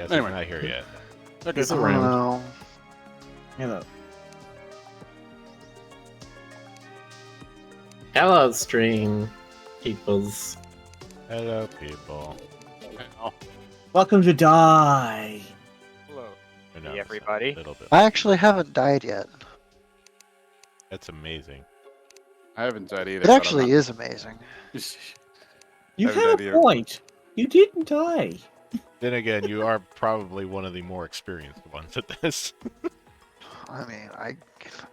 Yes, Anyway. he's not here yet. Okay. He's around. Oh, Hello. Hello, string peoples. Hello, people. Oh, Welcome to Die. hello. I know, Hey, it's a everybody. little bit. I actually haven't died yet. That's amazing. I haven't died either. It actually is amazing. You Haven't had died a either. point. You didn't die. Then again, you are probably one of the more experienced ones at this. I mean,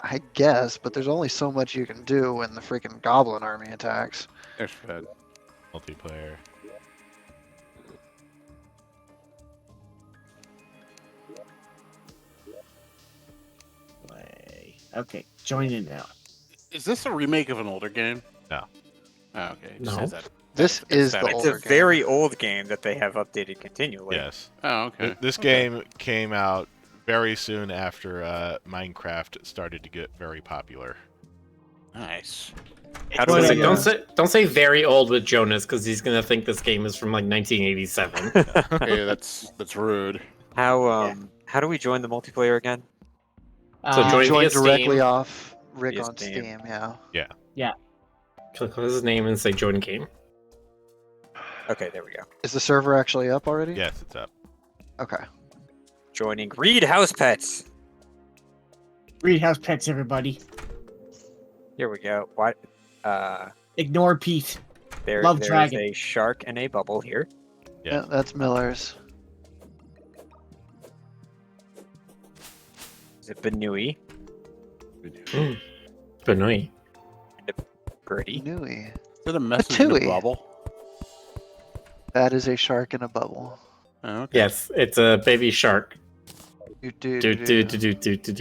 I guess, but there's only so much you can do when the freaking goblin army attacks. There's Fed. Multiplayer. Okay, join in now. Is this a remake of an older game? No. Oh, okay. It No. just has that. This is the aesthetic. It's a older game. very old game that they have updated continually. Yes. Oh, okay. This Okay. game came out very soon after Minecraft started to get very popular. Nice. How do Well, we Like, yeah. don't say very old with Jonas because he's gonna think this game is from like 1987. Hey, that's rude. how do we join the multiplayer again? So You join join via directly Steam. off Rick Via on Steam. Steam, yeah. Click on his name and say join game. Okay, there we go. Is the server actually up already? Yes, it's up. Okay. Joining Reed House Pets. Read House Pets, everybody. Here we go. What? Ignore Pete. There, Love there's Dragon. a shark and a bubble here. Yeah, that's Miller's. Is it Benui? Benoit. Birdie. Nui. Is it a message in a Tui. bubble? That is a shark in a bubble. Oh, okay. Yes, it's a baby shark. Do do Do do. do do do do do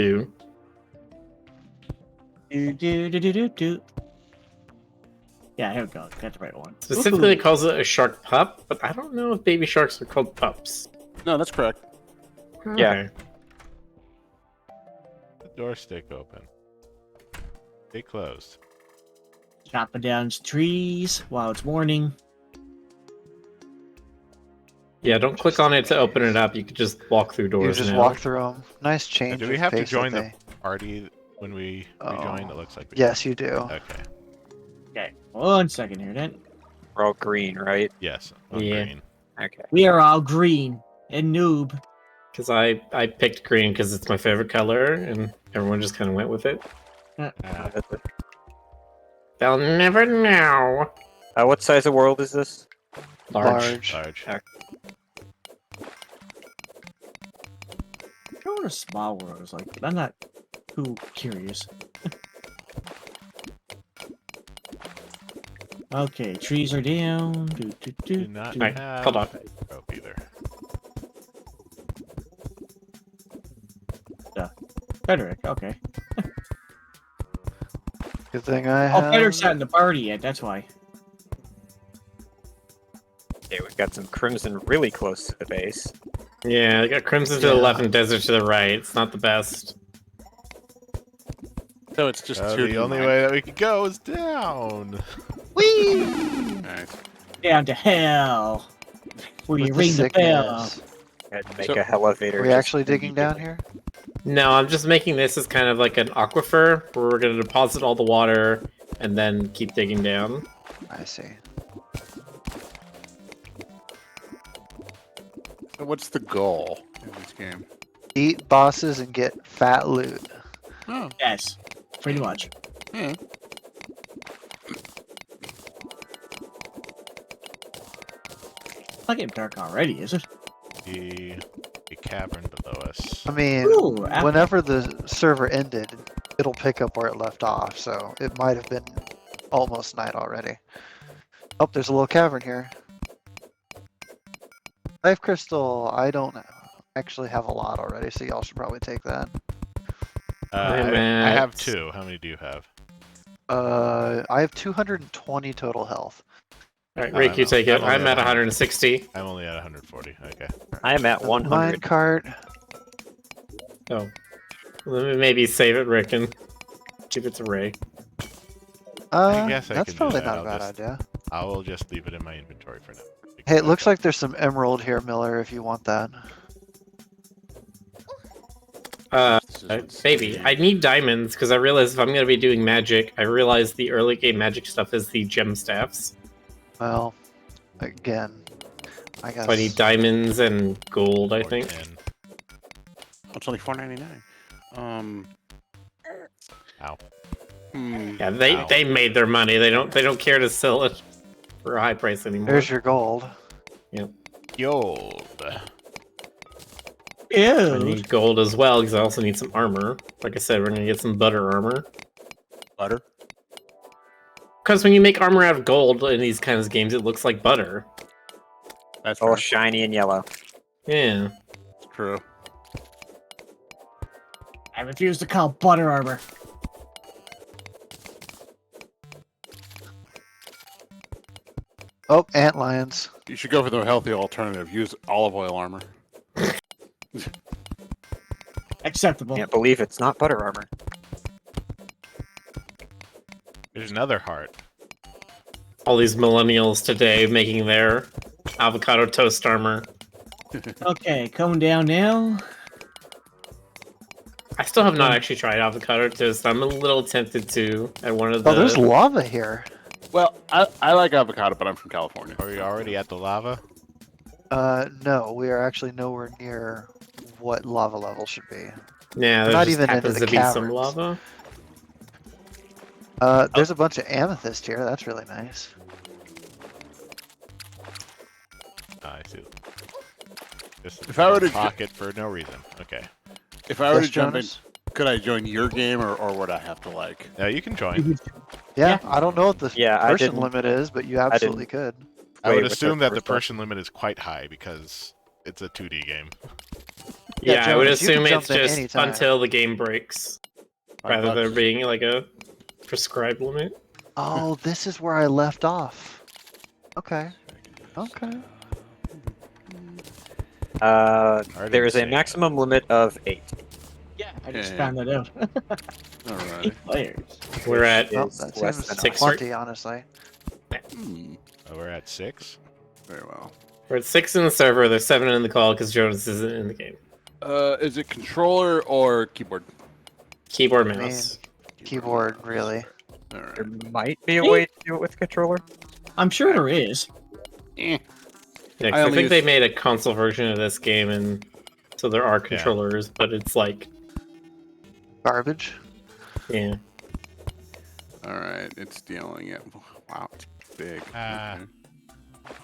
do. Do. Yeah, here we go. Got the right one. Specifically, it Woohoo. calls it a shark pup, but I don't know if baby sharks are called pups. No, that's correct. Yeah. Okay. The door stick open. Stay closed. Chopping down trees while it's morning. Yeah, don't click on it to open it up. You could just walk through You doors just now. walk through them. Nice change. do we of have to pace join that the party when we Oh. rejoin? It looks like we Yes, you do. Okay. Okay, 1 second here then. We're all green, right? Yes. On Yeah. green. Okay. We are all green and noob. Because I picked green because it's my favorite color, and everyone just kind of went with it. They'll never know. What size of world is this? Large. Large. Okay. I want a small world. It's like, I'm not too curious. Okay, trees are down. Do not do. Alright, have hold on. rope either. Frederick, okay. Good thing I Oh, have. Frederick's not in the party yet, that's why. Okay, we've got some crimson really close to the base. Yeah, I got crimson to the Yeah. left and desert to the right. It's not the best. So it's just So two. the only way that we could go is down. Whee! Nice. Down to hell. Where you With ring the bell. sickness. And make So- a elevator. Are we just actually digging down here? No, I'm just making this as kind of like an aquifer where we're going to deposit all the water and then keep digging down. I see. So what's the goal in this game? Eat bosses and get fat loot. Oh, Yes, pretty much. yeah. It's not getting dark already, is it? A cavern below us. I mean, Ooh, apple. whenever the server ended, it'll pick up where it left off, so it might have been almost night already. Oh, there's a little cavern here. Life crystal, I don't actually have a lot already, so y'all should probably take that. I'm I have at- 2. How many do you have? I have 220 total health. All right, I Rick, don't you know. take it. I'm only I'm at at 160. I'm only at 140. Okay. I am at 100. Minecart. Oh. Let me maybe save it, Rick, and give it to Ray. guess I That's can do probably that. not a I'll bad just- idea. I will just leave it in my inventory for now. Hey, it looks like there's some emerald here, Miller, if you want that. This is what's Baby, scary. I need diamonds because I realize if I'm going to be doing magic, I realize the early game magic stuff is the gem staffs. Well, again, I guess. So I need diamonds and gold, I Or think. 10. Oh, it's only $4.99. Ow. Yeah, they made their money. They don't care to sell it for a high price anymore. There's your gold. Gold. I Ew. need gold as well because I also need some armor. Like I said, we're gonna get some butter armor. Butter. Because when you make armor out of gold in these kinds of games, it looks like butter. That's All all shiny and yellow. Yeah. true. I refuse to call butter armor. Oh, antlions. You should go for the healthy alternative. Use olive oil armor. Acceptable. Can't believe it's not butter armor. There's another heart. All these millennials today making their avocado toast armor. Okay, coming down now. I still have not actually tried avocado toast. I'm a little tempted to at one of the. Oh, there's lava here. Well, I like avocado, but I'm from California. Are we already at the lava? No, we are actually nowhere near what lava level should be. Yeah, there Not just even into happens the to be some caverns. lava. There's a bunch of amethyst here. That's really nice. I see. This is If I were to pocket for no reason. Okay. If I were Yes, to jump Jonas? in, could I join your game or would I have to like? Now you can join. Yeah, I don't know what the Yeah, I person didn't- limit is, but you absolutely could. I would Wait, assume what's that the first one? person limit is quite high because it's a 2D game. Yeah, Yeah, I would Jonas, you can assume jump it's in just anytime. until the game breaks, rather than being like a prescribed limit. Oh, this is where I left off. Okay. Okay. There is a insane. maximum limit of 8. Yeah, I just Yeah. found that out. All right. 8 players. We're at Well, Is that less seems than six, plenty, honestly. Oh, we're at 6. Very well. we're at 6 in the server. There's 7 in the call because Jonas isn't in the game. Is it controller or keyboard? Keyboard I mean, mouse. keyboard, really. All There right. might be a way to do it with controller. I'm sure there is. Eh. Yeah, 'cause I I, only think they use- made a console version of this game, and so there are controllers, but it's like, Garbage. yeah. All right. It's dealing it. Wow, it's big. Ah. Okay.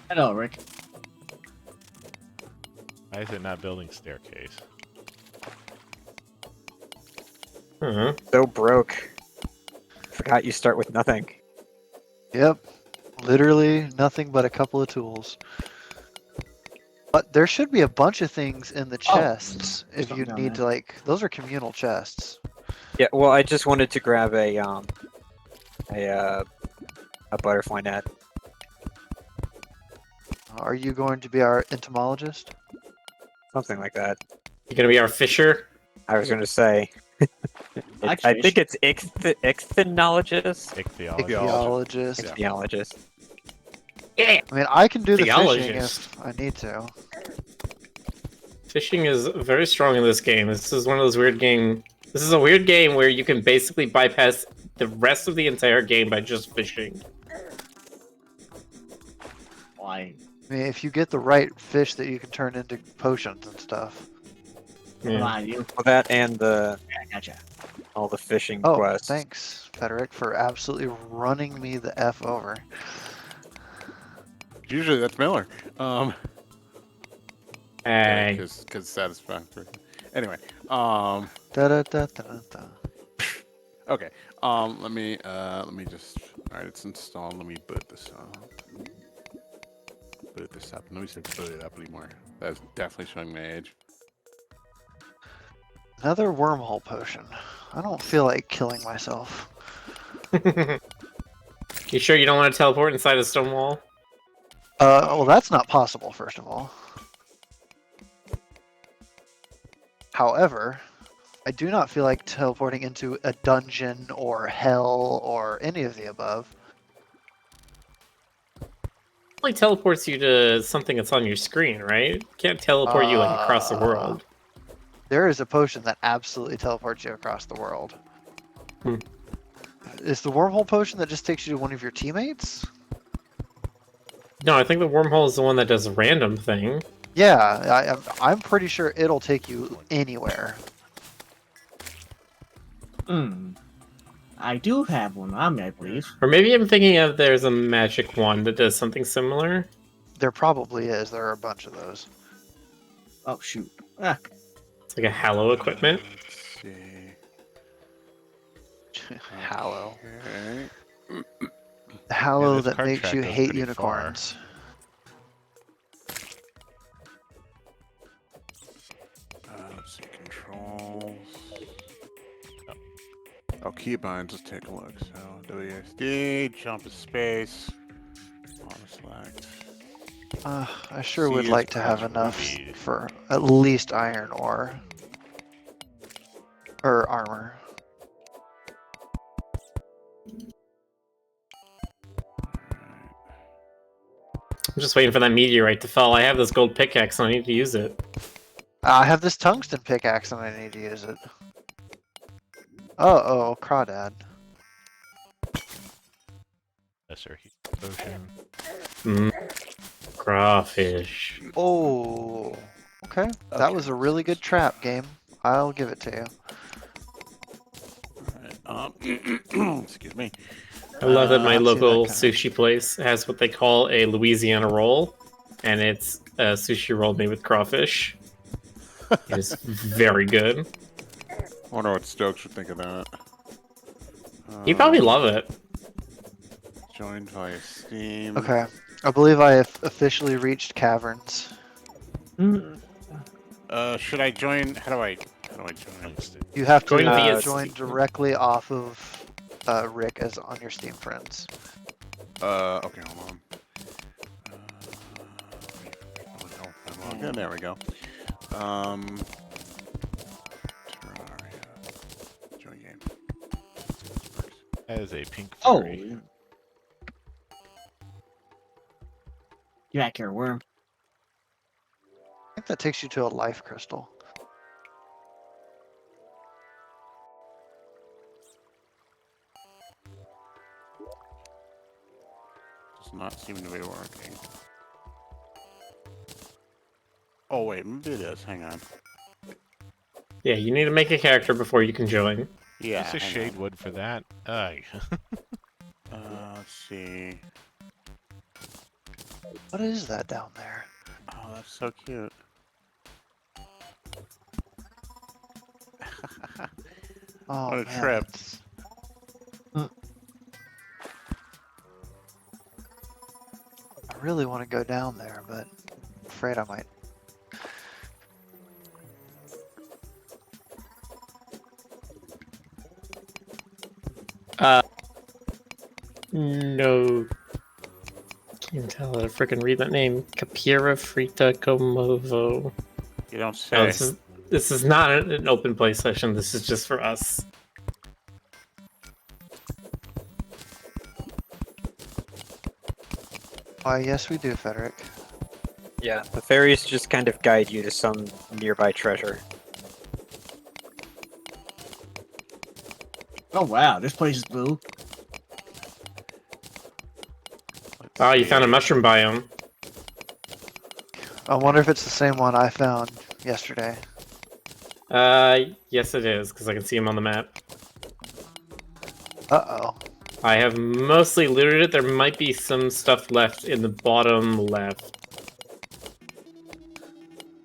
Hello, Rick. Why is it not building staircase? Uh-huh. So broke. Forgot you start with nothing. Yep. Literally nothing but a couple of tools. But there should be a bunch of things in the Oh, chests if something you down need there. to like. Those are communal chests. Yeah, well, I just wanted to grab a butterfly net. Are you going to be our entomologist? Something like that. You gonna be our fisher? I was going to say. I Actually, think it's ichthyologist. Ichthyology. Theologist. Yeah. Ichthyologist. Yeah. I mean, I can do the fishing Theologist. if I need to. Fishing is very strong in this game. This is one of those weird game. This is a weird game where you can basically bypass the rest of the entire game by just fishing. Why? I mean, if you get the right fish that you can turn into potions and stuff. Come Yeah. on, you. Well, that and I gotcha. all the fishing Oh, quests. thanks, Frederick, for absolutely running me the F over. Usually that's Miller. Hey. Because satisfactory. Anyway. Da da da da da. Okay. Let me just. All right, it's installed. Let me boot this up. Boot this up. Let me say boot it up anymore. That's definitely showing my age. Another wormhole potion. I don't feel like killing myself. You sure you don't want to teleport inside a stone wall? Well, that's not possible, first of all. However, I do not feel like teleporting into a dungeon or hell or any of the above. It only teleports you to something that's on your screen, right? It can't teleport you like across the world. there is a potion that absolutely teleports you across the world. Hmm. Is the wormhole potion that just takes you to one of your teammates? No, I think the wormhole is the one that does a random thing. Yeah, I'm pretty sure it'll take you anywhere. I do have one on me, I believe. Or maybe I'm thinking of there's a magic wand that does something similar. There probably is. There are a bunch of those. Oh shoot. Ah, It's like a hallow equipment. Let's see. Hallow. Okay. Hallow this that card makes track you goes hate pretty unicorns. Let's see, controls. Oh, keybinds, let's take a look. So, WSD, jump to space, auto select. I sure would C is like to have press enough ruby. for at least iron ore. Or armor. I'm just waiting for that meteorite to fall. I have this gold pickaxe and I need to use it. I have this tungsten pickaxe and I need to use it. Uh-oh, crawdad. Lesser heat potion. Crawfish. Oh, okay. That was a really good trap game. I'll give it to you. Alright, excuse me. I love that my I've seen that local kinda- sushi place has what they call a Louisiana roll, and it's a sushi roll made with crawfish. It's very good. I wonder what Stokes would think of that. You probably love it. Joined via Steam. Okay. I believe I have officially reached caverns. Should I join? How do I join? Tungsten. You have to Going via join Steam. directly off of Rick as on your Steam friends. Okay, hold on. Okay, there we go. Terraria. Join game. As a pink oh. fairy. Get back here, worm. I think that takes you to a life crystal. Does not seem to be working. Oh wait, maybe it is. Hang on. Yeah, you need to make a character before you can join. Yeah. It's a hang shade on. wood for that. Ugh. Let's see. What is that down there? Oh, that's so cute. Oh, What a man, trip. it's- I really want to go down there, but I'm afraid I might. No. Can't tell how to freaking read that name. Capira Frita Comovo. You don't No, say. this is not an open play session. This is just for us. Why, yes, we do, Frederick. Yeah, the fairies just kind of guide you to some nearby treasure. Oh wow, this place is blue. Let's Oh, you see. found a mushroom biome. I wonder if it's the same one I found yesterday. Yes it is, because I can see him on the map. Uh-oh. I have mostly looted it. There might be some stuff left in the bottom left.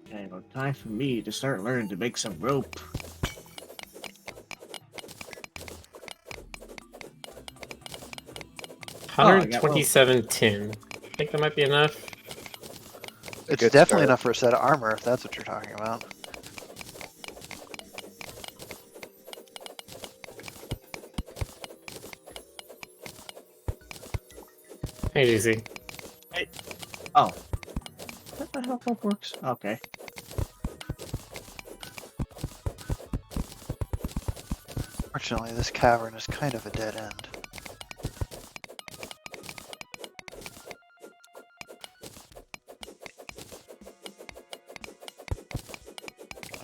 Okay, well, time for me to start learning to make some rope. Oh, I got 127 tin. I think that might be enough. It's good definitely start. enough for a set of armor, if that's what you're talking about. Hey, GC. Oh. What the hell rope works? Okay. Fortunately, this cavern is kind of a dead end.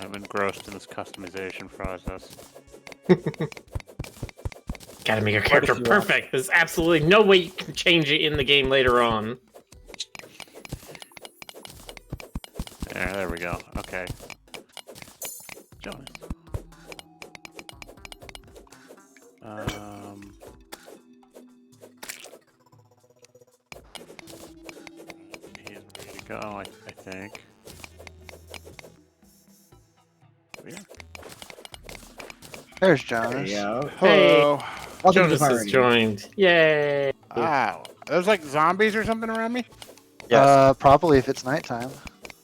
I'm engrossed in this customization process. Gotta make your What character if you perfect. There's absolutely no way you can change it in the game later on. There we go. Okay. Jonas. He's ready to go, I think. Yeah. There's There Jonas. you go. Hello. Welcome to Jonas has Terraria. joined. Yay! Wow. There's like zombies or something around me? Yes, Probably if it's nighttime.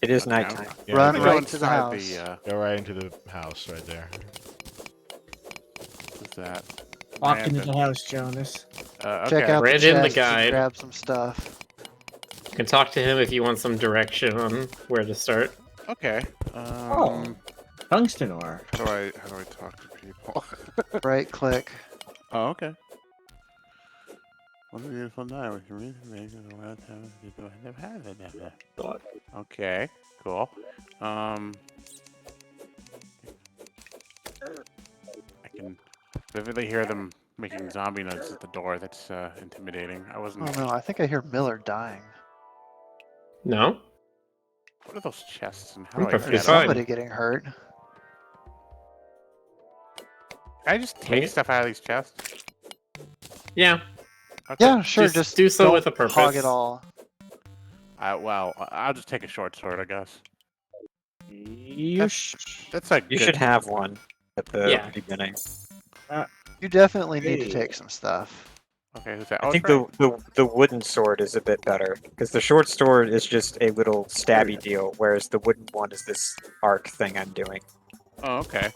it is Okay. nighttime. Yeah, Run go, right to the house. go right into the house right there. What's that? Walk into Rampant. the house, Jonas. Check Okay. out Read the in the chests and guide. grab some stuff. You can talk to him if you want some direction on where to start. Okay. Tungsten ore. How do I talk to people? Right click. Oh, okay. What a beautiful night. We can read the pages of the last time people have never had it. Okay, cool. I can vividly hear them making zombie noises at the door. That's intimidating. I wasn't. Oh no, I think I hear Miller dying. No? What are those chests and how I'm do I perfectly get There's them? fine. somebody getting hurt. Can I just take stuff out of these chests? Yeah. Okay. Yeah, sure. Just Just do so don't with a purpose. hog it all. Well, I'll just take a short sword, I guess. You That's a You good. should have one at the Yeah. beginning. You definitely need to Hey. take some stuff. Okay, who's that? I Oh, think it's right. the wooden sword is a bit better because the short sword is just a little stabby deal, whereas the wooden one is this arc thing I'm doing. Oh, okay.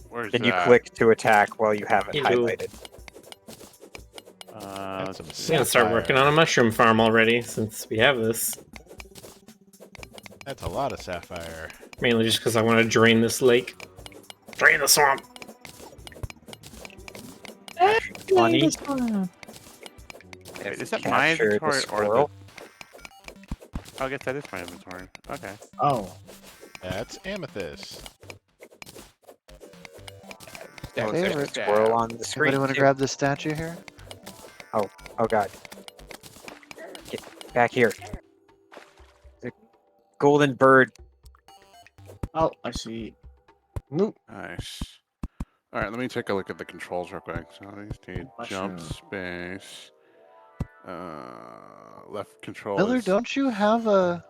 Where's And you that? click to attack while you have it You do. highlighted. That's some I'm gonna start working on a mushroom farm already since we have this. That's a lot of sapphire. Mainly just because I want to drain this lake. Drain the swamp! Funny. Wait, is that my inventory or the? Oh, I guess that is my inventory. Okay. Oh, That's amethyst. Stab, Favorite. stab, Squirrel stab. on the screen. Anybody want to too. grab this statue here? Oh god. Get back here. The golden bird. oh, I see. Nope. Nice. All right, let me take a look at the controls real quick. So these need jump, Mushroom. space. Left control Miller, is don't you have a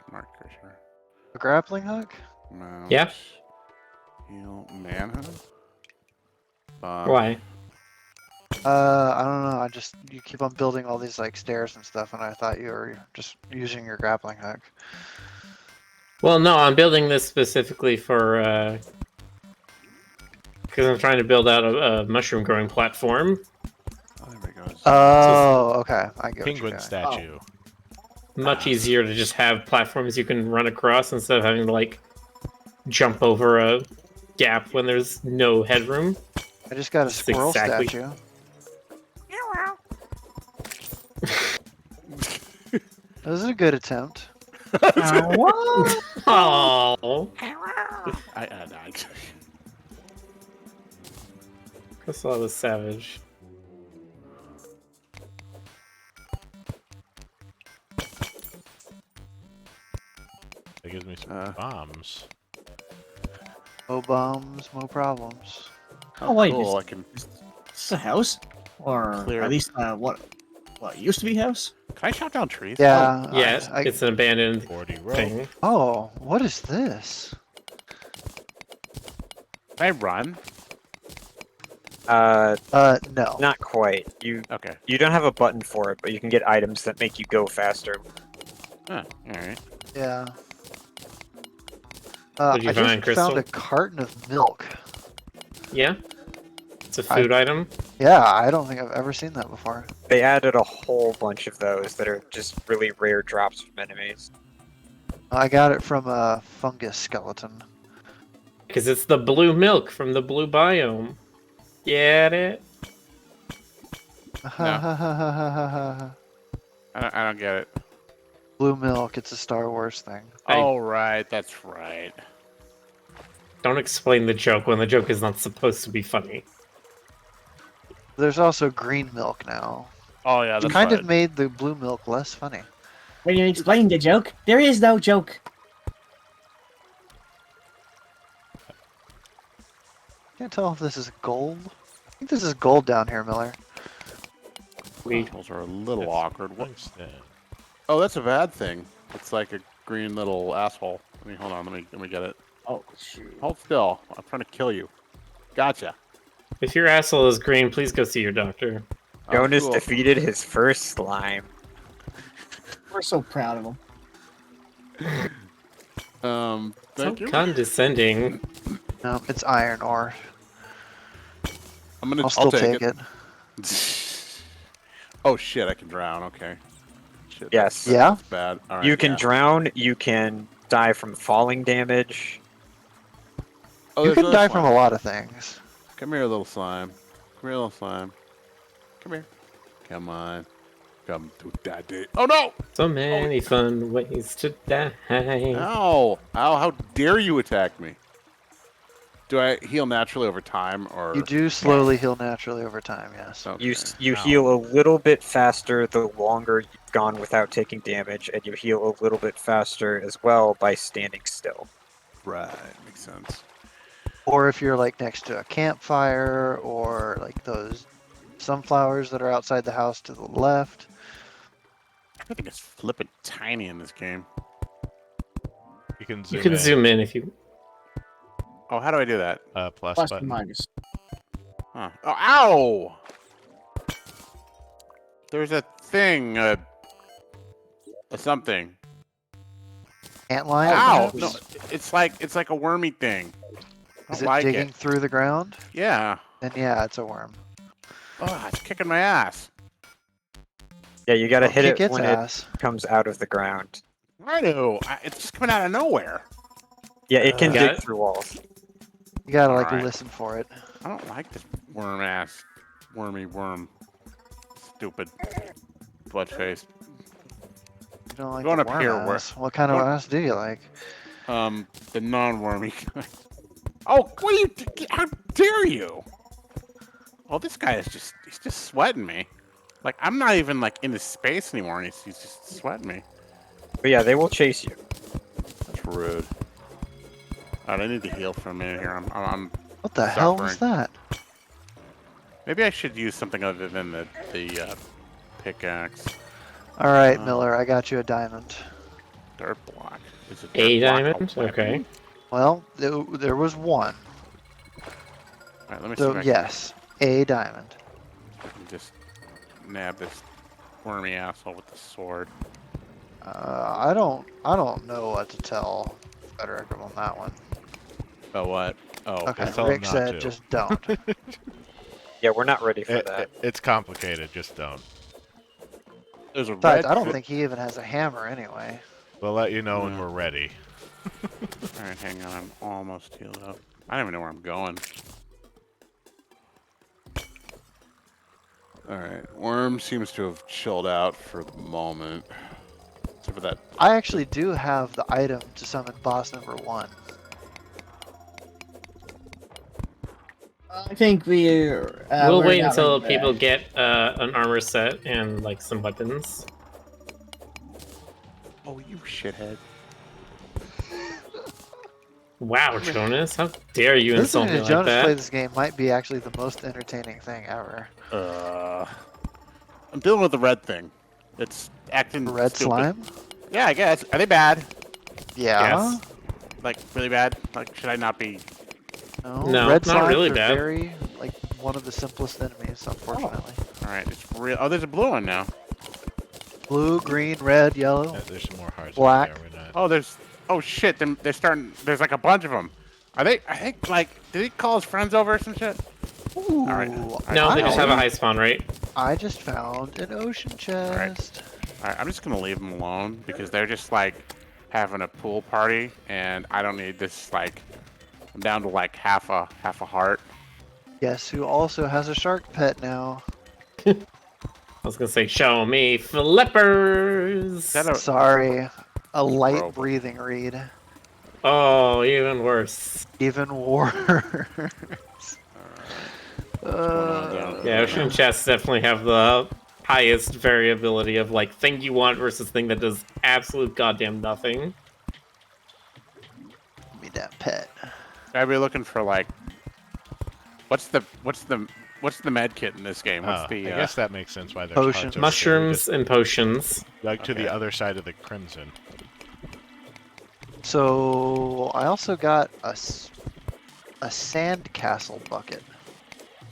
smart cursor. grappling hook? Mouse. Yeah. Heal manhunt. Why? I don't know. You keep on building all these like stairs and stuff, and I thought you were just using your grappling hook. Well, no, I'm building this specifically for, because I'm trying to build out a mushroom growing platform. Oh, there we go. Oh, okay. I get what you're Penguin doing. statue. Much easier to just have platforms you can run across instead of having to, like, jump over a gap when there's no headroom. I just got a That's squirrel exactly- statue. That was a good attempt. What? Oh, I I saw the savage. That gives me some bombs. No bombs, no problems. Oh, wait, cool. I can. Is this a house? Or Clear. at least what used to be a house? Can I chop down trees? Yeah. Yes, it's an abandoned 40 rope. thing. Oh, what is this? Can I run? No. Not quite. You Okay. don't have a button for it, but you can get items that make you go faster. Huh, all right. Yeah. What'd you I find, just found Crystal? a carton of milk. Yeah? It's a food item. Yeah, I don't think I've ever seen that before. They added a whole bunch of those that are just really rare drops from enemies. I got it from a fungus skeleton. Because it's the blue milk from the blue biome. Get it? I don't get it. Blue milk, it's a Star Wars thing. I- Oh, right. That's right. Don't explain the joke when the joke is not supposed to be funny. There's also green milk now. Oh yeah, It that's kind right. of made the blue milk less funny. When you explain the joke, there is no joke. Can't tell if this is gold. I think this is gold down here, Miller. Those are a little It's awkward. What? nice then. Oh, that's a bad thing. It's like a green little asshole. Hold on. Let me get it. Oh shoot. Hold still. I'm trying to kill you. Gotcha. If your asshole is green, please go see your doctor. Oh, Jonas cool. defeated his first slime. We're so proud of him. So Thank you. condescending. No, it's iron ore. I'll I'll still take take it. Oh shit! I can drown. Okay. Shit. Yes. Yeah? That's bad. All right, You can yeah. drown, you can die from falling damage. Oh, You there's can another die slime. from a lot of things. Come here, little slime. Come here, little slime. Come here. Come on. Come to daddy. Oh no! So many fun ways to die. Ow! Ow! How dare you attack me? Do I heal naturally over time, or You do slowly heal naturally over time, yes. Okay. You Ow. heal a little bit faster the longer you've gone without taking damage, and you heal a little bit faster as well by standing still. Right, makes sense. Or if you're like next to a campfire or like those sunflowers that are outside the house to the left. Everything is flippin' tiny in this game. You can zoom You can in. zoom in if you. Oh, how do I do that? Plus Plus and button. minus. Huh. Oh, ow! There's a thing, a something. Antlion? Ow! perhaps? No, it's like a wormy thing. I Is don't it like digging it. through the ground? Yeah. Then yeah, it's a worm. Oh, it's kicking my ass. Yeah, you gotta Well, hit kick it its when ass. it comes out of the ground. I know. It's just coming out of nowhere. Yeah, it can Got dig it. through walls. You gotta like Alright. listen for it. I don't like this worm ass, wormy worm. Stupid blood face. You don't like Going the up worm here, where- ass. What kind of Going- ass do you like? The non-wormy kind. Oh, what are you? How dare you? Oh, this guy is just—he's just sweating me. Like I'm not even like in his space anymore, and he's just sweating me. But yeah, they will chase you. That's rude. Alright, I need to heal for a minute here. I'm What the hell was suffering. that? Maybe I should use something other than the pickaxe. Alright, Uh, Miller, I got you a diamond. Dirt block. Is it A dirt block diamond? weapon? Okay. Well, there was one. Alright, let me see So if I yes, a diamond. can just nab this wormy asshole with the sword. I don't know what to tell Frederick on that one. Oh, what? Oh, Okay, just tell him Rick not said to. just don't. Yeah, we're not ready for that. It's complicated. Just don't. there's a Besides, red. I don't think he even has a hammer anyway. We'll let you know when Yeah. we're ready. Alright, hang on. I'm almost healed up. I don't even know where I'm going. Alright, Worm seems to have chilled out for the moment. Except for that. I actually do have the item to summon boss number 1. I think we'll We'll wait until people get an armor set and like some weapons. Oh, you shithead. Wow, Jonas, how dare you insult Listening me to like Jonas play that? this game might be actually the most entertaining thing ever. I'm dealing with the red thing. It's acting Red stupid. slime? Yeah, I guess. Are they bad? Yeah. Yes. Like, really bad? Like, should I not be... No, red not slimes really are bad. very like one of the simplest enemies, unfortunately. Alright, it's real... Oh, there's a blue one now. Blue, green, red, yellow. There's some more hearts. Black. Over there. We're not. Oh, there's... Oh, shit. They're starting... There's like a bunch of them. Are they... I think, like... Did he call his friends over or some shit? Ooh, Alright. No, they just have a Wow. high spawn rate. I just found an ocean chest. Alright, I'm just gonna leave them alone because they're just, like, having a pool party, and I don't need this, like... I'm down to, like, half a heart. Guess who also has a shark pet now? I was gonna say, show me flippers. Is that a... Sorry, a light Rope. breathing reed. Oh, even worse. Even worse. going on down Yeah, ocean chests definitely have the highest variability of like thing you want versus thing that does absolute goddamn nothing. Give me that pet. I'd be looking for like, what's the med kit in this game? What's Oh, the? I guess that makes sense why there's Potions. hearts over there. We Mushrooms just and potions. dug to the Okay. other side of the crimson. So I also got a sand castle bucket.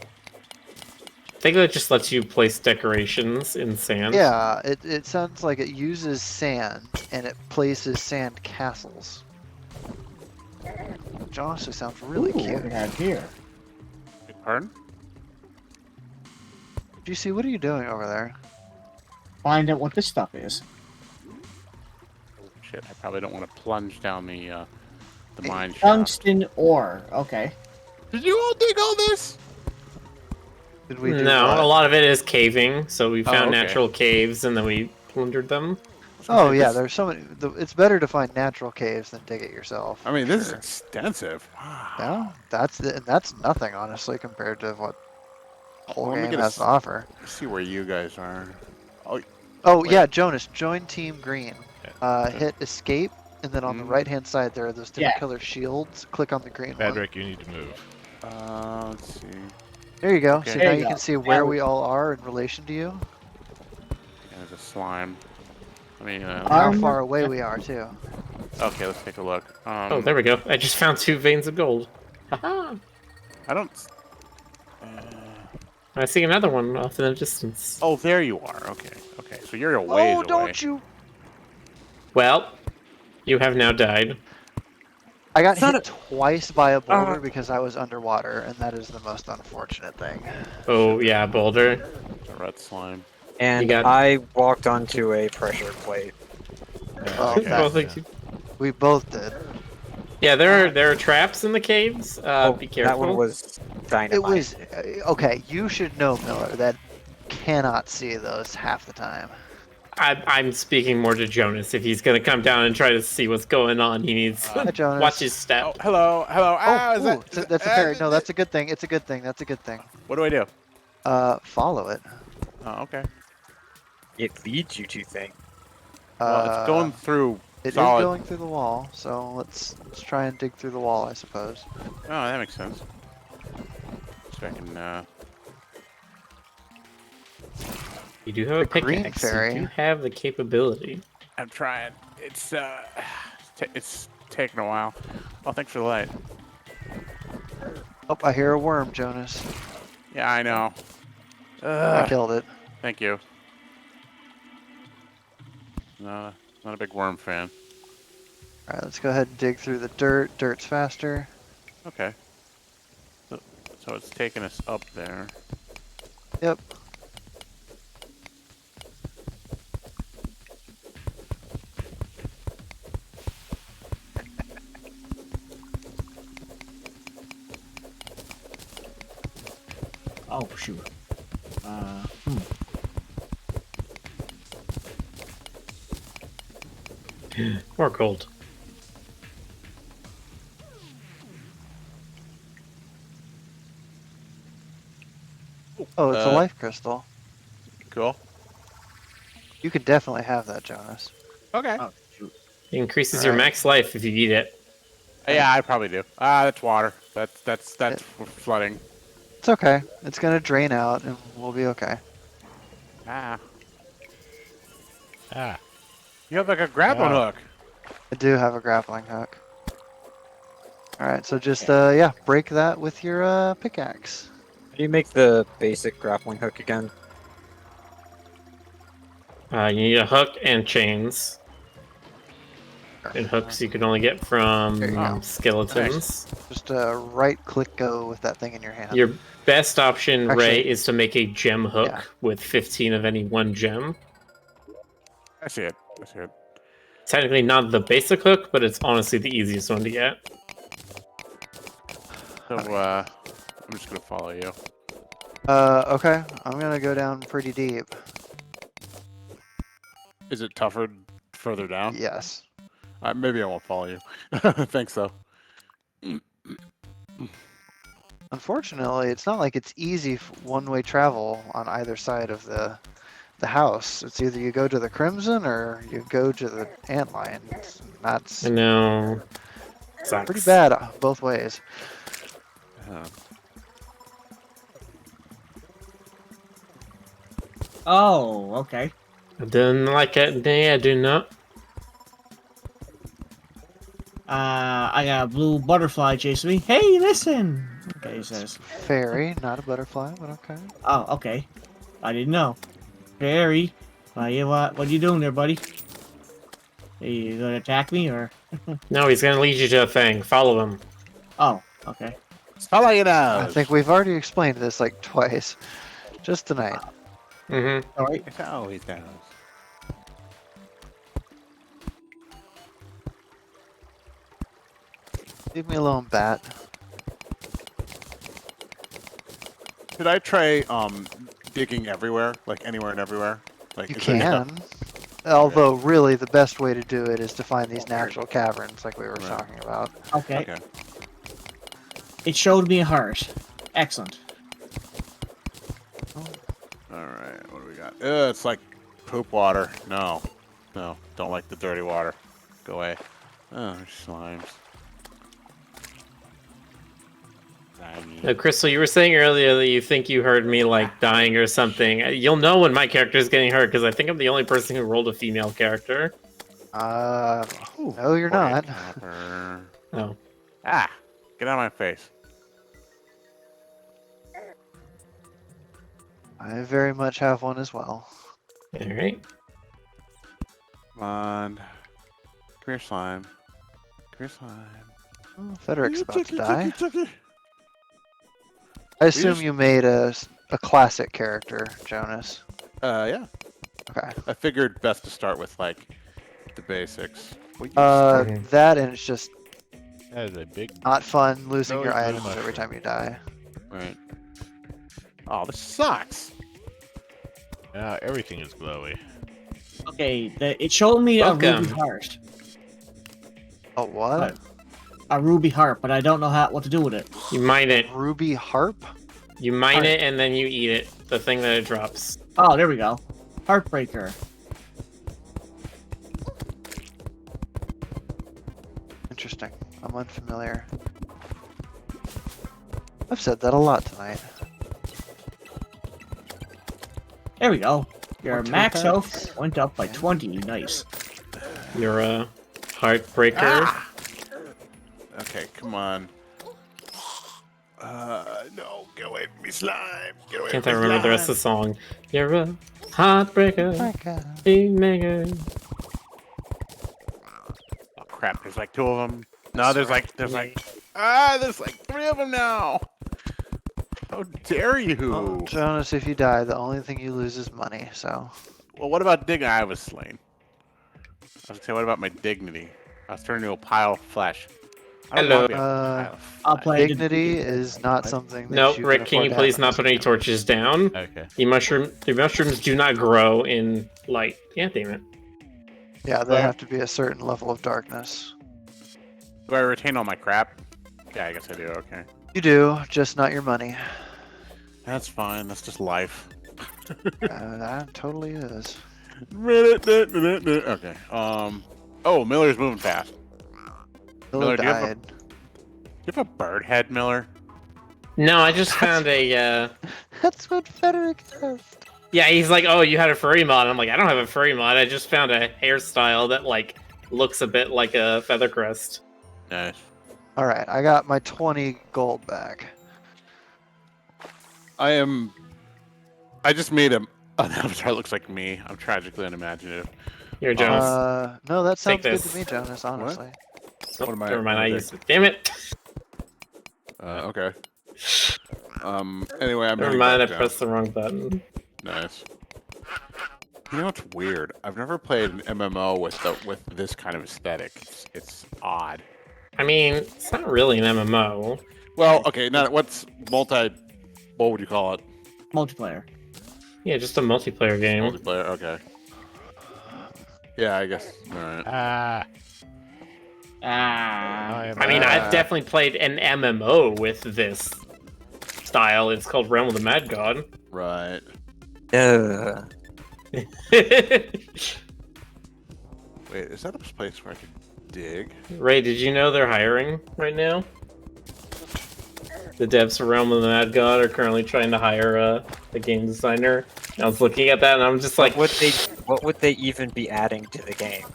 I think that just lets you place decorations in sand. Yeah, it sounds like it uses sand and it places sand castles. Which honestly sounds really Ooh, what cute. we have here? Pardon? GC, what are you doing over there? Find out what this stuff is. Shit, I probably don't want to plunge down the mine shaft. Tungsten ore. Okay. Did you all dig all this? Did we do No, what? a lot of it is caving. So we found okay. natural caves and then we plundered them. Oh yeah, This- there's so many. It's better to find natural caves than dig it yourself. I mean, this is Sure. extensive. Wow. Yeah, that's nothing honestly compared to what the whole Well, let me game get a has to offer. See where you guys are. Oh Wait. yeah, Jonas, join Team Green. Okay. Hit escape, and then on the Mhm. right hand side there are those different Yeah. color shields. Click on the green one. Bedrick, you need to move. Let's see. There you go. Okay. So There now you you go. can see Now where we- we all are in relation to you. There's a slime. I mean, How Armor- far away we are too. okay, let's take a look. Oh, there we go. I just found 2 veins of gold. Haha. I don't. I see another one off in the distance. Oh, there you are. Okay, okay. So you're a ways Oh, away. don't you! Well, you have now died. I got Son hit twice by a Uh. boulder because I was underwater, and that is the most unfortunate thing. Oh, yeah, Boulder. The red slime. And got- I walked onto a pressure plate. Oh, Okay, that- Both yeah. of you- We both did. Yeah, there are traps in the caves. Oh, Be careful. that one was dynamite. It was okay. You should know, Miller, that cannot see those half the time. I'm speaking more to Jonas. If he's gonna come down and try to see what's going on, he needs Hi, to Jonas. watch his step. Oh, hello, hello. Ah, is ooh, that, that's a parry. No, that's a good thing. It's a good thing. That's a good thing. What do I do? Follow it. Oh, okay. It leads you to things. Well, it's going through It is solid. going through the wall, so let's try and dig through the wall, I suppose. Oh, that makes sense. So I can. You do have a The green pickaxe. fairy. You do have the capability. I'm trying. It's it's taking a while. Oh, thanks for the light. Oh, I hear a worm, Jonas. Yeah, I know. I killed it. Thank you. No, not a big worm fan. All right, let's go ahead and dig through the dirt. Dirt's faster. Okay. So it's taking us up there. Yep. Oh shoot. More gold. Oh, it's a Uh, life crystal. Cool. You can definitely have that, Jonas. Okay. Oh shoot. It increases your Alright. max life if you eat it. Yeah, I probably do. Ah, that's water. That's flooding. It's okay. It's gonna drain out, and we'll be okay. Ah. Ah, You have like a grappling Wow. hook. I do have a grappling hook. All right, so just yeah, break that with your pickaxe. How do you make the basic grappling hook again? You need a hook and chains. And hooks you can only get from There you go. skeletons. Just right-click go with that thing in your hand. Your best option, Ray, Actually- is to make a gem hook Yeah. with 15 of any one gem. I see it. I see it. Technically not the basic hook, but it's honestly the easiest one to get. So I'm just gonna follow you. Okay, I'm gonna go down pretty deep. Is it tougher further down? Yes. Maybe I won't follow you. Thanks, though. Unfortunately, it's not like it's easy one-way travel on either side of the house. It's either you go to the Crimson or you go to the Antlions. And that's I know. Sucks. pretty bad both ways. Oh, okay. I didn't like it. I do not. I got a blue butterfly chasing me. Hey, listen! Okay, he says. Fairy, not a butterfly, but okay. Oh, okay. I didn't know. Barry, what are you doing there, buddy? Are you gonna attack me, or? No, he's gonna lead you to a thing. Follow him. Oh, okay. Follow you I now. think we've already explained this like twice. Just tonight. Mm-hmm. Alright. It always does. Leave me alone, Bat. Should I try digging everywhere, like anywhere and everywhere? Like You is there- can. Although, really, the best way to do it is to find these natural caverns like we were Right. talking about. Okay. Okay. It showed me a heart. Excellent. All right. What do we got? It's like poop water. No, don't like the dirty water. Go away. Oh, there's slimes. Slimy. Crystal, you were saying earlier that you think you heard me like dying or something. You'll know when my character is getting hurt because I think I'm the only person who rolled a female character. Ooh, No, you're not. copper. Oh. Ah! Get out of my face. I very much have one as well. All right. Come on. Come here, slime. Come here, slime. Oh, Federic's about to Chucky, die. Chucky. I assume just- you made a classic character, Jonas. Yeah. Okay. I figured best to start with like the basics. What you Mhm. That and it's just That is a big. not fun losing No, your no items mushroom. every time you die. right? Oh, this sucks. Everything is glowy. Okay, it showed me a ruby Welcome. heart. Oh, what? What? A ruby heart, but I don't know what to do with it. You mine it. Ruby harp? You mine Alright. it and then you eat it. The thing that it drops. Oh, there we go. Heartbreaker. Interesting. I'm unfamiliar. I've said that a lot tonight. There we go. Your More max toothpicks. health went up by 20. Nice. You're a heartbreaker. Ah! Okay, come on. No, get away from me, slime. Get away Can't from I me, remember the rest of the song? You're a heartbreaker. My God. Big maker. Oh crap! There's like two of them. No, there's like there's like three of them now. How dare you? Oh, Jonas, if you die, the only thing you lose is money, so. Well, what about dignity? I was slain. I was gonna say, what about my dignity? I was turned into a pile of flesh. I don't Hello. wanna be a pile of I'll flesh. play Dignity is not something that No, you Rick, can afford you to please have in not this put any game. torches down? Okay. The mushrooms do not grow in light. Yeah, damn it. Yeah, they Where? have to be a certain level of darkness. Do I retain all my crap? Yeah, I guess I do. Okay, You do, just not your money. that's fine. That's just life. That totally is. Okay. Oh, Miller's moving fast. Miller Miller, do you have a- died. Do you have a bird head, Miller? No, I just found a, That's what Frederick does. yeah, he's like, oh, you had a furry mod. I'm like, I don't have a furry mod. I just found a hairstyle that, like, looks a bit like a feather crest. Nice. Alright, I got my 20 gold back. I just made an avatar that looks like me. I'm tragically unimaginative. Here, Jonas. No, that sounds good this. to me, Jonas, honestly. Oh, what am I- never mind, what I am I used it. Damn it. Okay. Anyway, I'm Never heading mind, I back down. pressed the wrong button. Nice. You know what's weird? I've never played an MMO with this kind of aesthetic. It's odd. I mean, it's not really an MMO. Well, okay, now what's what would you call it? Multiplayer. Yeah, just a multiplayer game. Multiplayer, okay. Yeah, I guess. Alright. Ah. Ah. I mean, I've definitely played an MMO with this style. It's called Realm of the Mad God. Right. Ugh. Wait, is that a place where I can dig? Ray, did you know they're hiring right now? The devs for Realm of the Mad God are currently trying to hire a game designer. And I was looking at that and I'm just like, What would they even be adding to the game?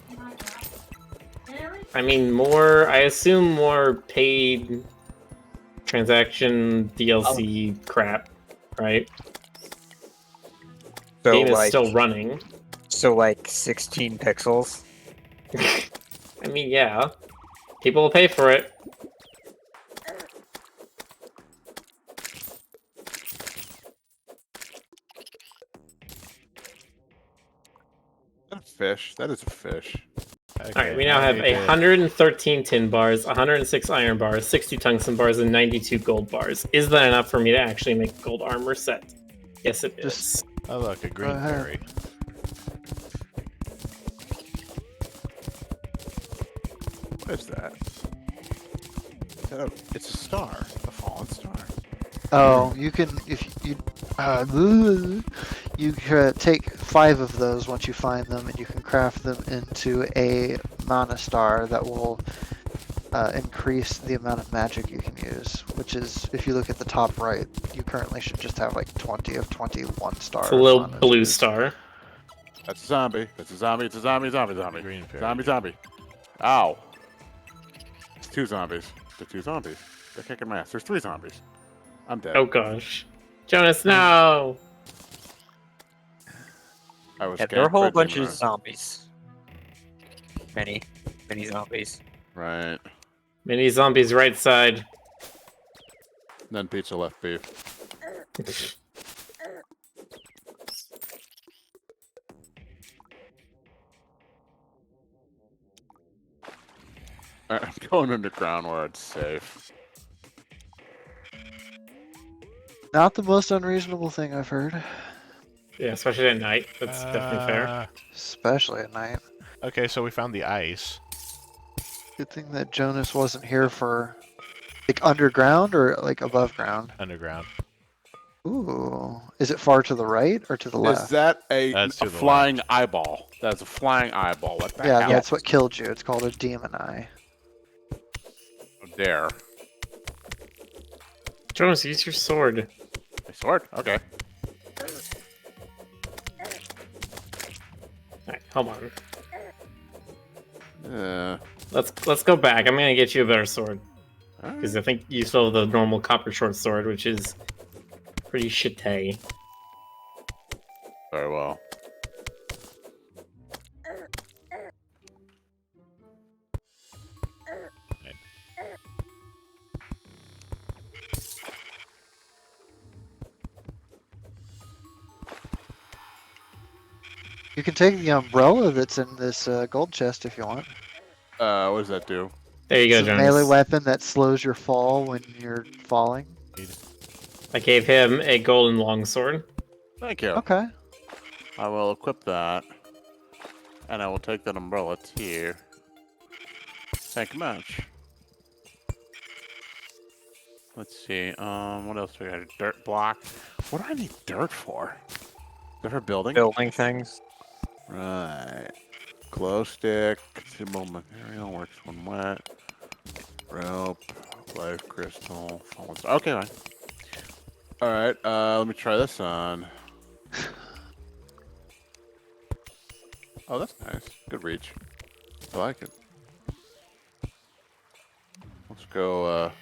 I mean, I assume more paid transaction DLC crap, right? So Game is like, still running. 16 pixels. I mean, yeah. People will pay for it. That's a fish. That is a fish. Alright, we now have 113 tin bars, 106 iron bars, 60 tungsten bars, and 92 gold bars. Is that enough for me to actually make a gold armor set? Yes, it is. Just- Oh look, a green ahead. berry. What is that? It's a star. A fallen star. Oh, you can if you you take 5 of those once you find them, and you can craft them into a mana star that will increase the amount of magic you can use. Which is, if you look at the top right, you currently should just have like 20 of 21 stars. It's a little on it. blue star. That's a zombie. That's a zombie. It's a zombie. Zombie. Green berry. Zombie. Ow. It's 2 zombies. They're 2 zombies. They're kicking my ass. There's 3 zombies. I'm dead. Oh gosh. Jonas, no! I was Yeah, there are a whole camped bunch in of the- zombies. Many zombies. Right. Mini zombies right side. Then pizza left beef. Alright, I'm going underground where it's safe. Not the most unreasonable thing I've heard, Yeah, especially at night. That's definitely fair. especially at night. Okay, so we found the ice. Good thing that Jonas wasn't here for like underground or like above ground. Underground. Ooh, is it far to the right or to the Is left? that a That's to the flying eyeball? That's a flying eyeball. What the Yeah, hell? that's what killed you. It's called a demon eye. There. Jonas, use your sword. My sword? Okay. Alright, hold on. Let's go back. I'm gonna get you a better sword. Because I think you still have the normal copper short sword, which is pretty shitty. Very well. You can take the umbrella that's in this gold chest if you want. What does that do? There you go, It's a Jonas. melee weapon that slows your fall when you're falling. I gave him a golden longsword. Thank you. Okay. I will equip that. And I will take that umbrella too. Thank you much. Let's see. What else do we got? A dirt block. What do I need dirt for? Is that for building? Building things. Right. Glow stick. Consumable material. Works when wet. Rope. Life crystal. Fallen star. Okay, fine. Alright, let me try this on. Oh, that's nice. Good reach. I like it. Let's go,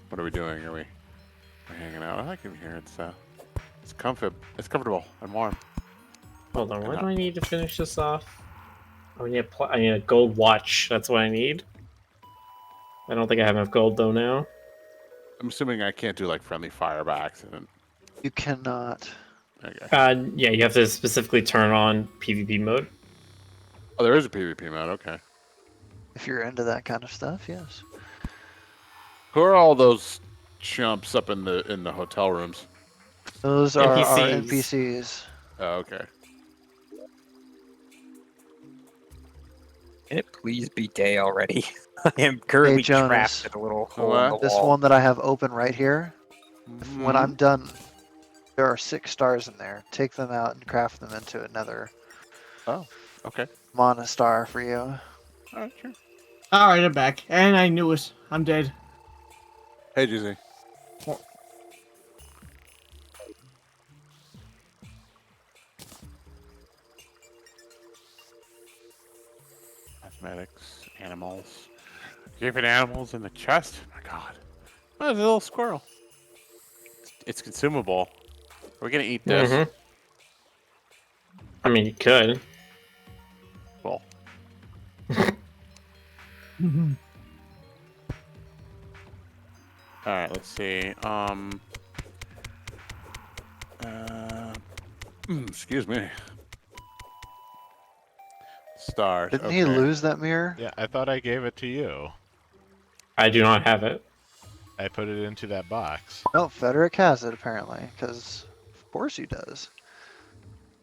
what are we doing? Are we hanging out? I like it here. It's comfortable and warm. Hold on, what do I need to finish this off? Oh, I need a gold watch. That's what I need. I don't think I have enough gold though now. I'm assuming I can't do like friendly fire by accident. You cannot. Okay. Yeah, you have to specifically turn on PvP mode. Oh, there is a PvP mode. Okay. If you're into that kind of stuff, yes. Who are all those chumps up in the hotel rooms? Those are our NPCs. NPCs. Oh, okay. Can it please be day already? I am currently Jonas. trapped in a little hole in the What? This wall. one that I have open right here, when Mhm. I'm done, there are 6 stars in there. Take them out and craft them into another Oh, okay. mana star for you. All right, sure. Alright, I'm back. And I knew it. I'm dead. Hey, Jizzy. Cosmetics, animals. Griffin animals in the chest? Oh my god. Oh, there's a little squirrel. It's consumable. We're gonna eat this. Mm-hmm. I mean, you could. Well, alright, let's see. Excuse me. Stars. Didn't okay. he lose that mirror? Yeah, I thought I gave it to you. I do not have it. I put it into that box. No, Frederick has it apparently, because of course he does.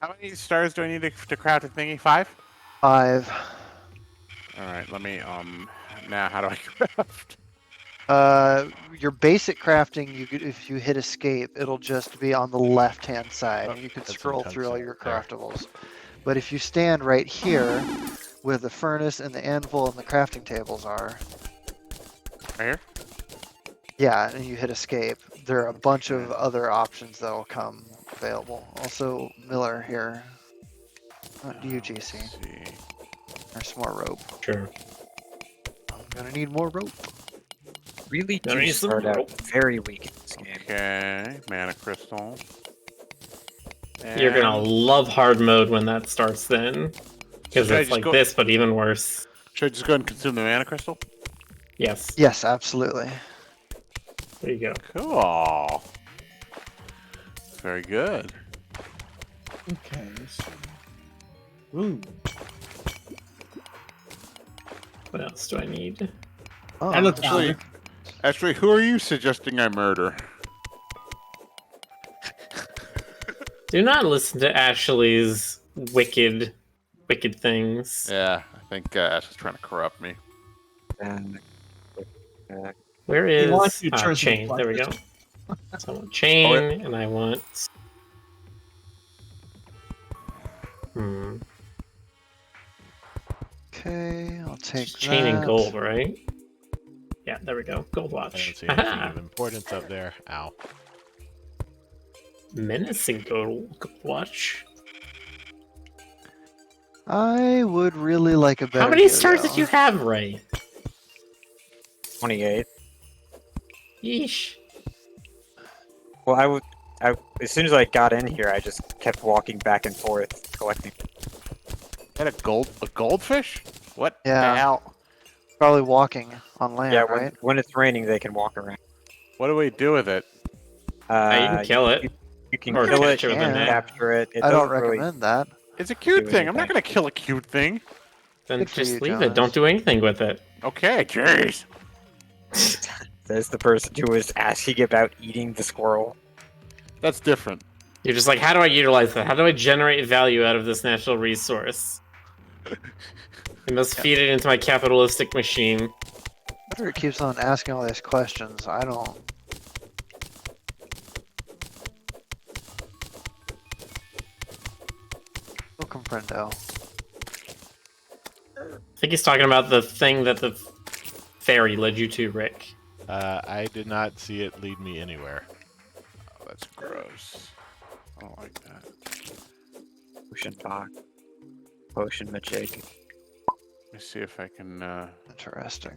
How many stars do I need to craft a thingy? 5? 5. Alright, let me, now how do I craft? Your basic crafting, if you hit escape, it'll just be on the left-hand side, Oh, and you can that's scroll some through all tungsten. your There. craftables. But if you stand right here, where the furnace and the anvil and the crafting tables are, Right here? yeah, and you hit escape, there are a bunch of other options that will come available. Also, Miller here, not UGC. Let's see. There's some more rope. Sure. I'm gonna need more rope. Really There do is some start out rope. very weak in this game. Okay, mana crystal. You're gonna And- love hard mode when that starts then. Because Should I it's just like go- this, but even worse. Should I just go ahead and consume the mana crystal? Yes. Yes, absolutely. There you go. Cool. Very good. Okay. So... Ooh. What else do I need? Oh, That looks Actually, better. actually, who are you suggesting I murder? Do not listen to Ashley's wicked things. Yeah, I think Ash is trying to corrupt me. And Where He is wants you to turn chain? some There we go. flutters. So I want chain, and I want. Hmm. okay, I'll take Chain that. and gold, right? Yeah, there we go. Gold I watch. don't see anything Aha! of importance up there. Ow. Menacing gold watch. I would really like a better How many yo-yo. stars did you have, Ray? 28. Yeesh. Well, as soon as I got in here, I just kept walking back and forth, collecting. Is that a goldfish? What Yeah. the hell? Probably walking on land, Yeah, right? when it's raining, they can walk around. What do we do with it? You can kill it. You can Or kill it, catch it with a can. net. capture it. It I don't doesn't really recommend that. It's a cute Do thing. I'm not anything. gonna kill a cute thing. Then Good for just you, leave Jonas. it. Don't do anything with it. Okay, jeez. There's the person who was asking about eating the squirrel. That's different. You're just like, how do I utilize that? How do I generate value out of this natural resource? I must feed it into my capitalistic machine. Frederick keeps on asking all these questions. I don't. No comprendo. I think he's talking about the thing that the fairy led you to, Rick. I did not see it lead me anywhere. Oh, that's gross. I don't like that. Potion box. Potion magic. Let me see if I can, Interesting.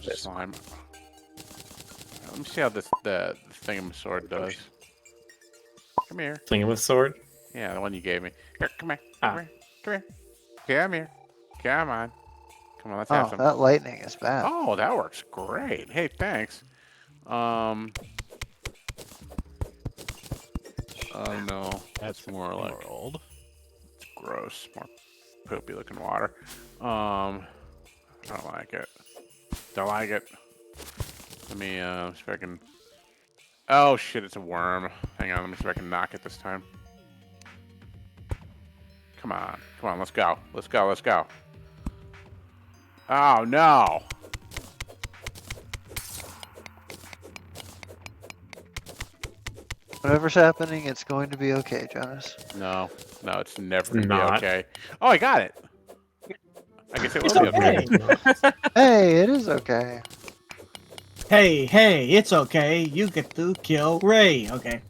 just slime. Let me see how the sword does. Come here. Thing with sword. Yeah, the one you gave me. Here, come here. Ah. Come here. Come here. Come here. Come on. Come on, let's have Oh, some. that lightning is bad. Oh, that works great. Hey, thanks. Oh no, That's more like old. it's gross. More poopy looking water. I don't like it. Don't like it. Let me see if I can. Oh shit, it's a worm. Hang on, let me see if I can knock it this time. Come on. Come on, let's go. Let's go, let's go. Oh, no. Whatever's happening, it's going to be okay, Jonas. No. No, it's never going to be Not. okay. Oh, I got it. I guess it It's will be okay. okay. Hey, it is okay. Hey, it's okay. You get to kill Ray. Okay.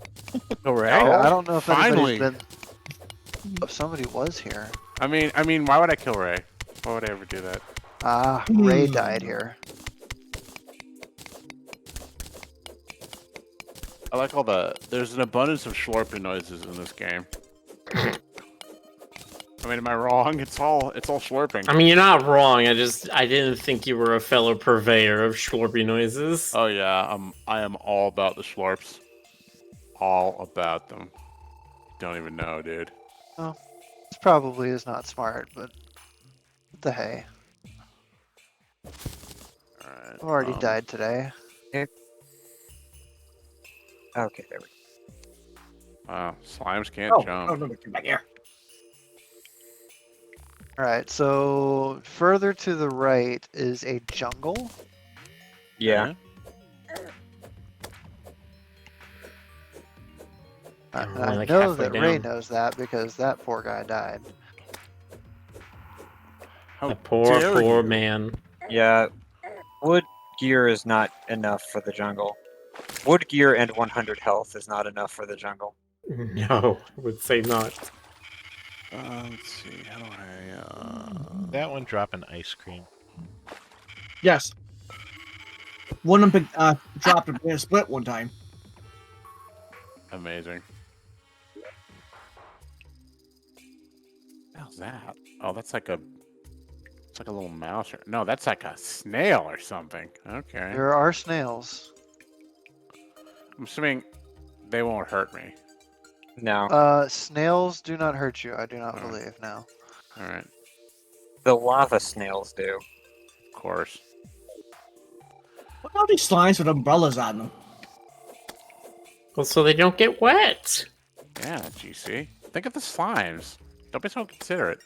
Hooray. I don't know if Finally. anybody's been. If somebody was here. I mean, why would I kill Ray? Why would I ever do that? Ah, Ray died here. I like all there's an abundance of slurping noises in this game. I mean, am I wrong? It's all slurping. I mean, you're not wrong. I didn't think you were a fellow purveyor of slurpy noises. Oh yeah, I am all about the slurps. All about them. Don't even know, dude. This probably is not smart, but what the hey. Alright. I've already died today. Okay, there we Wow, slimes can't Oh, jump. no, come back here. Alright, so further to the right is a jungle. Yeah. I'm And only I like know halfway that Ray down. knows that because that poor guy died. How That poor, dare poor you. man. Yeah. Wood gear is not enough for the jungle. Wood gear and 100 health is not enough for the jungle. No, I would say not. Let's see. How do That one dropping ice cream. Yes. One of them dropped a banana split one time. Amazing. How's that? Oh, that's like a. It's like a little mouse. No, that's like a snail or something. Okay. There are snails. I'm assuming they won't hurt me. No. Snails do not hurt you, I do not Alright. believe, no. All right. The lava snails do. Of course. Look at all these slimes with umbrellas on them. Well, so they don't get wet. Yeah, GC. Think of the slimes. Don't be so considerate.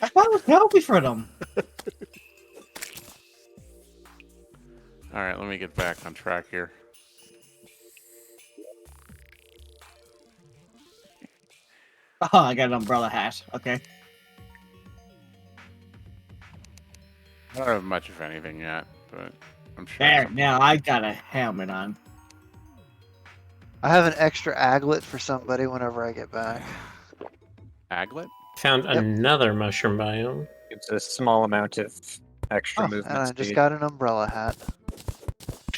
I thought it was healthy for them. All right, let me get back on track here. Oh, I got an umbrella hat. Okay. I don't have much of anything yet, but I'm sure. There, some- now I got a helmet on. I have an extra aglet for somebody whenever I get back. Aglet? Found Yep. another mushroom biome. It's a small amount of extra Oh, movement and I speed. just got an umbrella hat.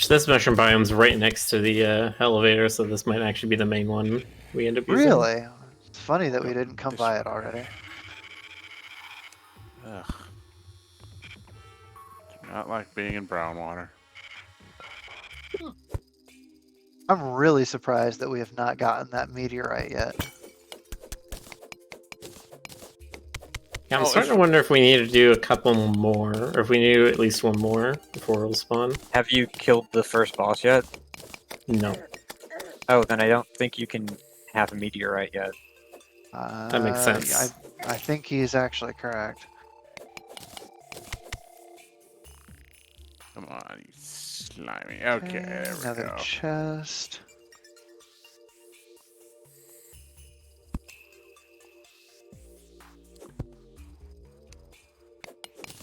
This mushroom biome's right next to the elevator, so this might actually be the main one we end up using. Really? It's funny that we didn't come by it already. Ugh. Do not like being in brown water. I'm really surprised that we have not gotten that meteorite yet. Yeah, I'm Oh, starting if- to wonder if we need to do a couple more, or if we need to do at least one more before it'll spawn. Have you killed the first boss yet? No. Oh, then I don't think you can have a meteorite yet. That makes sense. I think he's actually correct. Come on, you slimy. Okay, there we Another go. chest.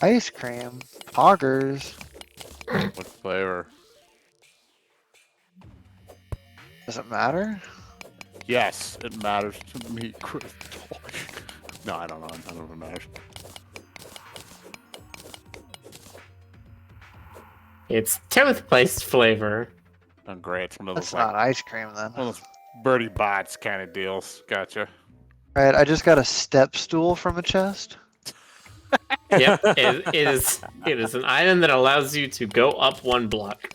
Ice cream. Poggers. What flavor? Does it matter? Yes, it matters to me, Crystal. No, I don't know. I don't know if it matters. It's toothpaste flavor. Oh, great. It's one of That's those, like, not ice cream then. one of those birdie bots kind of deals. Gotcha. Alright, I just got a step stool from a chest. Yep, it is an item that allows you to go up one block.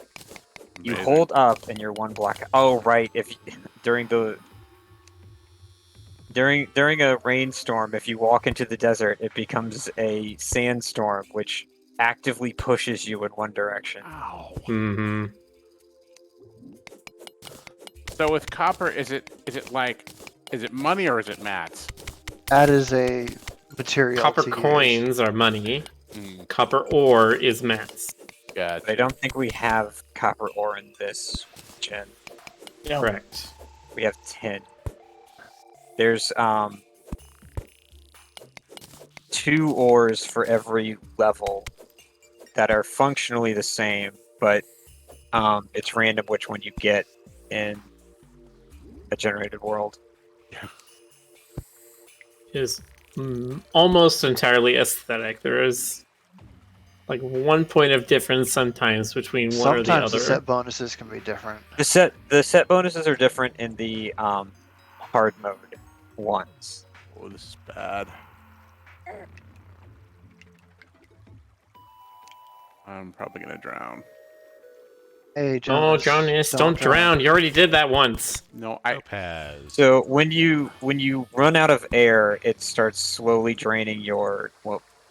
You Amazing. hold up and you're one block. Oh, right. If during a rainstorm, if you walk into the desert, it becomes a sandstorm, which actively pushes you in one direction. Ow. Mm-hmm. So with copper, is it money or is it mats? That is a material. Copper to use. coins are money. Mm, Copper ore is mats. gotcha. But I don't think we have copper ore in this gen. No. Correct. We have tin. There's 2 ores for every level that are functionally the same, but it's random which one you get in a generated world. It is almost entirely aesthetic. There is like 1 point of difference sometimes between one or the Sometimes the other. set bonuses can be different. The set bonuses are different in the hard mode ones. Oh, this is bad. I'm probably gonna drown. Hey, Oh, Jonas. Jonas, don't drown. You already did that once. No, I. Topaz. So when you run out of air, it starts slowly draining your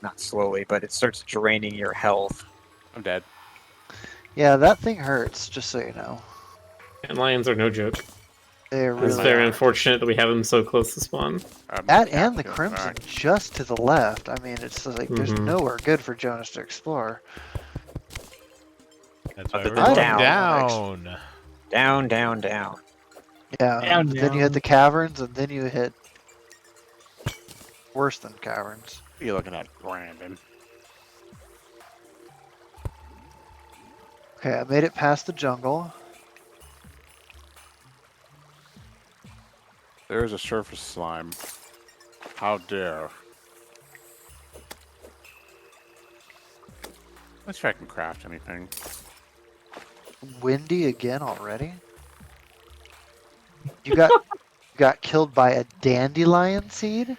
not slowly, but it starts draining your health. I'm dead. Yeah, that thing hurts. Just so you know, And lions are no joke. they It's really very are. unfortunate that we have them so close to spawn. That and the Captain crimson back. just to the left. I mean, it's like there's Mhm. nowhere good for Jonas to explore. That's why Other we're than going down. down. Down, down, down. Yeah. Down, Then you hit down. the caverns, and then you hit worse than caverns. What are you looking at, Brandon? Okay, I made it past the jungle. There's a surface slime. How dare. Let's see if I can craft anything. Windy again already? You got killed by a dandelion seed?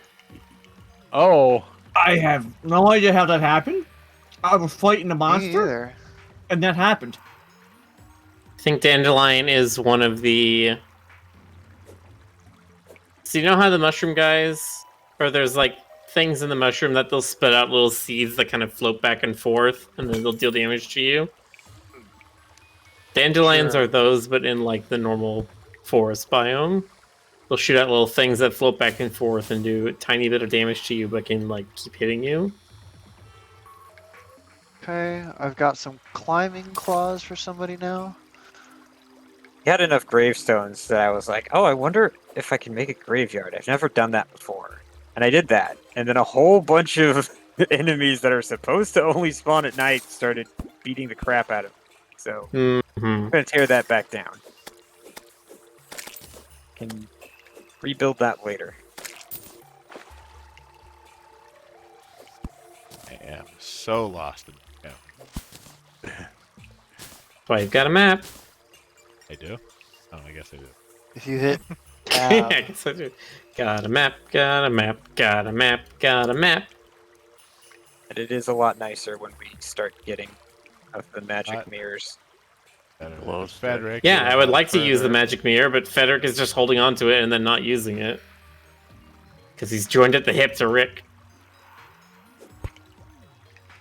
Oh, I have no idea how that happened. I was fighting a Me monster, either. and that happened. I think dandelion is one of the. So you know how the mushroom guys, or there's like things in the mushroom that they'll spit out little seeds that kind of float back and forth, and then they'll deal damage to you. Dandelions Sure. are those, but in like the normal forest biome. They'll shoot out little things that float back and forth and do a tiny bit of damage to you, but can like keep hitting you. Okay, I've got some climbing claws for somebody now. You had enough gravestones that I was like, oh, I wonder if I can make a graveyard. I've never done that before. And I did that. And then a whole bunch of enemies that are supposed to only spawn at night started beating the crap out of me. So Hmm. I'm going to tear that back down. Can rebuild that later. I am so lost in yeah, Well, you've got a map. I do. Oh, I guess I do. If you hit Yeah, I guess I do. Got a map, got a map, got a map, got a map. And it is a lot nicer when we start getting of the magic What? mirrors. Glow stick. Frederick. Yeah, I would like to use the Frederick. magic mirror, but Frederick is just holding on to it and then not using it. Because he's joined at the hip to Rick.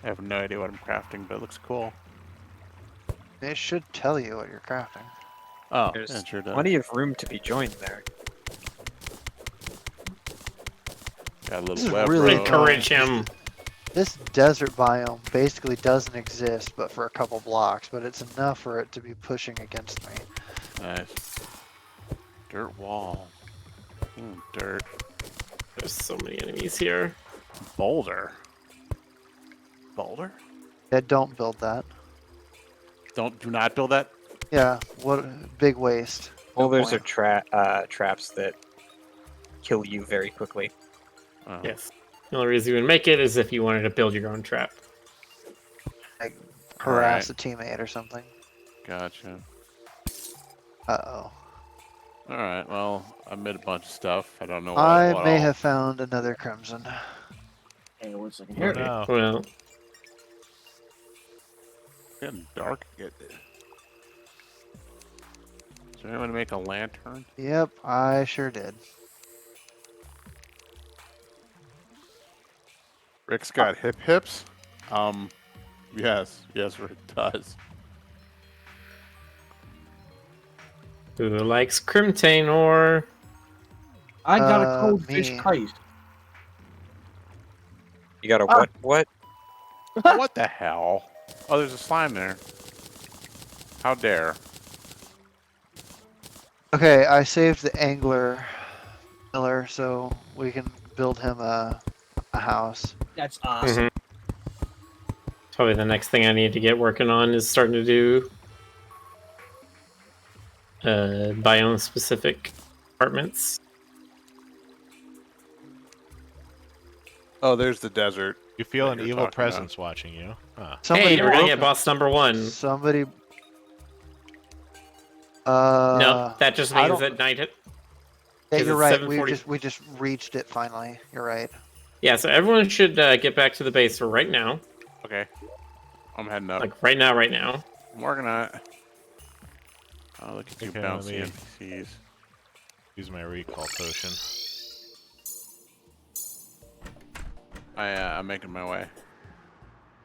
I have no idea what I'm crafting, but it looks cool. it should tell you what you're crafting. Oh, There's yeah, it sure does. plenty of room to be joined there. Got a This little is web really road. Encourage him. This desert biome basically doesn't exist but for a couple blocks, but it's enough for it to be pushing against me. Nice. Dirt wall. Dirt. There's so many enemies here. Boulder. Boulder? Yeah, don't build that. Do not build that. Yeah, what big waste. No Boulders point. are traps that kill you very quickly. Oh. Yes. The only reason you would make it is if you wanted to build your own trap. Harass a teammate or something. Gotcha. Uh-oh. Alright, well, I made a bunch of stuff. I don't know what, I what may all. have found another crimson. Hey, 1 second Oh, here. no. Well, It's getting dark. Is there anyone to make a lantern? Yep, I sure did. Rick's got hips. Yes, Rick does. who likes Crimtain ore? I got a cold me. fish kite. You got a Ah. what? What the hell? Oh, there's a slime there. How dare. Okay, I saved the angler pillar so we can build him a house. That's awesome. Probably the next thing I need to get working on is starting to do biome specific apartments. Oh, there's the desert. You feel That an you're evil talking presence watching you. Huh. Somebody Hey, we're gonna broke get it. boss number 1. Somebody. No, that just I means don't- that night. Yeah, 'cause you're it's right. 7:40. We just reached it finally. You're right. Yeah, so everyone should get back to the base for right now. Okay. I'm heading up. Like right now, right now. I'm working on it. Oh, look at you Okay, bouncy let me- NPCs. Use my recall potion. I'm making my way.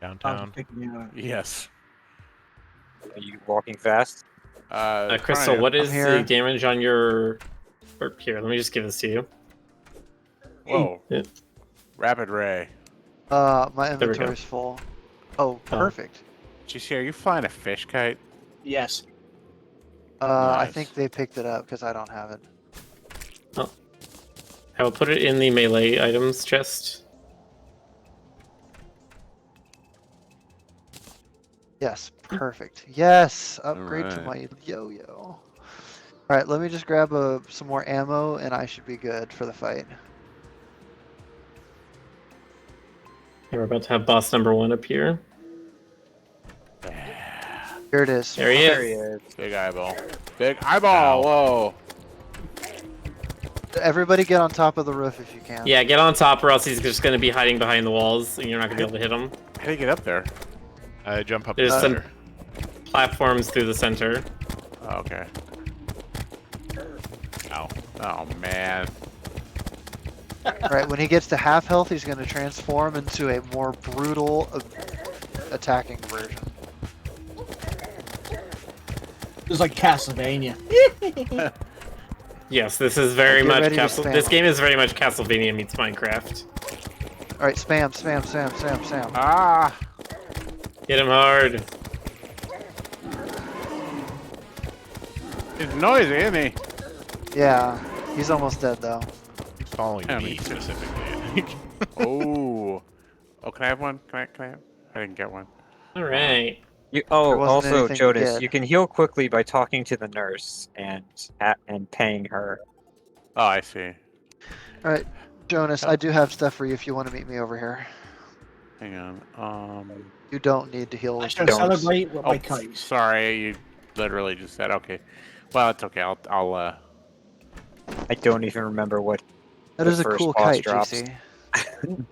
Downtown. Yes. Are you walking fast? Crystal, trying. what is here. the damage on your? Or here, let me just give this to you. Whoa. Yeah. Rapid ray. My There we go. inventory's full. Oh, perfect. GC, are you flying a fish kite? Yes. I Nice. think they picked it up because I don't have it. I will put it in the melee items chest. Yes, perfect. Yes, upgrade to my Alright. yo-yo. All right, let me just grab some more ammo, and I should be good for the fight. Yeah, we're about to have boss number 1 appear. Here it is. There he There he is. is. Big eyeball. Big eyeball! Whoa! Everybody get on top of the roof if you can. Yeah, get on top, or else he's just going to be hiding behind the walls, and you're not going to be able to hit him. How do you get up there? I jump up There's the some ladder. platforms through the center. Oh, okay. Ow. Oh, man. All right, when he gets to half health, he's going to transform into a more brutal attacking version. It's like Castlevania. Yes, this is very Get much ready to Castle. spam This him. game is very much Castlevania meets Minecraft. All right, spam, spam, spam, spam, spam. Ah! Hit him hard. It's noisy, isn't he? Yeah, he's almost dead though. He's following Yeah, me me too. specifically, I think. Oh. Oh, can I have one? Can I have? I didn't get one. All right. There Oh, wasn't also, anything to Jonas, get. you can heal quickly by talking to the nurse and paying her. Oh, I see. All right, Jonas, I do have stuff for you if you want to meet me over here. Hang on. You don't need to heal I with shall Don't. celebrate with my Oh, kites. sorry, you literally just said okay. Well, it's okay. I'll I don't even remember what. That the is a first cool boss kite, drops. GC.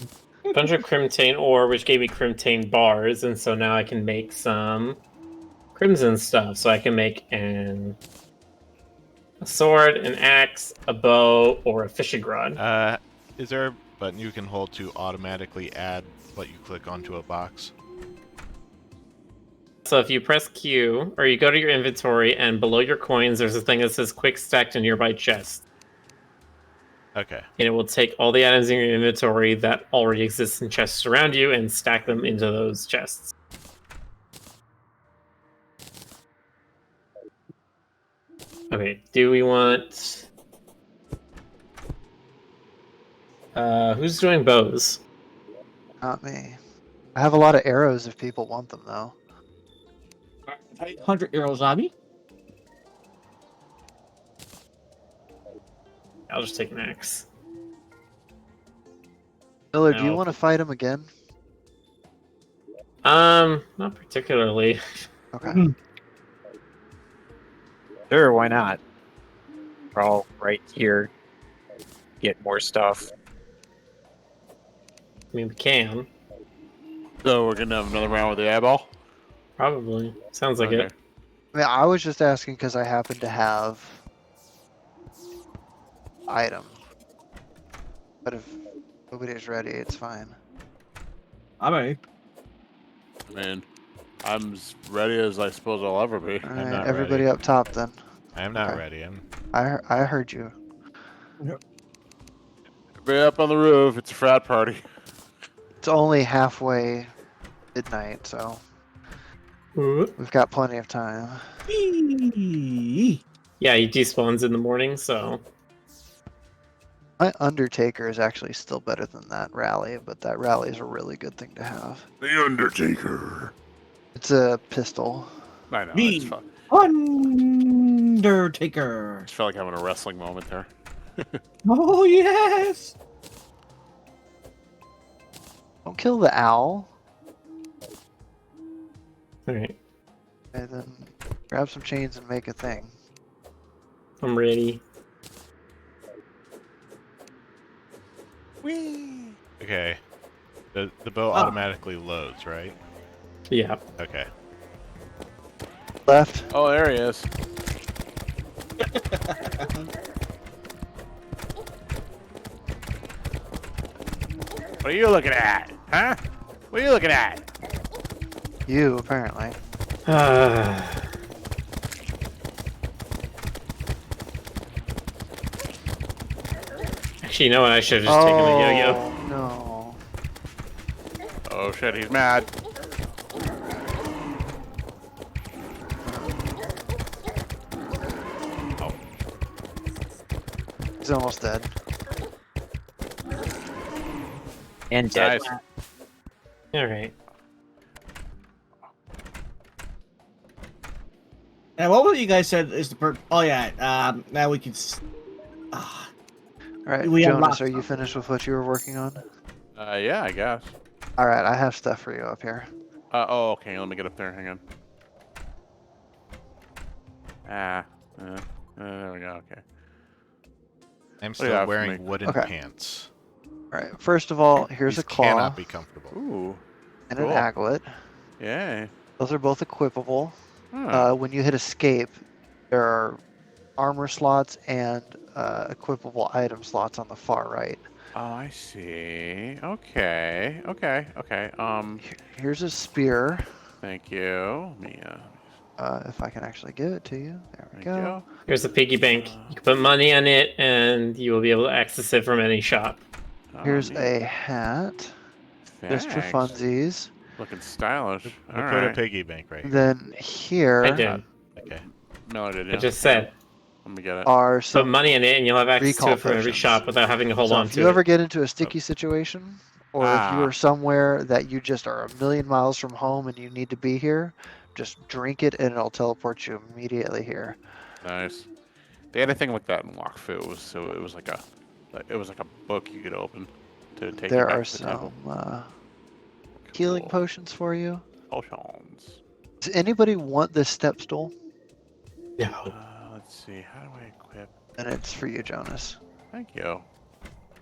Bunch of Crimtane ore, which gave me Crimtane bars, and so now I can make some Crimson stuff. So I can make a sword, an axe, a bow, or a fishing rod. Is there a button you can hold to automatically add what you click onto a box? So if you press Q, or you go to your inventory, and below your coins, there's a thing that says "Quick Stack to Nearby Chest," Okay. and it will take all the items in your inventory that already exist in chests around you and stack them into those chests. Okay, do we want... who's doing bows? Not me. I have a lot of arrows if people want them though. 100 arrows on me. I'll just take an axe. Miller, do you No. want to fight him again? Not particularly. Okay. Sure, why not? We're all right here. Get more stuff. I mean, we can. So we're gonna have another round with the eyeball. Probably. Sounds like Okay. it. I mean, I was just asking because I happen to have item. But if nobody's ready, it's fine. I'm ready. Man, I'm as ready as I suppose I'll ever be. All I'm right, not everybody ready. up top then. I am not Okay. ready. I heard you. Be up on the roof. It's a frat party. It's only halfway midnight, so Ooh. we've got plenty of time. Eee. Yeah, he despawns in the morning, so My Undertaker is actually still better than that rally, but that rally is a really good thing to have. The Undertaker. It's a pistol. I know. The It's fun. Undertaker. Just felt like having a wrestling moment there. Oh yes. Don't kill the owl. alright. And then grab some chains and make a thing. I'm ready. Whee! Okay. The bow automatically loads, right? Yeah. Okay. Left. Oh, there he is. What are you looking at? Huh? What are you looking at? You, apparently. Actually, you know what? I should have just taken the yo-yo. No. Oh shit, he's mad. Oh, He's almost dead. And dead. nice. Alright. And what was it you guys said is the perk? Oh yeah. Now we can. Alright, We Jonas, unlocked are you finished with what you were working on? Yeah, I guess. Alright, I have stuff for you up here. Oh, okay. Let me get up there. Hang on. There we go. Okay. I'm What do you still have for wearing me? wooden Okay. pants. Alright, first of all, here's These a claw cannot be comfortable. Ooh. and cool. an aglet. Yay. Those are both equipable. Huh. When you hit escape, there are armor slots and equipable item slots on the far right. Oh, I see. Okay. Okay. Here's a spear. Thank you. If I can actually give it to you. There we Thank go. you. Here's a piggy bank. You can put money on it, and you will be able to access it from any shop. Oh, Here's neat. a hat. Just for Thanks. funsies. Looking stylish. Who All put a right. piggy bank right here? Then here I did. Okay. Miller did. I Yeah. just said. Let me get it. are Put some. money in it, and you'll have access to recall it from every potions. shop without having to hold So on if to you ever it. get into a sticky situation, or if you Ah. are somewhere that you just are a million miles from home and you need to be here, just drink it and it'll teleport you immediately here. Nice. They had a thing like that in Walkfu. It was like a book you could open to take you There back are to the temple. some healing Cool. potions for you. Potions. Does anybody want this step stool? No. Let's see. How do I equip? And it's for you, Jonas. Thank you.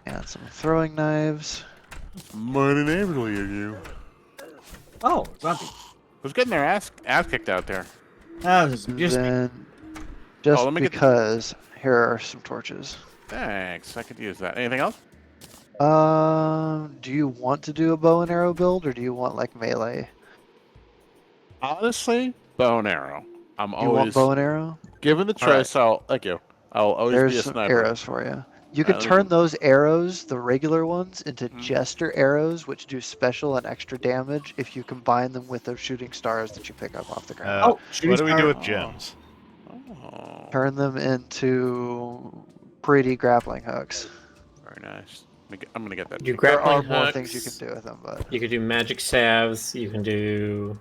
And some throwing knives. Mighty neighborly of you. Oh, zombie. Who's getting their ass kicked out there? That was just me. Then, just let me get- because, here are some torches. Thanks. I could use that. Anything else? Do you want to do a bow and arrow build, or do you want like melee? Honestly, bow and arrow. I'm You want always bow and arrow? given the All right. choice. Thank you. I'll always There's be a some sniper. arrows for you. You can Let me turn go- those arrows, the regular ones, into Mhm. jester arrows, which do special and extra damage if you combine them with those shooting stars that you pick up off the ground. Oh, What shooting do we star. do with Oh. gems? Oh, Turn them into pretty grappling hooks. very nice. I'm gonna get that. You checked There grappling are more hooks. things you can do with them, but You could do magic salves. You can do.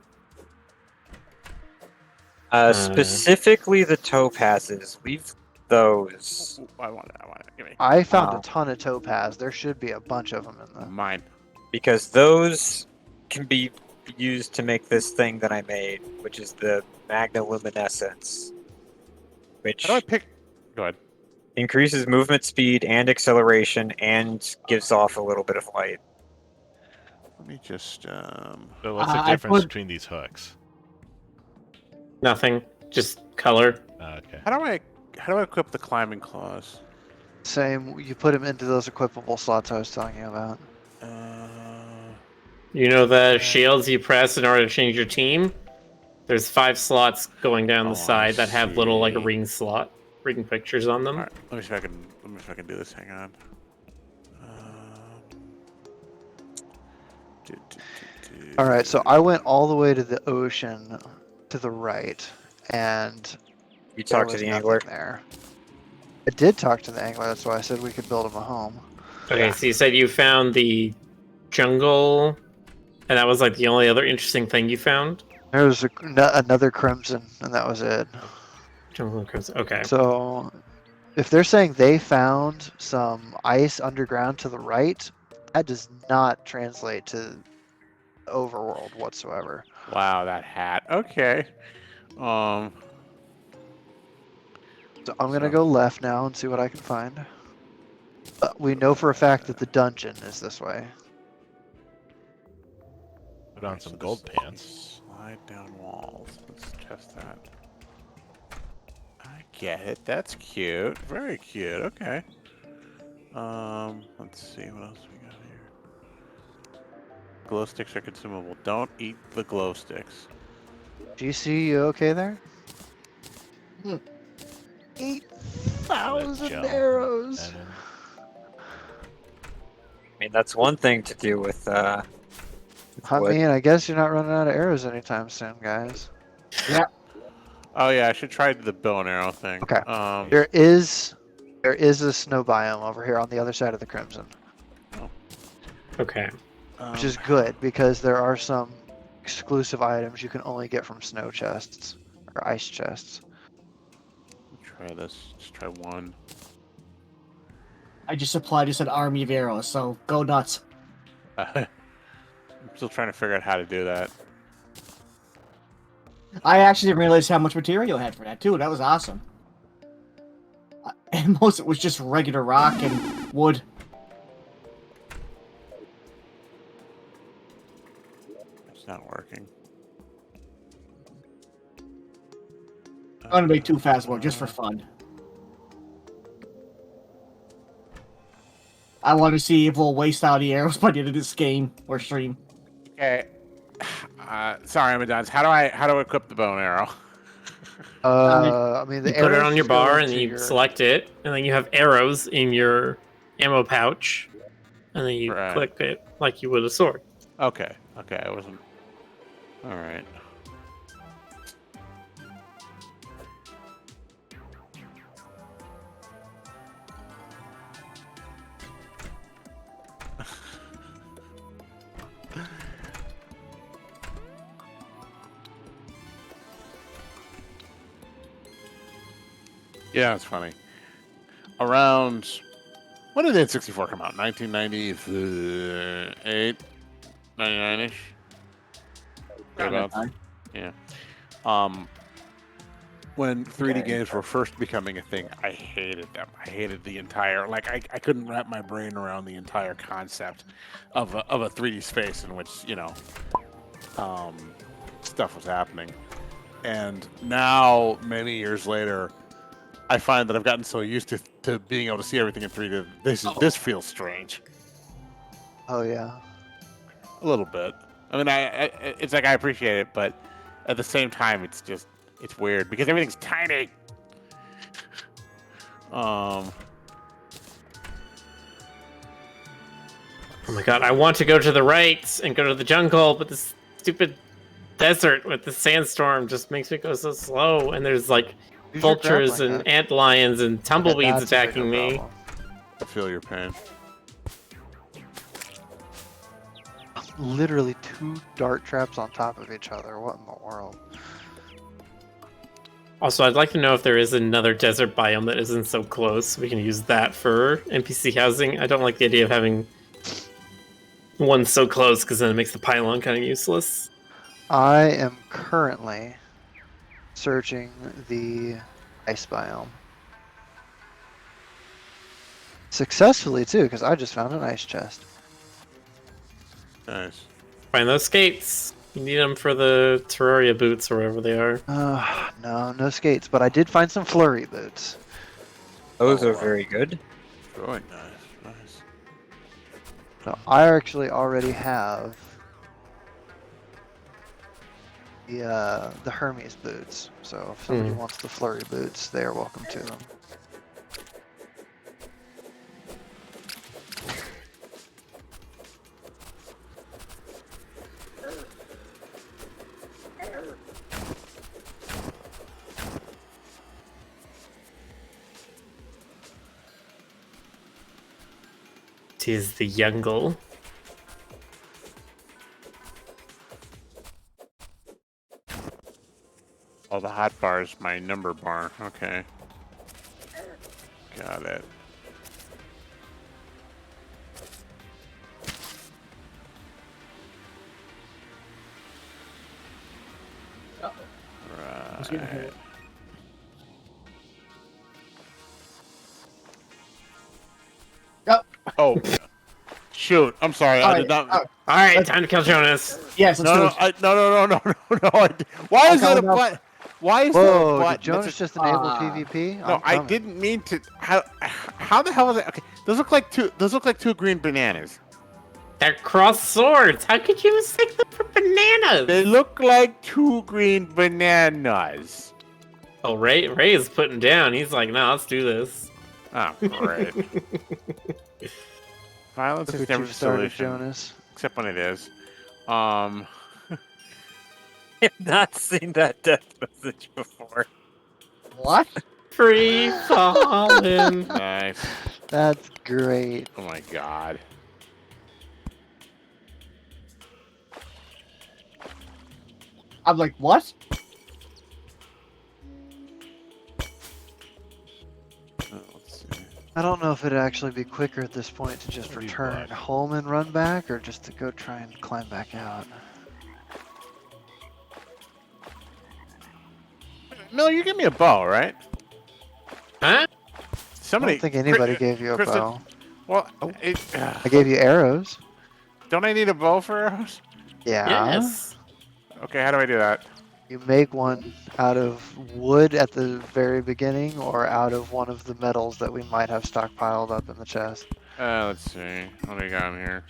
Specifically the topazes. Leave those. Ooh, I want it. Give me I found Wow. a ton of topaz. There should be a bunch of them in the. mine. Because those can be used to make this thing that I made, which is the magnoluminescence, which How do I pick? Go ahead. increases movement speed and acceleration and gives off a little bit of light. Let me just. So what's the I difference put- between these hooks? Nothing. Just color. Okay. How do I equip the climbing claws? Same, you put them into those equipable slots I was telling you about. You know the shields you press in order to change your team? There's 5 slots going down Oh, I the side that have little like see. ring pictures on them. All right. Let me see if I can do this. Hang on. All right, so I went all the way to the ocean to the right, and You there talk to was the nothing angler. there. I did talk to the angler. That's why I said we could build him a home. Okay, so you said you found the jungle, and that was like the only other interesting thing you found? There was another crimson, and that was it. Jungle and Crimson. Okay. So, if they're saying they found some ice underground to the right, that does not translate to the overworld whatsoever. Wow, that hat. Okay. Um. So I'm gonna So- go left now and see what I can find. We know for a fact that the dungeon is this way. Put on Alright, some so gold this- pants. Slide down walls. Let's test that. I get it. That's cute. Very cute. Okay. Let's see what else we got here. Glow sticks are consumable. Don't eat the glow sticks. GC, you okay there? Hmm. 8,000 Gel. arrows. And then I mean, that's one thing to do with I wood. mean, I guess you're not running out of arrows anytime soon, guys. Oh yeah, I should try the bow and arrow thing. Okay. Um. There is a snow biome over here on the other side of the Crimson, Okay. which is good because there are some exclusive items you can only get from snow chests or ice chests. Try this. Just try one. I just supplied us an army of arrows, so go nuts. I'm still trying to figure out how to do that. I actually didn't realize how much material I had for that too. That was awesome. And most of it was just regular rock and wood. It's not working. I'm gonna make two fast work just for fun. I want to see if we'll waste out the arrows by the end of this game or stream. Okay. Sorry, Amadons. How do I equip the bow and arrow? I mean, the You put it arrows on your go bar and into then you your- select it, and then you have arrows in your ammo pouch, and then you Right. click it like you would a sword. Okay. Okay. I wasn't. All right. Yeah, it's funny. Around when did N64 come out? 1998, 99-ish. Thereabouts. Yeah. When 3D games were first becoming a thing, I hated them. I hated the entire I couldn't wrap my brain around the entire concept of a 3D space in which stuff was happening. And now, many years later, I find that I've gotten so used to being able to see everything in 3D. This feels strange Oh yeah. a little bit. I mean, it's like I appreciate it, but at the same time, it's weird because everything's tiny. Oh my god, I want to go to the right and go to the jungle, but this stupid desert with the sandstorm just makes me go so slow, and there's like Use your vultures grappling and hook. ant lions and tumbleweeds That's a bigger attacking me. problem. I feel your pain. Literally 2 dart traps on top of each other. What in the world? Also, I'd like to know if there is another desert biome that isn't so close. We can use that for NPC housing. I don't like the idea of having one so close because then it makes the pylon kind of useless. I am currently searching the ice biome. Successfully too, because I just found an ice chest. Nice. Find those skates. You need them for the Terraria boots or whatever they are. No skates, but I did find some flurry boots. Those Oh, are wow. very good. Really nice. Nice. So I actually already have the Hermes boots. So if somebody wants the flurry boots, they are welcome to them. Tis the Youngle. Oh, the hot bar is my number bar. Okay. Got it. was getting hit. Oh, shoot! I'm sorry. I did not. All right, time to kill Jonas. Yes, let's do No, it. no. Why is that a enough. button? Why is that a Whoa, button? did Jonas That's just enable Ah. PvP? no, I'm I coming. didn't mean to. How the hell is that? Okay, those look like two. Those look like two green bananas. They're crossed swords. How could you mistake them for bananas? They look like two green bananas. Oh, Ray is putting down. He's like, no, let's do this. Oh, great. Violence Look is what never you've the started, solution, Jonas. except when it is. I've not seen that death message before. What? Free falling. Nice. That's great. Oh my god. I'm like, what? Let's see. I don't know if it'd actually be quicker at this point to just What do you return want? home and run back, or just to go try and climb back out. Miller, you give me a bow, right? Huh? I Somebody. don't think anybody Chris- gave you a Kristen- bow. Well, I gave you arrows. don't I need a bow for arrows? Yeah. Yes. Okay, how do I do that? You make one out of wood at the very beginning, or out of one of the metals that we might have stockpiled up in the chest. Let's see. What do we got in here?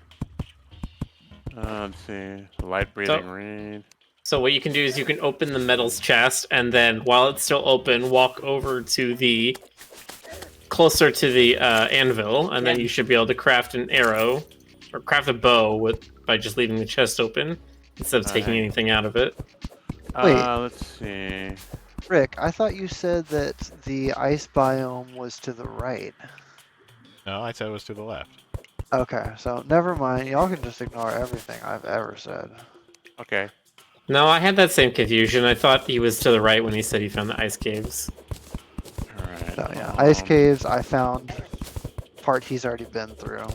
Let's see. Light breathing reed. So what you can do is you can open the metals chest, and then while it's still open, walk over to the closer to the anvil, and then you should be able to craft an arrow or craft a bow by just leaving the chest open instead of taking Alright. anything out of it. Wait. Let's see. Rick, I thought you said that the ice biome was to the right. No, I said it was to the left. Okay, so never mind. Y'all can just ignore everything I've ever said. Okay. No, I had that same confusion. I thought he was to the right when he said he found the ice caves. Alright. So yeah, ice caves. I found part he's already been through.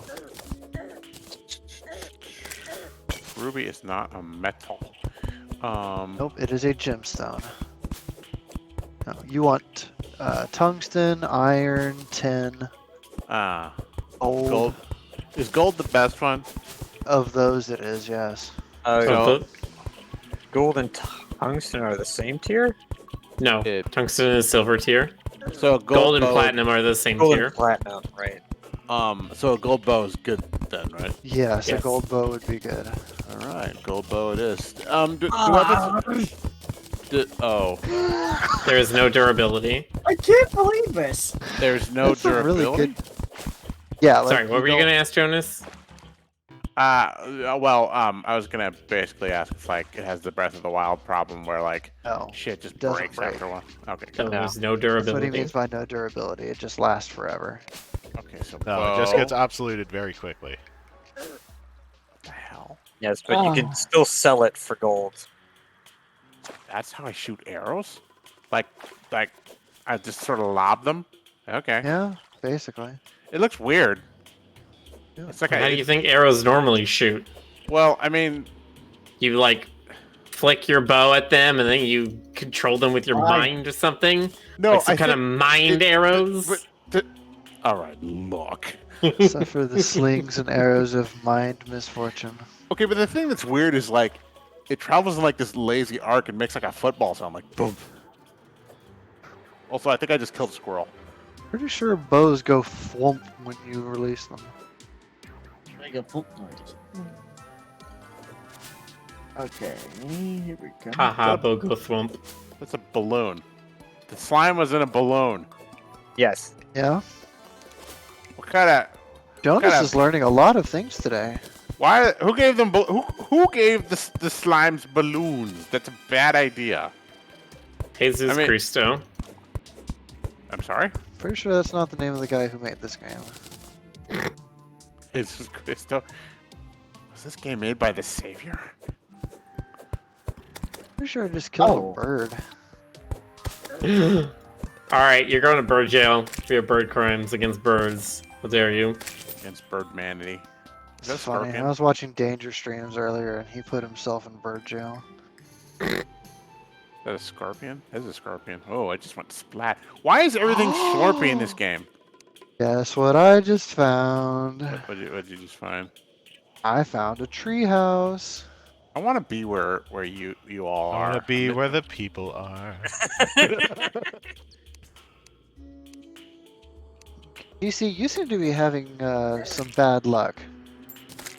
Ruby is not a metal. Nope, it is a gemstone. No, you want tungsten, iron, tin, Ah. gold. Gold. Is gold the best one? Of those, it is, yes. Oh, So- gold and tungsten are the same tier? No, It- tungsten is silver tier. So a Gold and bow- platinum are the same Gold tier. and platinum, right. So a gold bow is good then, right? Yes, a Yes. gold bow would be good. All right, gold bow it is. Do weapons? Oh, There is no durability. I can't believe this. there's no That's a really durability. good. Yeah, like Sorry, what were you don't- gonna ask, Jonas? Well, I was gonna basically ask if like it has the Breath of the Wild problem where like No, shit just doesn't breaks break. after a while. Okay, So good. there's no that's what he durability. means by no durability. It just lasts forever. Okay, so No, it just bow. gets obsoleted very quickly. What the hell? Yes, but you Oh. can still sell it for gold. That's how I shoot arrows? Like I just sort of lob them? Okay. Yeah, basically. It looks weird. Yeah. It's like How do you think arrows normally shoot? well, I mean, You like flick your bow at them and then you control them with your Why? mind or something? no, Like some I kind of think- mind arrows? all right, look. Suffer the slings and arrows of mind misfortune. Okay, but the thing that's weird is like it travels in like this lazy arc and makes like a football sound, like boom. Also, I think I just killed a squirrel. Pretty sure bows go flump when you release them. Make a poop noise. Okay, here we go. Haha, Bogo Thwump. That's a balloon. The slime was in a balloon. Yes. Yeah, What kind of? Jonas Kinda- is learning a lot of things today. Why? Who gave them? Who gave the slimes balloons? That's a bad idea. Jesus I mean- Christo. I'm sorry. Pretty sure that's not the name of the guy who made this game. Jesus Christo. Was this game made by the Savior? Pretty sure I just killed Oh. a bird. Alright, you're going to bird jail for your bird crimes against birds. How dare you? Against birdmanity. Is that a It's funny. scorpion? I was watching Danger streams earlier, and he put himself in bird jail. Is that a scorpion? That is a scorpion. Oh, I just went splat. Why is everything slurpy in this game? Guess what I just found? What did you just find? I found a treehouse. I want to be where you all I are. want to be I'm where the people are. DC, you seem to be having some bad luck.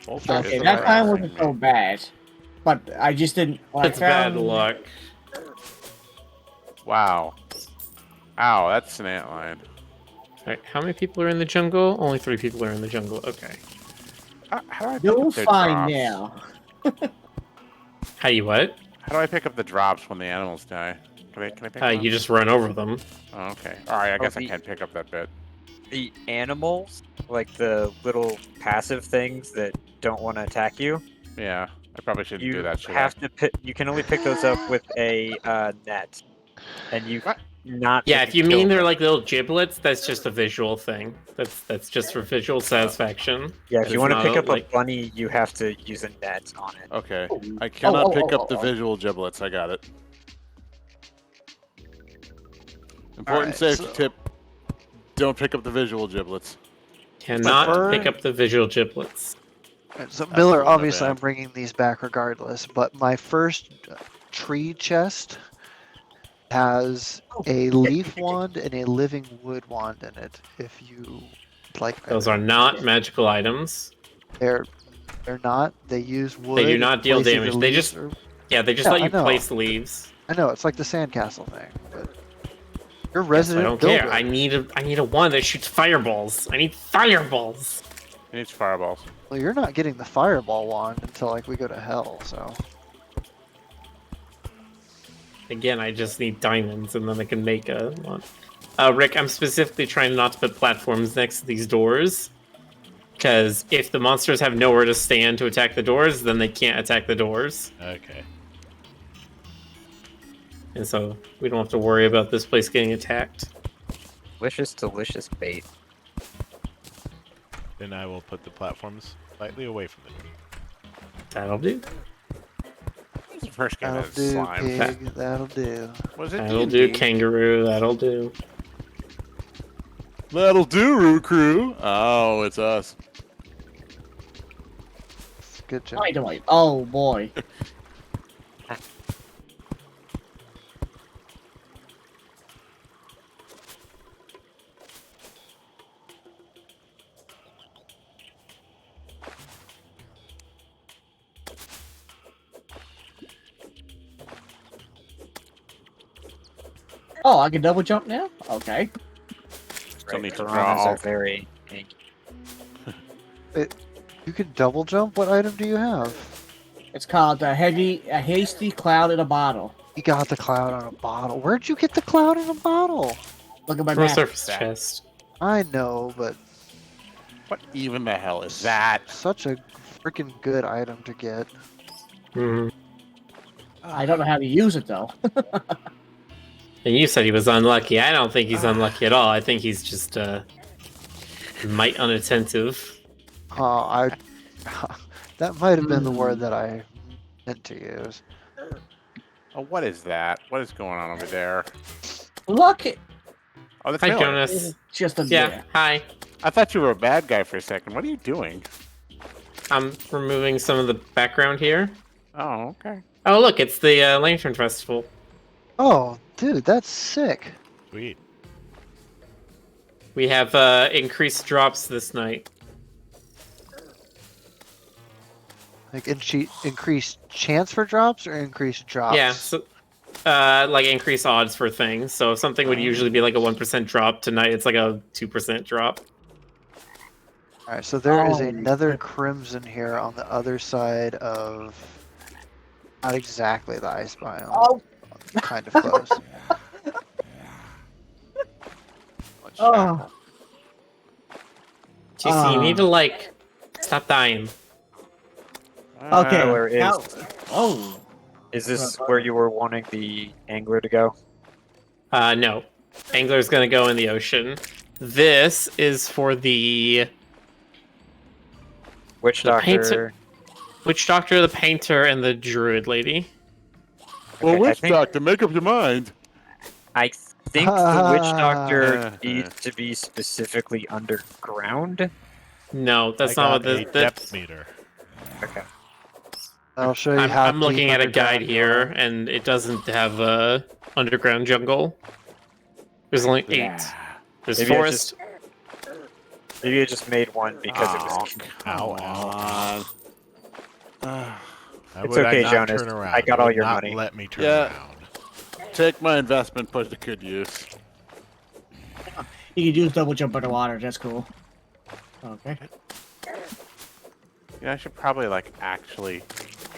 Bullshit, That's Okay, it's that alright. time wasn't so bad. But I just didn't. When I That's bad found- luck. Wow. Ow, that's an antlion. Alright, how many people are in the jungle? Only 3 people are in the jungle. Okay. How do I pick You'll up their find drops? now. How you what? How do I pick up the drops when the animals die? Can I pick them You up? just run over them. Oh, okay. Alright, I guess I the- can pick up that bit. The animals, like the little passive things that don't want to attack you, Yeah. I probably shouldn't you do that shit. have to pick. You can only pick those up with a net, and you What? not. Yeah, get if to you kill mean they're them. like little giblets, that's just a visual thing. That's just for visual satisfaction. Yeah, if It's you want to not pick a, up like- a bunny, you have to use a net on it. Okay. I cannot oh, pick oh, up the oh. visual giblets. I got it. Important Alright, safety so- tip. Don't pick up the visual giblets. Cannot bird- pick up the visual giblets. Alright, so That's Miller, not obviously, bad. I'm bringing these back regardless. But my first tree chest has a leaf wand and a living wood wand in it. If you like, Those are not magical items. they're not. They use wood. do in not deal place of the damage. They leaves just- or- Yeah, they just Yeah, let I you know. place leaves. I know it's like the sandcastle thing, but you're Yes, I resident don't builder. care. I need a wand that shoots fireballs. I need fireballs. It needs fireballs. Well, you're not getting the fireball wand until like we go to hell. So Again, I just need diamonds, and then I can make a one. Rick, I'm specifically trying not to put platforms next to these doors, because if the monsters have nowhere to stand to attack the doors, then they can't attack the doors, Okay. and so we don't have to worry about this place getting attacked. Delicious, delicious bait. Then I will put the platforms slightly away from it. That'll do. What was the first game that'll that do, slime? pig. That'll do. Was it That'll do, D&D? kangaroo. That'll do. That'll do, Roo Croo. Oh, it's us. Good job. Wait. Oh boy. Oh, I can double jump now? Okay. Still need to piranhas draw are all- very hanky. You can double jump. What item do you have? It's called a hasty cloud in a bottle. You got the cloud on a bottle. Where'd you get the cloud in a bottle? Look at my Pro map. surface that. chest. I know, but What even the hell is that? such a freaking good item to get. Mhm. I don't know how to use it though. And you said he was unlucky. I don't think he's unlucky at all. I think he's just might unattentive. I that might have been the word that I meant to use. Oh, what is that? What is going on over there? Look, it- Oh, that's Hi, Miller. Jonas. it's just a Yeah, bear. hi. I thought you were a bad guy for a second. What are you doing? I'm removing some of the background here. Oh, okay. Oh, look, it's the Lantern Festival. Oh, dude, that's sick. Sweet. We have increased drops this night. Like increased chance for drops or increased drops? Yeah, so like increased odds for things. So if something would usually be like a 1% drop, tonight it's like a 2% drop. All right, so there is Oh, another crimson here on the other side of not exactly the ice biome. Oh, Kind of close. Let's oh. TC, you need to like Stop dying. Okay. Angler is- Now, oh. Is this where you were wanting the angler to go? No. Angler's gonna go in the ocean. This is for the Witch The doctor. witch doctor, the painter, and the druid lady. Well, Okay, I witch think- doctor, make up your mind. I think the witch Ah. doctor needs to be specifically underground. No, that's I not got what this. a That's, depth meter. Okay. I'll show you I'm, how I'm looking deep at a guide underground you here, are. and it doesn't have a underground jungle. There's only 8. There's Maybe I forest. Maybe I just made one because it was. Ow, ow. on. How It's would okay, I not Jonas. turn around? I got It all would your not money. Let me turn Yeah. around. Take my investment, put it to good use. You can use double jump underwater. That's cool. Okay. Yeah, I should probably like actually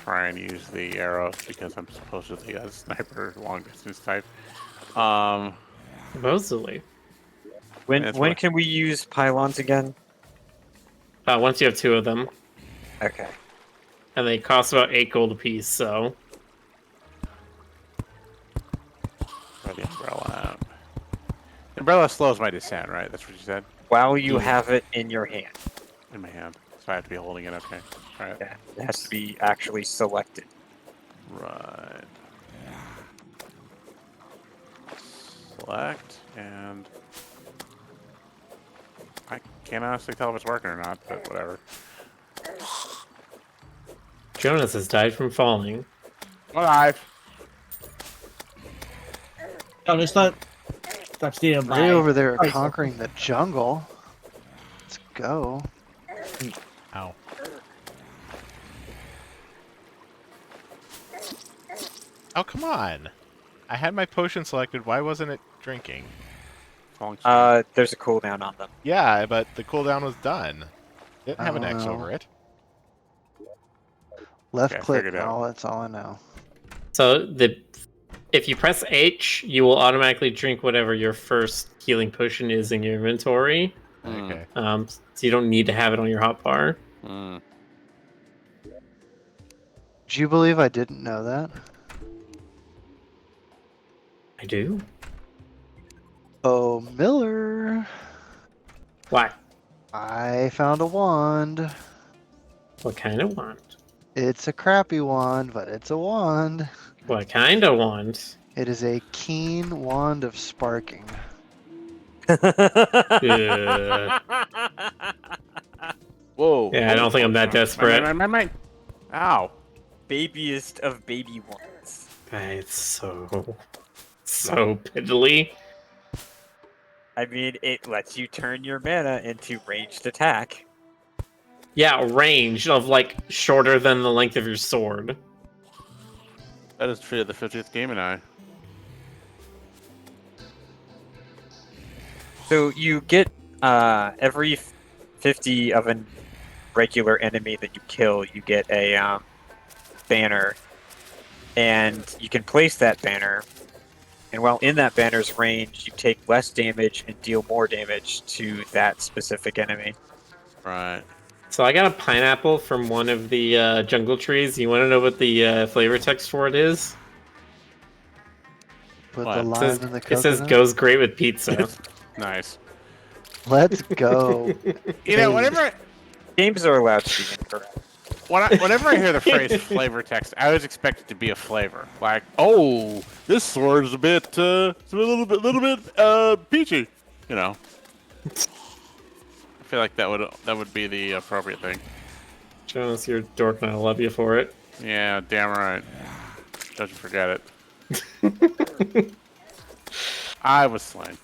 try and use the arrows because I'm supposedly a sniper long distance type. Supposedly. When That's when what- can we use pylons again? Once you have 2 of them, Okay. and they cost about 8 gold apiece. So throw the umbrella out. The umbrella slows my descent, right? That's what you said? While you have it in your hand. In my hand. So I have to be holding it, okay. Alright. Yeah, it has to be actually selected. Right. Select, and... I can't honestly tell if it's working or not, but whatever. Jonas has died from falling. Alive! No, just stop stealing Way over there Right. conquering the jungle. Let's go. Ow. Oh, come on. I had my potion selected. Why wasn't it drinking? Falling snow. There's a cooldown on them. Yeah, but the cooldown was done. Didn't have an I don't X know. over it. Left Okay, I click. figured it out. Oh, that's all I know. So if you press H, you will automatically drink whatever your first healing potion is in your inventory. Hmm. Okay. So you don't need to have it on your hotbar. Hmm. Do you believe I didn't know that? I do. Oh, Miller. Why? I found a wand. What kind of wand? It's a crappy wand, but it's a wand. What kind of wand? It is a keen wand of sparking. Uh, Whoa. Yeah, I don't think I'm that desperate. Mine. Ow. Babiest of baby ones. it's so piddly. I mean, it lets you turn your mana into ranged attack. Yeah, range of like shorter than the length of your sword. That is true of the 50th game and I. So you get every 50 of a regular enemy that you kill, you get a banner, and you can place that banner. And while in that banner's range, you take less damage and deal more damage to that specific enemy. Right. So I got a pineapple from one of the jungle trees. You want to know what the flavor text for it is? Put What? the It lime It says, in the it coconut. says goes great with pizza. Nice. Let's go. You know, Hey. whenever Games are allowed to be incorrect. whenever I hear the phrase flavor text, I always expect it to be a flavor. Like, oh, this sword is a bit, it's a little bit, peachy. You know. I feel like that would be the appropriate thing. Jonas, you're a dork and I love you for it. Yeah, damn right. Don't you forget it. I was slain.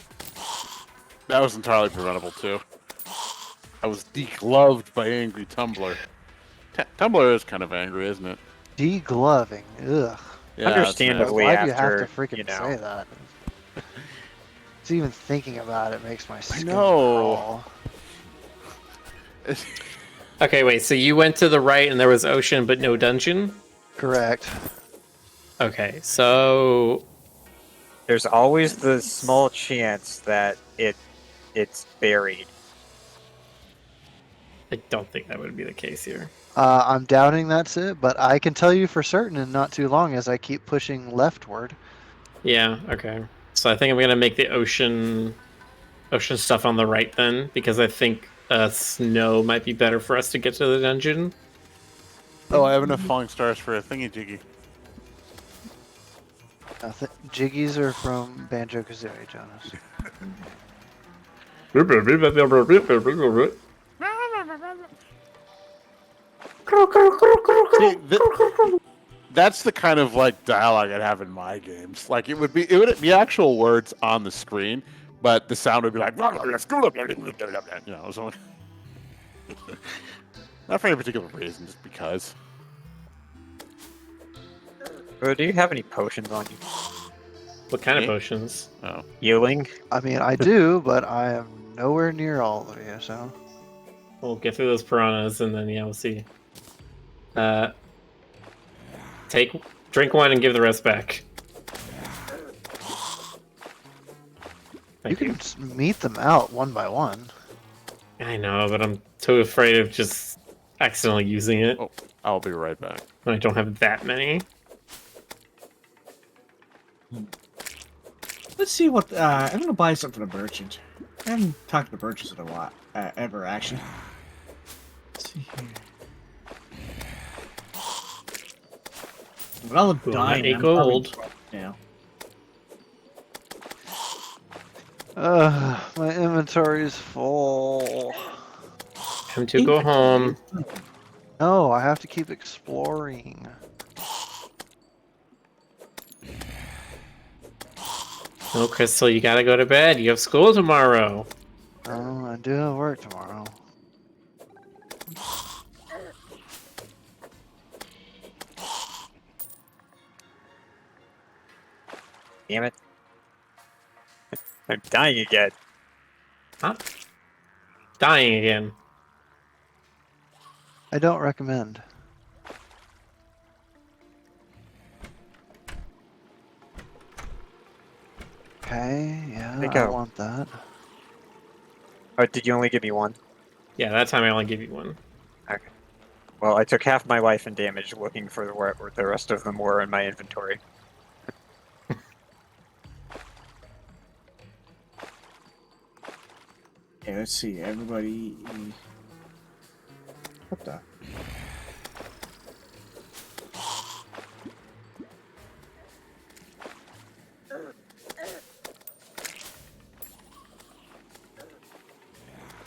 That was entirely preventable too. I was degloved by angry Tumblr. Tumblr is kind of angry, isn't it? Degloving. Ugh. Yeah, Understandably. Why do you have after, to freaking you know. say that? Just even thinking about it makes my skin know. crawl. it's Okay, wait, so you went to the right and there was ocean but no dungeon? Correct. Okay, so There's always the small chance that it's buried. I don't think that would be the case here. I'm doubting that's it, but I can tell you for certain in not too long as I keep pushing leftward. Yeah, okay. So I think I'm gonna make the ocean stuff on the right then, because I think snow might be better for us to get to the dungeon. Oh, I have enough falling stars for a thingy jiggy. Jiggies are from Banjo-Kazooie, Jonas. See, that's the kind of like dialogue I'd have in my games. Like it would be actual words on the screen, but the sound would be like, you know, so not for any particular reason, just because. Bro, do you have any potions on you? What kind of Me? potions? Oh, Healing? I mean, I do, but I am nowhere near all of you, so. We'll get through those piranhas and then yeah, we'll see. Drink one and give the rest back. You Thank can meet them out one by one. I know, but I'm too afraid of just accidentally using it oh, I'll be right back. when I don't have that many. Let's see what. I'm gonna buy something from the merchant. I haven't talked to the merchants in a while, ever actually. Let's see here. But I'll have Ooh, dying. 8 I'm probably- gold. Yeah. My inventory's full. Time to go home. No, I have to keep exploring. No, Crystal, you gotta go to bed. You have school tomorrow. Oh, I do have work tomorrow. Damn it. I'm dying again. Huh? Dying again. I don't recommend. Okay, yeah, Think I I'll- want that. Oh, did you only give me one? Yeah, that time I only give you one. Well, I took half my life in damage looking for where the rest of them were in my inventory. Okay, let's see. Everybody. What the?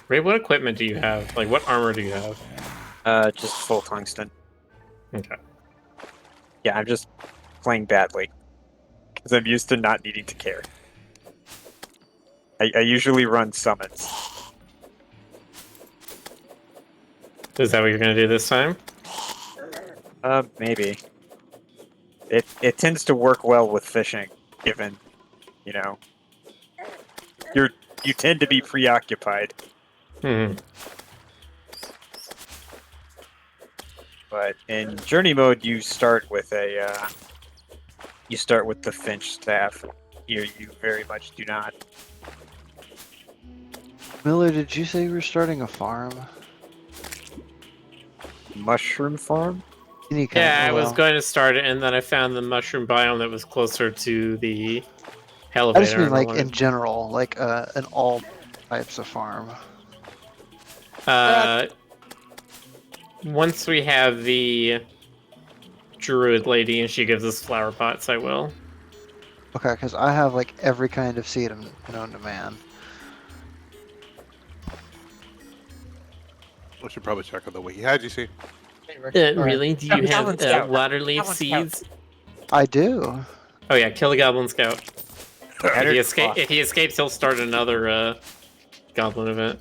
Ray, what equipment do you have? Like, what armor do you have? Just full tungsten. Okay. Yeah, I'm just playing badly. Because I'm used to not needing to care. I usually run summons. Is that what you're gonna do this time? Maybe. It tends to work well with fishing, given, you know, you tend to be preoccupied. Hmm. But in journey mode, you start with the finch staff. Here, you very much do not. Miller, did you say you were starting a farm? Mushroom farm? Any kind- Yeah, I oh, was well. going to start it, and then I found the mushroom biome that was closer to the I elevator. just mean and I like wanted- in general, like an all types of farm. Once we have the druid lady and she gives us flower pots, I will. Okay, because I have like every kind of seed known to man. We should probably check on the wiki. How'd you see? Really? Do you have Goblin Scout. water leaf Goblin Scout. seeds? I do. Oh yeah, kill a goblin scout. Better- If he escapes, he'll start another goblin event.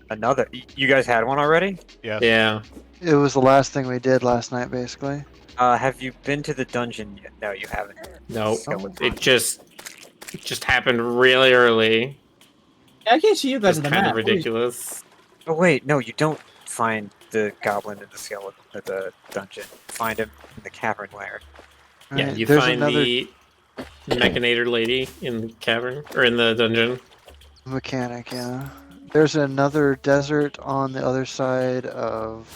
Another. You guys had one already? Yes. Yeah. It was the last thing we did last night, basically. Have you been to the dungeon yet? No, you haven't. No. So- It just happened really early. I can't see you guys It's in the kind map. of ridiculous. Oh wait, no, you don't find the goblin in the skeleton at the dungeon. Find him in the cavern lair. Yeah, Right, you there's find another the mechanator lady in the cavern or in the dungeon. mechanic, yeah. There's another desert on the other side of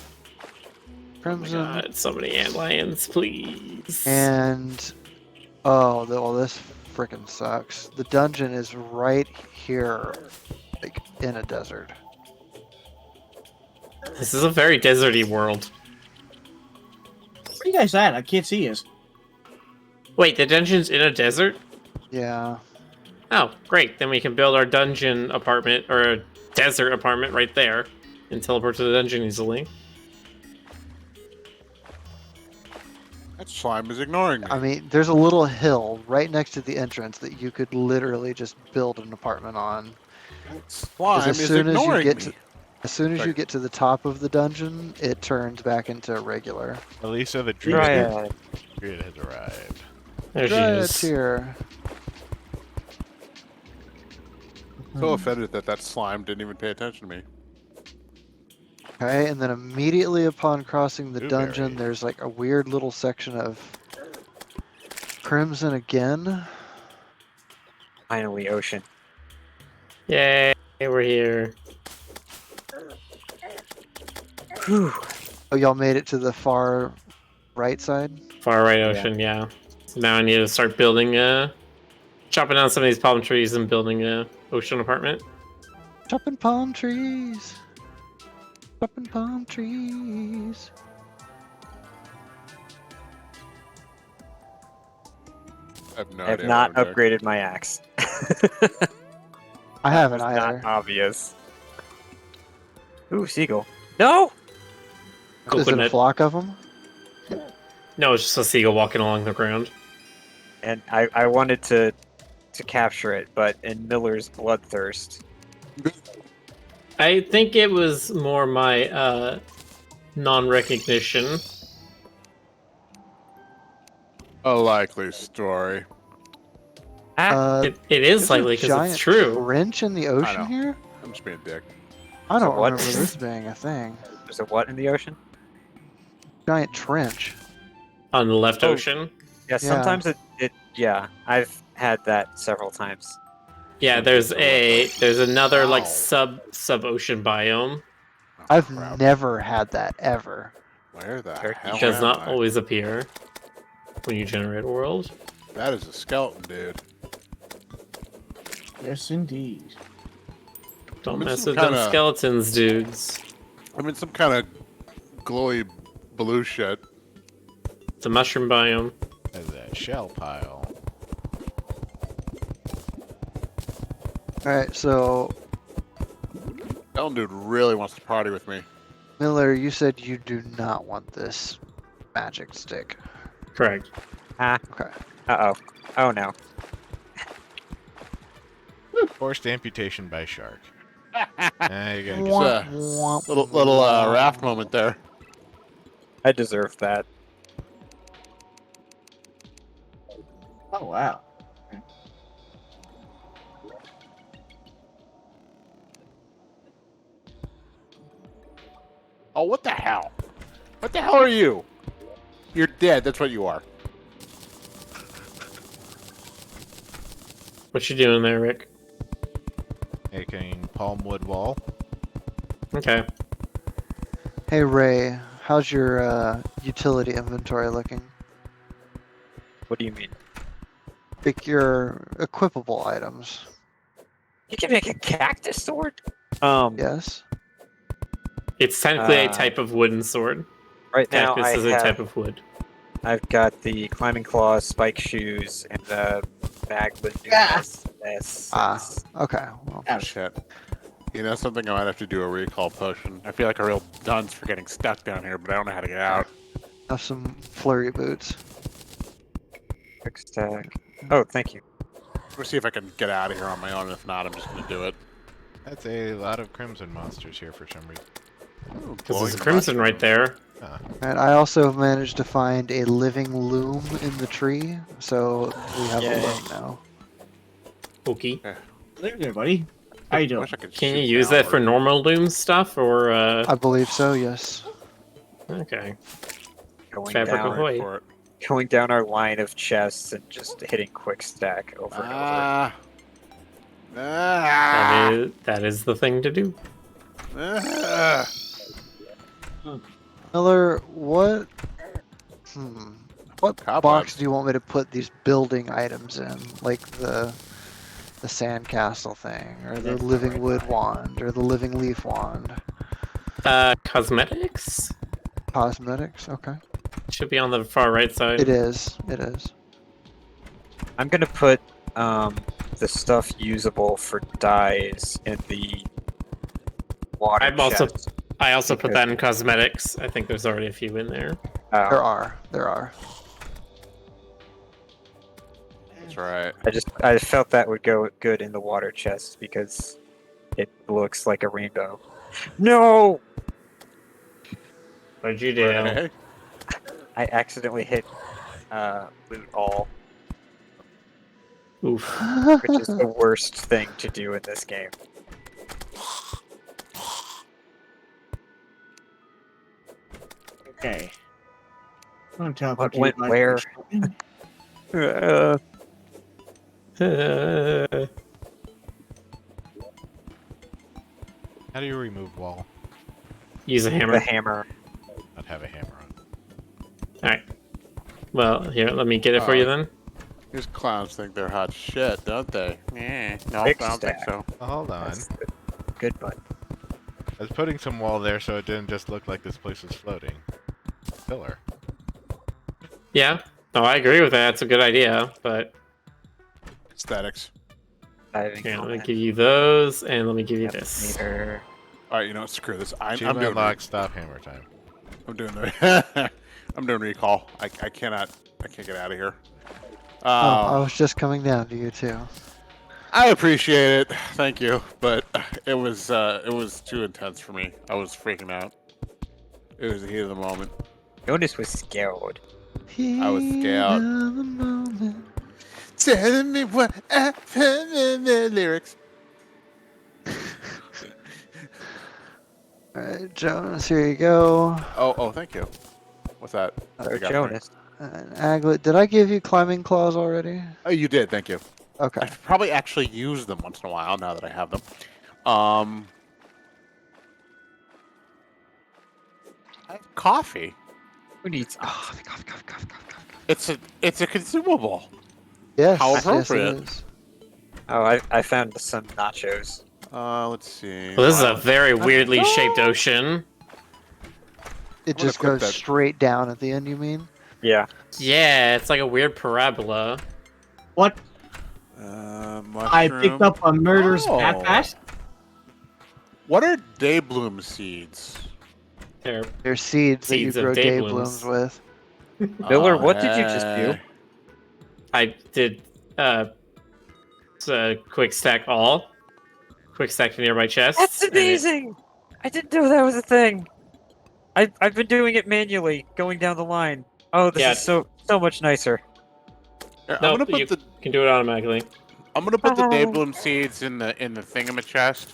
Oh my Crimson. god, so many antlions, please. And oh, well, this freaking sucks. The dungeon is right here, like in a desert. This is a very deserty world. Where you guys at? I can't see us. Wait, the dungeon's in a desert? Yeah. Oh, great. Then we can build our dungeon apartment, or a desert apartment right there, and teleport to the dungeon easily. That slime is ignoring me. I mean, there's a little hill right next to the entrance that you could literally just build an apartment on. That slime as is soon as you ignoring get me. to- As soon as you Sorry. get to the top of the dungeon, it turns back into regular. Elisa the Dryad. Druid has arrived. There she Dryad's is. here. So offended that that slime didn't even pay attention to me. Okay, and then immediately upon crossing the Blueberry. dungeon, there's like a weird little section of Crimson again. Finally, ocean. Yay, we're here. Whew. Oh, y'all made it to the far right side? Far right ocean, yeah. So now I need to start building chopping down some of these palm trees and building a ocean apartment. Chopping palm trees. Chopping palm trees. I have no I have idea. not what I'm doing. upgraded my axe. I haven't It's either. not obvious. Ooh, seagull. No! Is it a Coconut. flock of them? No, it's just a seagull walking along the ground. And I wanted to capture it, but in Miller's bloodthirst, I think it was more my non-recognition. A likely story. It is there's a likely because giant it's true. Trench in the ocean know. here? I'm just being a dick. I So don't what? remember this being a thing. there's a what in the ocean? Giant trench. On the left Oh. ocean. Yeah, sometimes yeah, I've had that several times. Yeah, there's another like Wow. sub ocean biome. Oh, I've crap. never had that ever. Where the Turkey hell Does am not I? always appear when you generate a world. That is a skeleton, dude. Yes, indeed. Don't This mess is with them kinda- skeletons, dudes. I'm in some kind of glowy blue shit. It's a mushroom biome. There's that shell pile. Alright, so Skeleton dude really wants to party with me. Miller, you said you do not want this magic stick. Correct. Ah, Okay. uh-oh. Oh no. Forced amputation by shark. You gotta get Wah. Little raft moment there. I deserve that. Oh, wow. Oh, what the hell? What the hell are you? You're dead. That's what you are. What you doing there, Rick? making palm wood wall. Okay. Hey Ray, how's your utility inventory looking? What do you mean? Like your equipable items. You can make a cactus sword? Yes. It's technically a Uh, type of wooden sword. Right now Cactus I is a have, type of wood. I've got the climbing claws, spike shoes, and the maglet. Okay. Well, Oh, shit. You know something? I might have to do a recall potion. I feel like a real dunce for getting stuck down here, but I don't know how to get out. have some flurry boots. Quick stack. Oh, thank you. We'll see if I can get out of here on my own. If not, I'm just gonna do it. That's a lot of crimson monsters here for some reason. Ooh, Because glowing there's a crimson right there. And I also managed to find a living loom in the tree, so we have Yay. a loom now. Okay. There, buddy. How you doing? Wish I could Can you shoot use that for downward. normal loom stuff, or I believe so, yes. okay? Going Fabric down, ahoy. For it. going down our line of chests and just hitting quick stack over and over. Ah, That is the thing to do. ah. Miller, what? What box Cobwebs. do you want me to put these building items in? Like the sandcastle thing, or the living wood wand, or the living leaf wand? Cosmetics Cosmetics? Okay. should be on the far right side. It is. It is. I'm gonna put the stuff usable for dyes in the water I'm also chest. I also put that in cosmetics. I think there's already a few in there. There Oh, are. There are. That's right. I felt that would go good in the water chest because it looks like a rainbow. No! What'd you do? Right. I accidentally hit loot all, Oof. which is the worst thing to do in this game. Okay. I'm gonna teleport What to you went guys. where? How do you remove wall? Use a The hammer. hammer. Not have a hammer on. Alright. Well, here, let me get it for you then. These clowns think they're hot shit, don't they? Yeah. No, Big I don't think stack. so. Oh, hold on. That's good, bud. I was putting some wall there so it didn't just look like this place was floating. Pillar. Yeah. No, I agree with that. It's a good idea, but Aesthetics. Diving here, let me helmet, give you those, and let me give you this. meter. All right, you know what? Screw this. I'm Achievement doing. unlocked. Stop hammer time. I'm doing the. I'm doing recall. I cannot. I can't get out of here. Oh, I was just coming down to you too. I appreciate it. Thank you, but it was too intense for me. I was freaking out. It was the heat of the moment. Jonas was scared. I was scared. Heat of the moment. Telling me what happened in the lyrics. Alright, Jonas, here you go. Oh, thank you. What's that? Oh, You got Jonas. And Aglet, did I give you climbing claws already? Oh, you did. Thank you. Okay. I should probably actually use them once in a while now that I have them. I have coffee. Who needs? Coffee. It's a consumable. Yes, How yes, appropriate. it is. Oh, I found some nachos. Let's see. Well, this is a Wow. very weirdly shaped ocean. It gonna just put goes that- straight down at the end, you mean? Yeah. Yeah, it's like a weird parabola. What? I Mushroom. picked up a murderous Oh. backpack. What are daybloom seeds? There. They're seeds that you Seeds of grow day blooms with. Miller, Oh, what did you just do? hey. I did quick stack all. Quick stack to nearby chest. That's and it- amazing! I didn't know that was a thing. I've been doing it manually, going down the line. Oh, this Yeah. is so much nicer. Here, No, I'm gonna you put the can do it automatically. daybloom seeds in the thingamachest.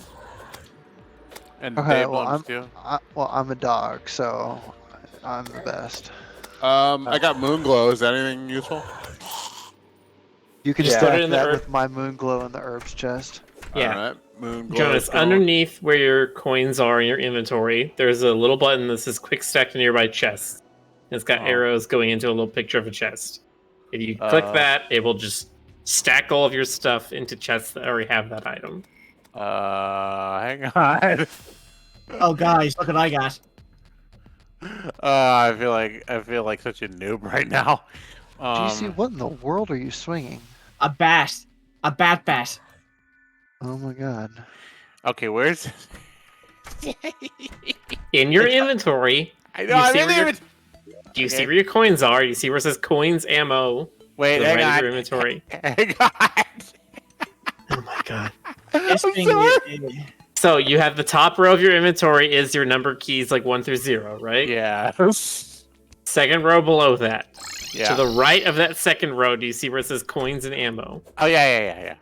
And the Okay, well, dayblooms too. I'm a dog, so I'm the best. I got moon glow. Is that anything useful? You can Yeah. Put it stack in the that herb- with my moon glow in the herbs chest. Yeah. All right. Moon glow. Jonas, is going. underneath where your coins are in your inventory, there's a little button that says quick stack to nearby chest. It's got Oh. arrows going into a little picture of a chest. If you click that, it will just stack all of your stuff into chests that already have that item. Hang on. Oh, guys, look what I got. I feel like such a noob right now. GC, what in the world are you swinging? A bass. A bat bass. Oh my god. Okay, where's? In your inventory, I You know. I'm see in where the you're- image. do you Okay. see where your coins are? You see where it says coins, ammo, to Wait, the hang right of on. your inventory. Hang on. Oh my god. This I'm thing sorry. is- So you have the top row of your inventory is your number keys like 1 through 0, right? Yeah. Second row below that. Yeah. To the right of that second row, do you see where it says coins and ammo? Oh yeah.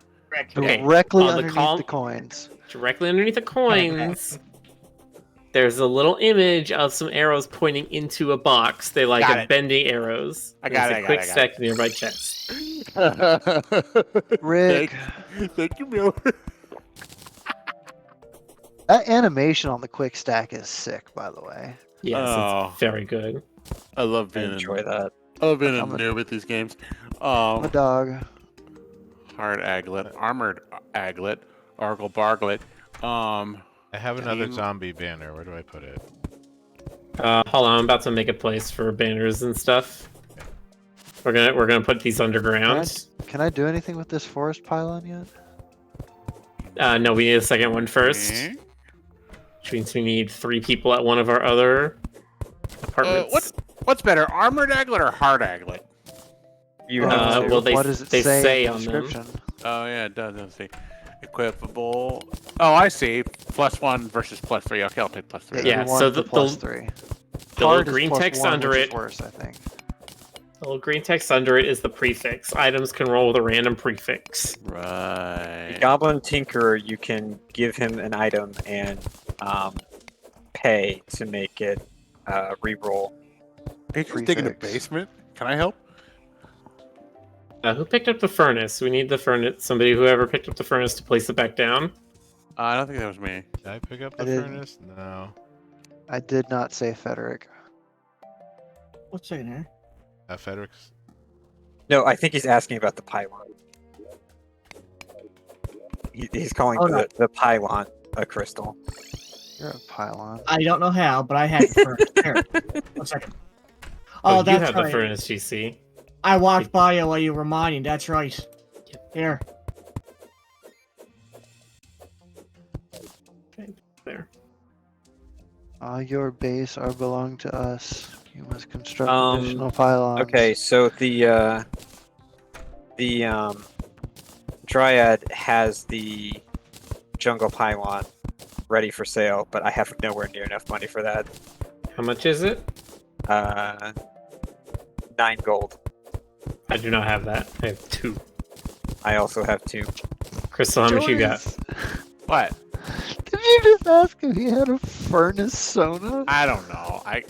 Okay, Directly on the underneath column- the coins. Directly underneath the coins, There's a little image of some arrows pointing into a box. They like Got a it. bending arrows. I got There's it, a I got quick it, I got stack nearby chest. Rick, Thank you, Miller. that animation on the quick stack is sick, by the way. Yes, Oh. it's very good. I love I being enjoy that. I love being a I'm a- noob at these games. I'm a dog. Hard aglet, armored aglet, argle barglet. I have another Dang. zombie banner. Where do I put it? Hold on, I'm about to make a place for banners and stuff. We're gonna put these underground. Can I do anything with this forest pylon yet? No, we need a second one first, Okay. which means we need 3 people at one of our other apartments. What's better, armored aglet or hard aglet? You have to. well, they what does it they say, in on the them. description? Oh yeah, it does. Let's see. Equipable. Oh, I see. +1 versus +3. Okay, I'll take +3. Yeah, you want so the the- plus the- 3. The Hard little is green plus text 1, under which is it. worse, I think. The little green text under it is the prefix. Items can roll with a random prefix. Right. Goblin Tinkerer, you can give him an item and pay to make it re-roll. Patrons digging a Prefix. basement. Can I help? Who picked up the furnace? We need the furnace. Whoever picked up the furnace to place it back down. I don't think that was me. Did I pick up I the didn't. furnace? No. I did not say Frederick. What's in there? Fedric's. No, I think he's asking about the pylon. He's calling Oh, no. the pylon a crystal. You're a pylon. I don't know how, but I had it first. Here, 1 second. Oh, you that's have right. the furnace, GC. I walked by you while you were mining. That's right. Here. Okay, there. All your base are belong to us. You must construct Um, additional pylons. Okay, so the Dryad has the jungle pylon ready for sale, but I have nowhere near enough money for that. How much is it? 9 gold. I do not have that. I have 2. I also have 2. Crystal, how much you got? Jonas, What? Did you just ask if he had a furnace Sona? I don't know. I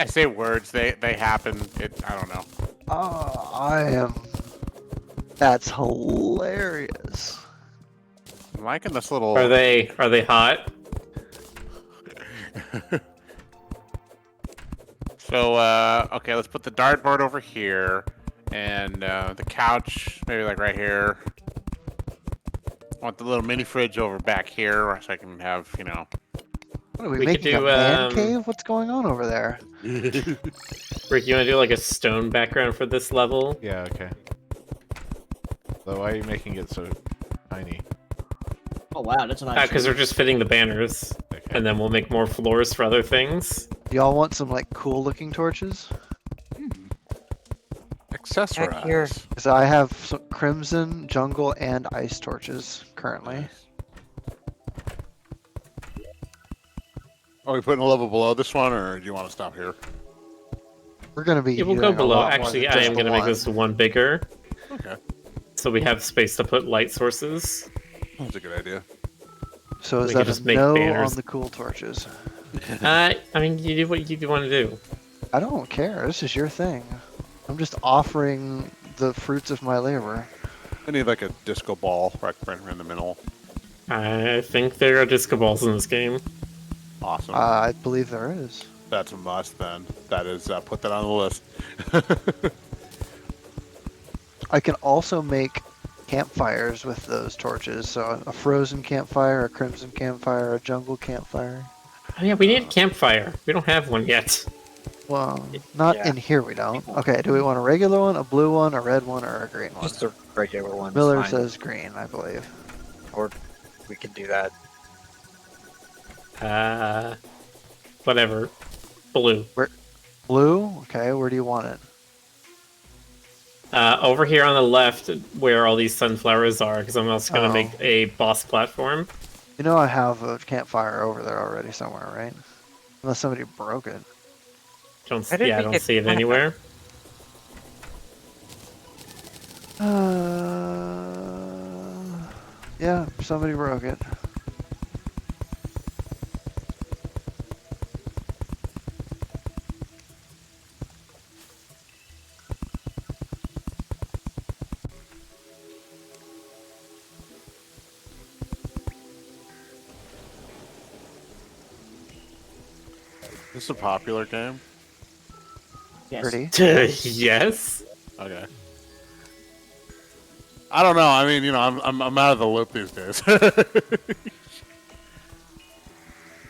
say words. They happen. I don't know. Oh, I am. That's hilarious. I'm liking this little. Are they hot? So okay, let's put the dartboard over here, and the couch maybe like right here. I want the little mini fridge over back here, so I can have What are we We could making a do, man cave? What's going on over there? Rick, you want to do like a stone background for this level? Yeah, okay. So why are you making it so tiny? Oh wow, that's a nice. Because we're just fitting the banners, Okay. and then we'll make more floors for other things. Do y'all want some like cool looking torches? Accessorize. here. Because I have some crimson, jungle, and ice torches currently. Are we putting a level below this one, or do you want to stop here? We're gonna be. It will go doing a below. lot more Actually, than I just am the going to make one. this one bigger, Okay, so we have space to put light sources. that's a good idea. So is we that could just a make no banners. on the cool torches? I mean, you do what you want to do. I don't care. This is your thing. I'm just offering the fruits of my labor. I need like a disco ball right in the middle. I think there are disco balls in this game. Awesome. I believe there is. That's a must then. That is, put that on the list. I can also make campfires with those torches. So a frozen campfire, a crimson campfire, a jungle campfire. Oh yeah, we need a campfire. We don't have one yet. Well, not Yeah. in here we don't. Okay, do we want a regular one, a blue one, a red one, or a green one? Just a regular one. Miller fine. says green, I believe. Or we can do that. Whatever. Blue. Blue? Okay, where do you want it? Over here on the left, where all these sunflowers are, because I'm also gonna Oh. make a boss platform. You know I have a campfire over there already somewhere, right? Unless somebody broke it. Don't I didn't yeah, I make don't it see it happen. anywhere. Yeah, somebody broke it. This a popular game? Yes. Pretty. Yes. Okay. I don't know. I mean, you know, I'm out of the loop these days.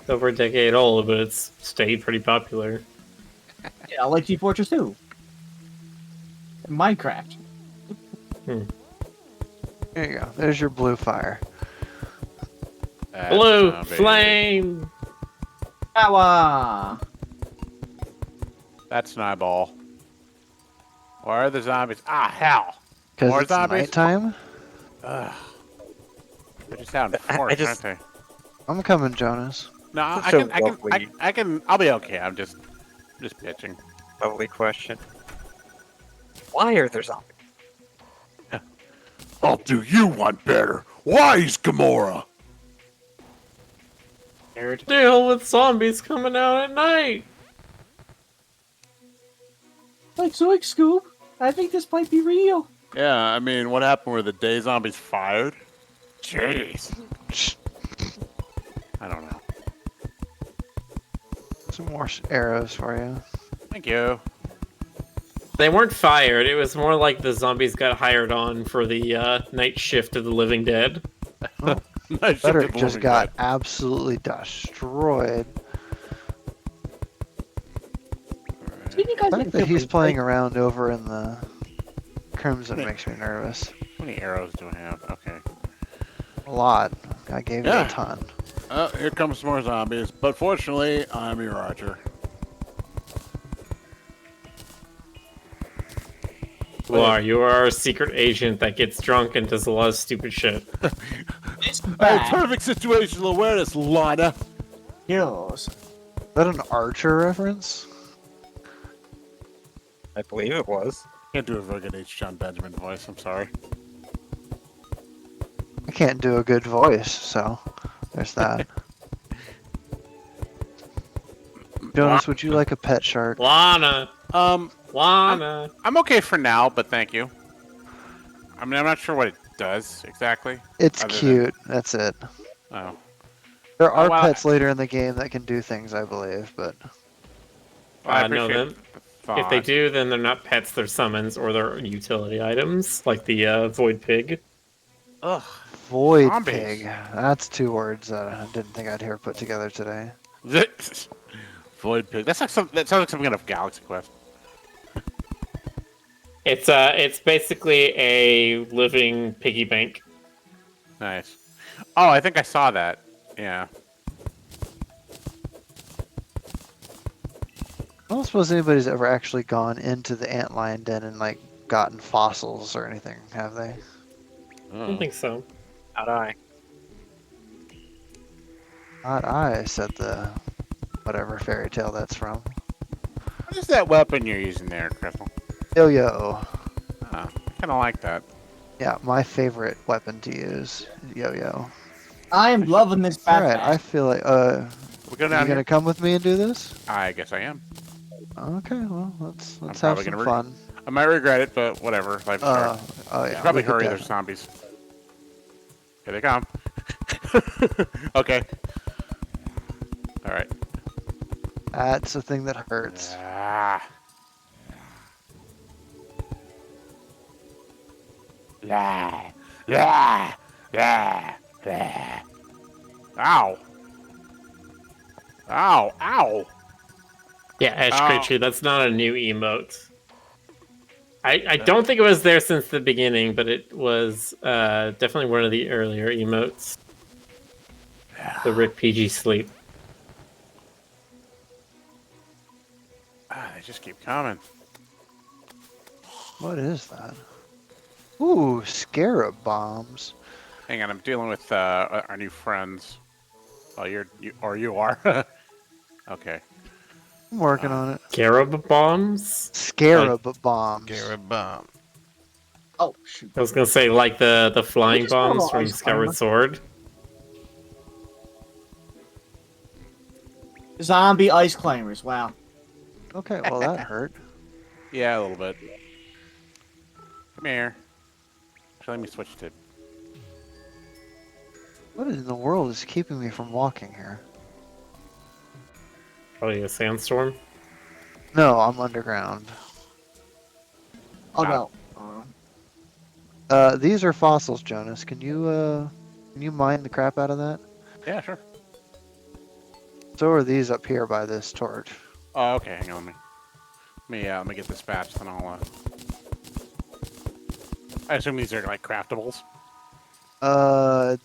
Over a decade old, but it's stayed pretty popular. Yeah, I like Team Fortress 2. And Minecraft. There you go. There's your blue fire. Blue Zombie. flame. Power! That's an eyeball. Where are the zombies? Ah, hell. Because More it's zombies? nighttime. Ugh. They just sound I forced, just- aren't they? I'm coming, Jonas. No, I So can, lovely. I can, I'll be okay. I'm just pitching. Lovely question. Why are there zombies? I'll do you one better. Why is Gamora? Deal with zombies coming out at night. Like Zoic Scoop, I think this might be real. Yeah, I mean, what happened? Were the day zombies fired? Jeez. I don't know. Some more arrows for you. Thank you. They weren't fired. It was more like the zombies got hired on for the night shift of the living dead. Nice Frederick shifted just living got dead. absolutely destroyed. Do you think The I fact that he's playing around over in the Crimson makes me nervous. How many arrows do I have? Okay. A lot. I gave you Yeah. a ton. Here comes some more zombies, but fortunately, I'm your archer. You are a secret agent that gets drunk and does a lot of stupid shit. It's I have bad. perfect situational awareness, Lana. Kills. Is that an Archer reference? I believe it was. Can't do a very good H. John Benjamin voice. I'm sorry. I can't do a good voice, so there's that. Jonas, would you like a pet shark? Lana! Lana! I'm okay for now, but thank you. I mean, I'm not sure what it does exactly. It's Other than- cute. That's it. Oh. There are well, pets later in the game that can do things, I believe, but Well, I No, appreciate then. the thought. If they do, then they're not pets, they're summons, or they're utility items, like the Void Pig. Ugh. Void Zombies. Pig. That's two words that I didn't think I'd hear put together today. Void pig. That sounds like something out of Galaxy Quest. It's basically a living piggy bank. Nice. Oh, I think I saw that. Yeah. I don't suppose anybody's ever actually gone into the antlion den and like gotten fossils or anything, have they? I don't think so. Not I. Not I, said the whatever fairy tale that's from. What is that weapon you're using there, Crystal? Yo-yo. Oh, I kind of like that. Yeah, my favorite weapon to use. Yo-yo. I am loving this All backpack. right, I feel like We go you down gonna here. come with me and do this? I guess I am. Okay, well let's have probably some gonna fun. I might regret it, but whatever. Life's short. Oh You yeah. should probably we could hurry. There's zombies. Here they come. Okay. All right. That's the thing that hurts. Ah. Yeah. Yeah. Yeah. Yeah. Ow. Ow. Ow. Yeah, Ash Oh. Creature, that's not a new emote. I don't think it was there since the beginning, but it was definitely one of the earlier emotes. The Rick PG Sleep. Ah, they just keep coming. What is that? Ooh, scarab bombs. Hang on, I'm dealing with our new friends. Oh, you are. Okay. I'm working on it. Garib bombs? Scarab bombs. Garabomb. Oh, shoot. I was gonna say like the flying just call bombs it from ice Skyward climber. Sword. Zombie ice climbers. Wow. Okay, well that hurt. Yeah, a little bit. Come here. Actually, let me switch to. What in the world is keeping me from walking here? Probably a sandstorm. No, I'm underground. Oh Got no. These are fossils, Jonas. Can you mine the crap out of that? Yeah, sure. So are these up here by this torch. Oh, okay. Hang on. Let me get this patch, then I'll. I assume these are like craftables.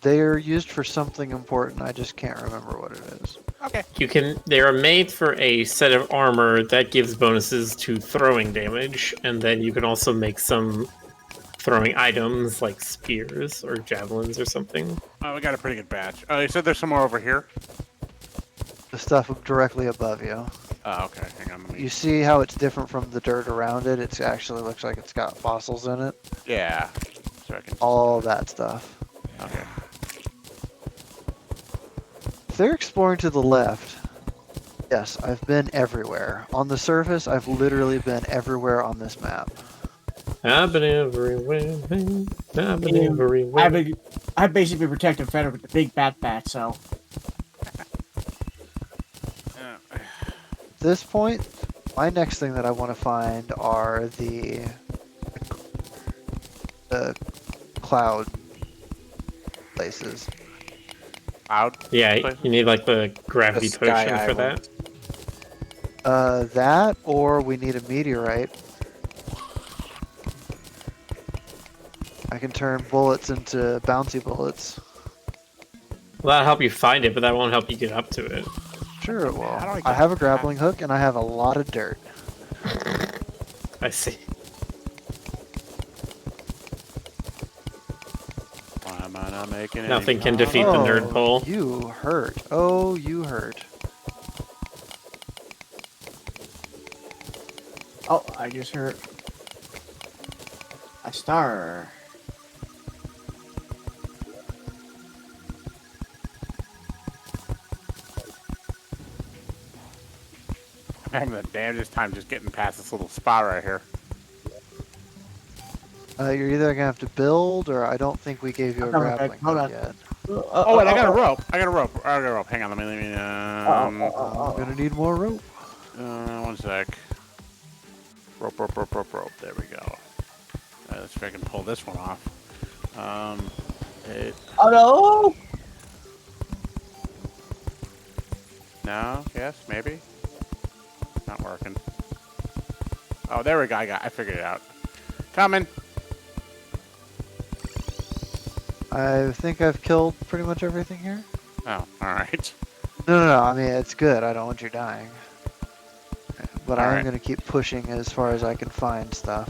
They're used for something important. I just can't remember what it is. Okay. They are made for a set of armor that gives bonuses to throwing damage, and then you can also make some throwing items like spears or javelins or something. Oh, we got a pretty good batch. Oh, you said there's some more over here. The stuff directly above you. Oh, okay. Hang on. Let me. You see how it's different from the dirt around it? It actually looks like it's got fossils in it. Yeah. So I can. All that stuff. Okay. If they're exploring to the left, yes, I've been everywhere. On the surface, I've literally been everywhere on this map. I've been everywhere. I've been everywhere. I've basically been protected better with the big bat, so. At this point, my next thing that I want to find are the cloud places. Cloud. Yeah, you need like the gravity The sky potion for island. that. That, or we need a meteorite. I can turn bullets into bouncy bullets. Well, that'll help you find it, but that won't help you get up to it. Sure it will. How do I I get have a that? grappling hook and I have a lot of dirt. I see. Why am I not making Nothing any can defeat the nerd Oh, pole. you hurt. Oh, you hurt. Oh, I just heard a star. I'm having the damnedest time just getting past this little spot right here. You're either gonna have to build, or I don't think we gave you a I'm coming back. grappling Hold hook on. yet. Oh wait, I got a rope. I got a rope. Hang on, let me. I'm gonna need more rope. One sec. Rope. There we go. Let's see if I can pull this one off. Oh no! No. Yes. Maybe. Not working. Oh, there we go. I figured it out. Coming. I think I've killed pretty much everything here. Oh, all right. No. I mean, it's good. I don't want you dying. But I am Alright. gonna keep pushing as far as I can find stuff.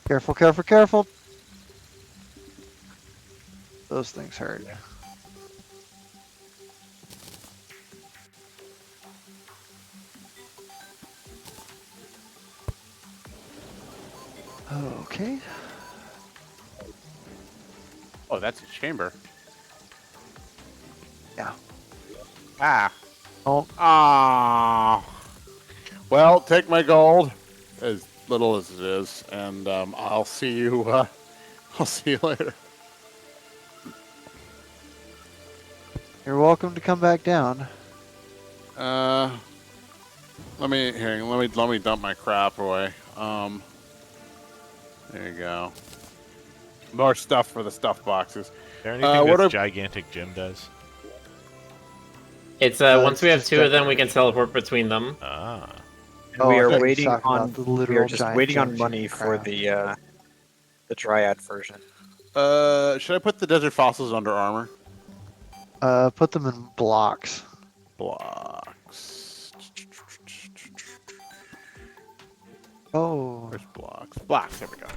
Careful. Those things hurt. Okay. Oh, that's a chamber. Yeah. Ah. Oh, Ah. Well, take my gold, as little as it is, and I'll see you. I'll see you later. you're welcome to come back down. Let me dump my crap away. There you go. More stuff for the stuff boxes. Is there anything what this are- gigantic gym does? It's once it's we have just two of them, we decorative. can teleport between them. Ah. And we I are thought you were waiting talking on. about the We are literal just giant waiting on gems money you can for craft. the Dryad version. Should I put the desert fossils under armor? Put them in blocks. Blocks. Oh, Where's blocks? Blocks. There we go.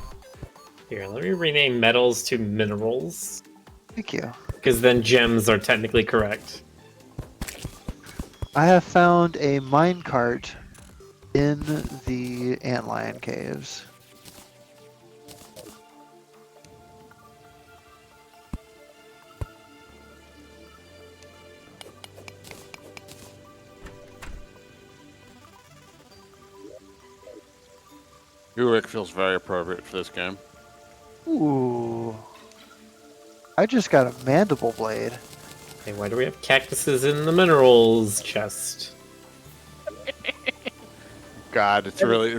Here, let me rename metals to minerals, thank you. because then gems are technically correct. I have found a minecart in the antlion caves. Ulrich feels very appropriate for this game. Ooh. I just got a mandible blade. Hey, why do we have cactuses in the minerals chest? God, it's really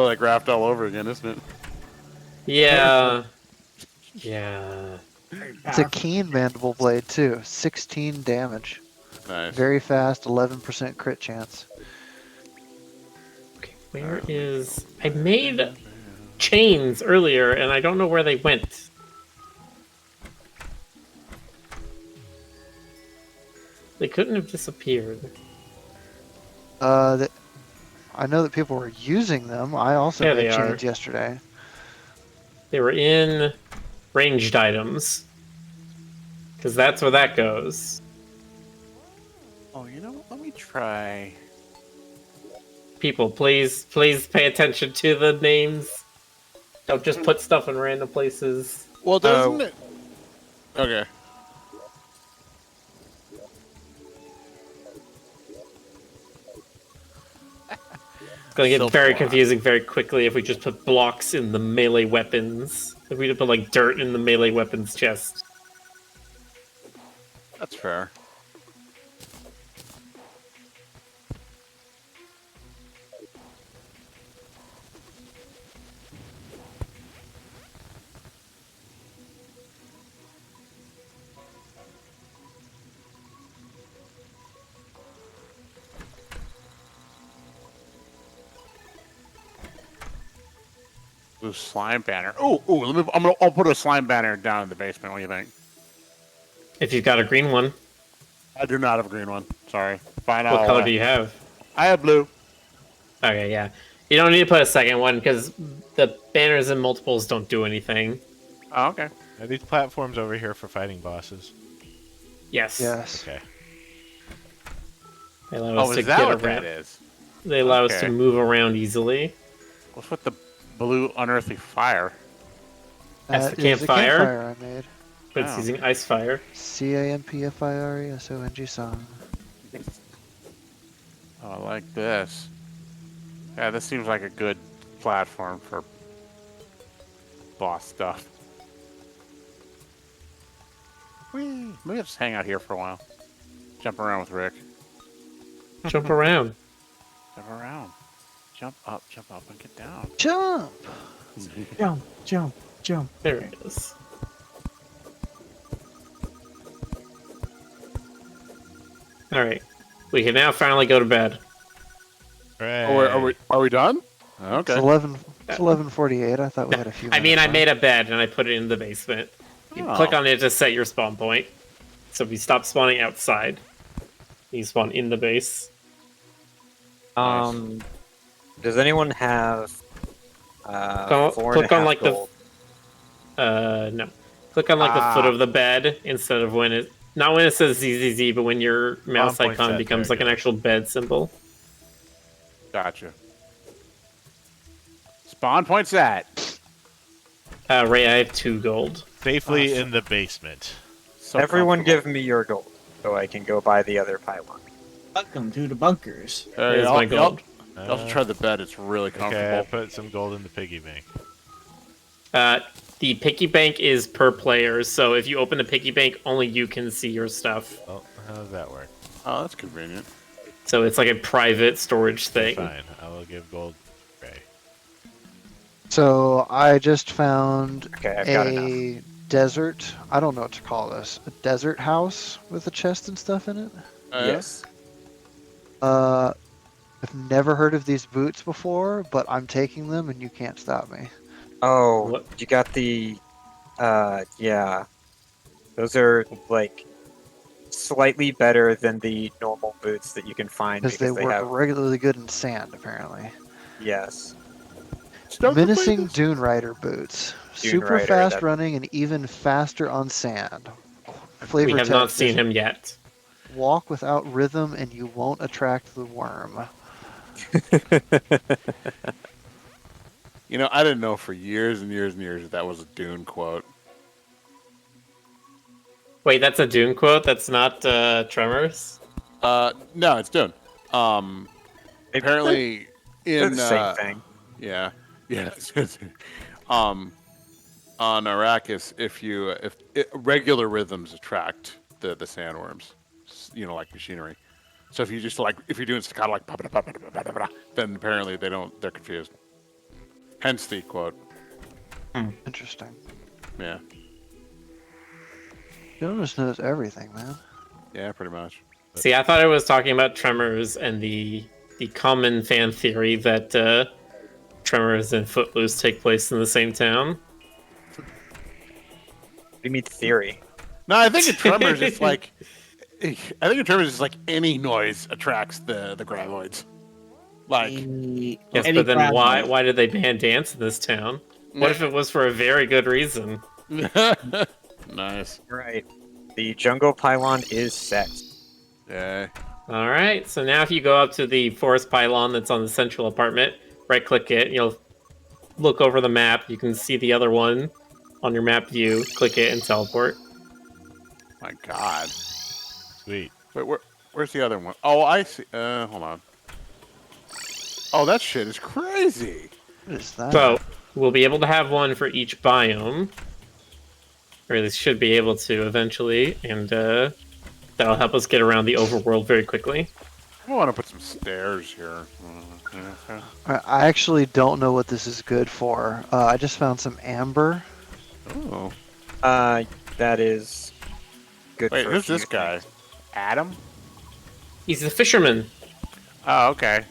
like Raft all over again, isn't it? Yeah. Yeah. It's a keen mandible blade too. 16 damage. Nice. Very fast, 11% crit chance. Okay, where is... I made chains earlier, and I don't know where they went. They couldn't have disappeared. I know that people were using them. I also Yeah, made they are. chains yesterday. They were in ranged items. Because that's where that goes. Oh, you know what? Let me try. People, please pay attention to the names. Don't just put stuff in random places. Well, doesn't it? Okay. It's gonna get very Silverwire. confusing very quickly if we just put blocks in the melee weapons. If we just put like dirt in the melee weapons chest. That's fair. Ooh, slime banner. Ooh, I'll put a slime banner down in the basement. What do you think? If you've got a green one, I do not have a green one. Sorry. Fine. what color do you have? I have blue. Okay, yeah. You don't need to put a second one because the banners and multiples don't do anything. Oh, okay. Are these platforms over here for fighting bosses? Yes. Yes. Okay. They allow Oh, us to is that get what around. that is? They allow us to Okay. move around easily. What's with the blue unearthly fire? That's That the is a campfire. campfire I made. But it's Oh. using ice fire. CAMPFIRESONG song. Oh, I like this. Yeah, this seems like a good platform for boss stuff. Whee! Maybe I'll just hang out here for a while. Jump around with Rick. Jump around. Jump around. Jump up, and get down. Jump! Jump, jump, jump. There it is. Alright. We can now finally go to bed. Hooray. Oh, are we done? Okay. It's 11:48. I thought we had a few I mean, minutes I left. made a bed and I put it in the basement. You Oh. click on it to set your spawn point. So if you stop spawning outside, you spawn in the base. Does anyone have Click on like gold? no. Click on like the foot of the bed instead of when it not when it says ZZZ, but when your mouse point's icon set, becomes there like you an go. actual bed symbol. Gotcha. Spawn point set. Ray, I have 2 gold. Safely Awesome. in the basement. So Everyone comfortable. give me your gold, so I can go buy the other pylon. Welcome to the bunkers. There's my gold. You also try the bed. It's really comfortable. Okay, I put some gold in the piggy bank. The piggy bank is per player, so if you open the piggy bank, only you can see your stuff. Well, how does that work? Oh, that's convenient. So it's like a private storage thing. Fine, I will give gold. Ray. So I just found Okay, I've got enough. a desert. I don't know what to call this. A desert house with a chest and stuff in it. Yes. I've never heard of these boots before, but I'm taking them and you can't stop me. Oh, What? you got the, yeah. Those are, like, slightly better than the normal boots that you can find Because they work have, regularly good in sand, apparently. yes. Start the Menacing playlist. Dune Rider boots. Dune Super Rider, fast that- running and even faster on sand. We Flavor have not text seen is him yet. walk without rhythm and you won't attract the worm. You know, I didn't know for years and years and years that was a Dune quote. Wait, that's a Dune quote? That's not Tremors? No, it's Dune. Maybe Apparently they're in the same thing. yeah, Yeah. On Arrakis, regular rhythms attract the sandworms, like machinery. So if you just if you're doing staccato like then apparently they're confused. Hence the quote. Interesting. Yeah. Jonas knows everything, man. Yeah, pretty much. See, I thought I was talking about Tremors and the common fan theory that Tremors and Footloose take place in the same town. What do you mean theory? No, I think in Tremors it's like any noise attracts the graboids. Like Yes, Any but then crowd why noise. why did they ban dance in this town? What if it was for a very good reason? nice. Right. The jungle pylon is set. Yeah. All right, so now if you go up to the forest pylon that's on the central apartment, right-click it, you'll look over the map. You can see the other one on your map view. Click it and teleport. My God. Sweet. Wait, where's the other one? Oh, I see. Hold on. Oh, that shit is crazy. What is that? So we'll be able to have one for each biome, or at least should be able to eventually, and that'll help us get around the overworld very quickly. I want to put some stairs here. I actually don't know what this is good for. I just found some amber. Oh. That is good. Wait, for a who's few this guy? things. Adam? He's the fisherman. Oh, okay.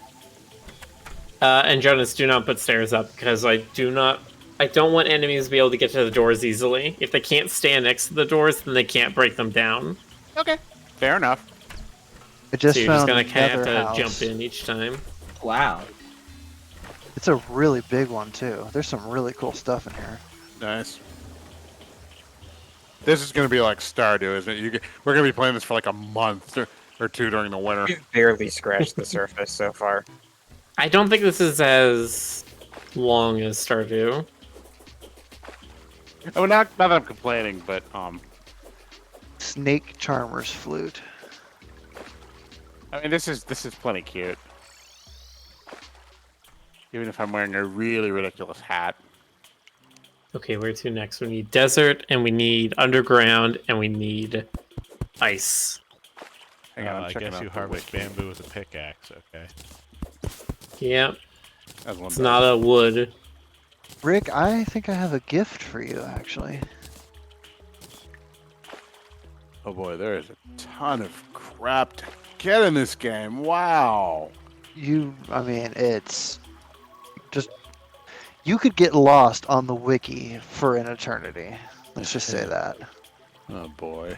And Jonas, do not put stairs up because I don't want enemies to be able to get to the doors easily. If they can't stand next to the doors, then they can't break them down. Okay. Fair enough. I just So you're just found gonna kind of another have house. to jump in each time. Wow. It's a really big one too. There's some really cool stuff in here. Nice. This is going to be like Stardew, isn't it? We're going to be playing this for like a month or two during the winter. We've barely scratched the surface so far. I don't think this is as long as Stardew. Oh, not that I'm complaining, but Snake Charmer's flute. I mean, this is plenty cute. Even if I'm wearing a really ridiculous hat. Okay, where to next? We need desert, and we need underground, and we need ice. Hang on, I'm I checking guess out you the harvest wiki. bamboo with a pickaxe. Okay. Yep, As one it's does. not a wood. Rick, I think I have a gift for you actually. Oh boy, there is a ton of crap to get in this game. Wow. I mean, it's just, you could get lost on the wiki for an eternity. Let's just say that. Oh boy.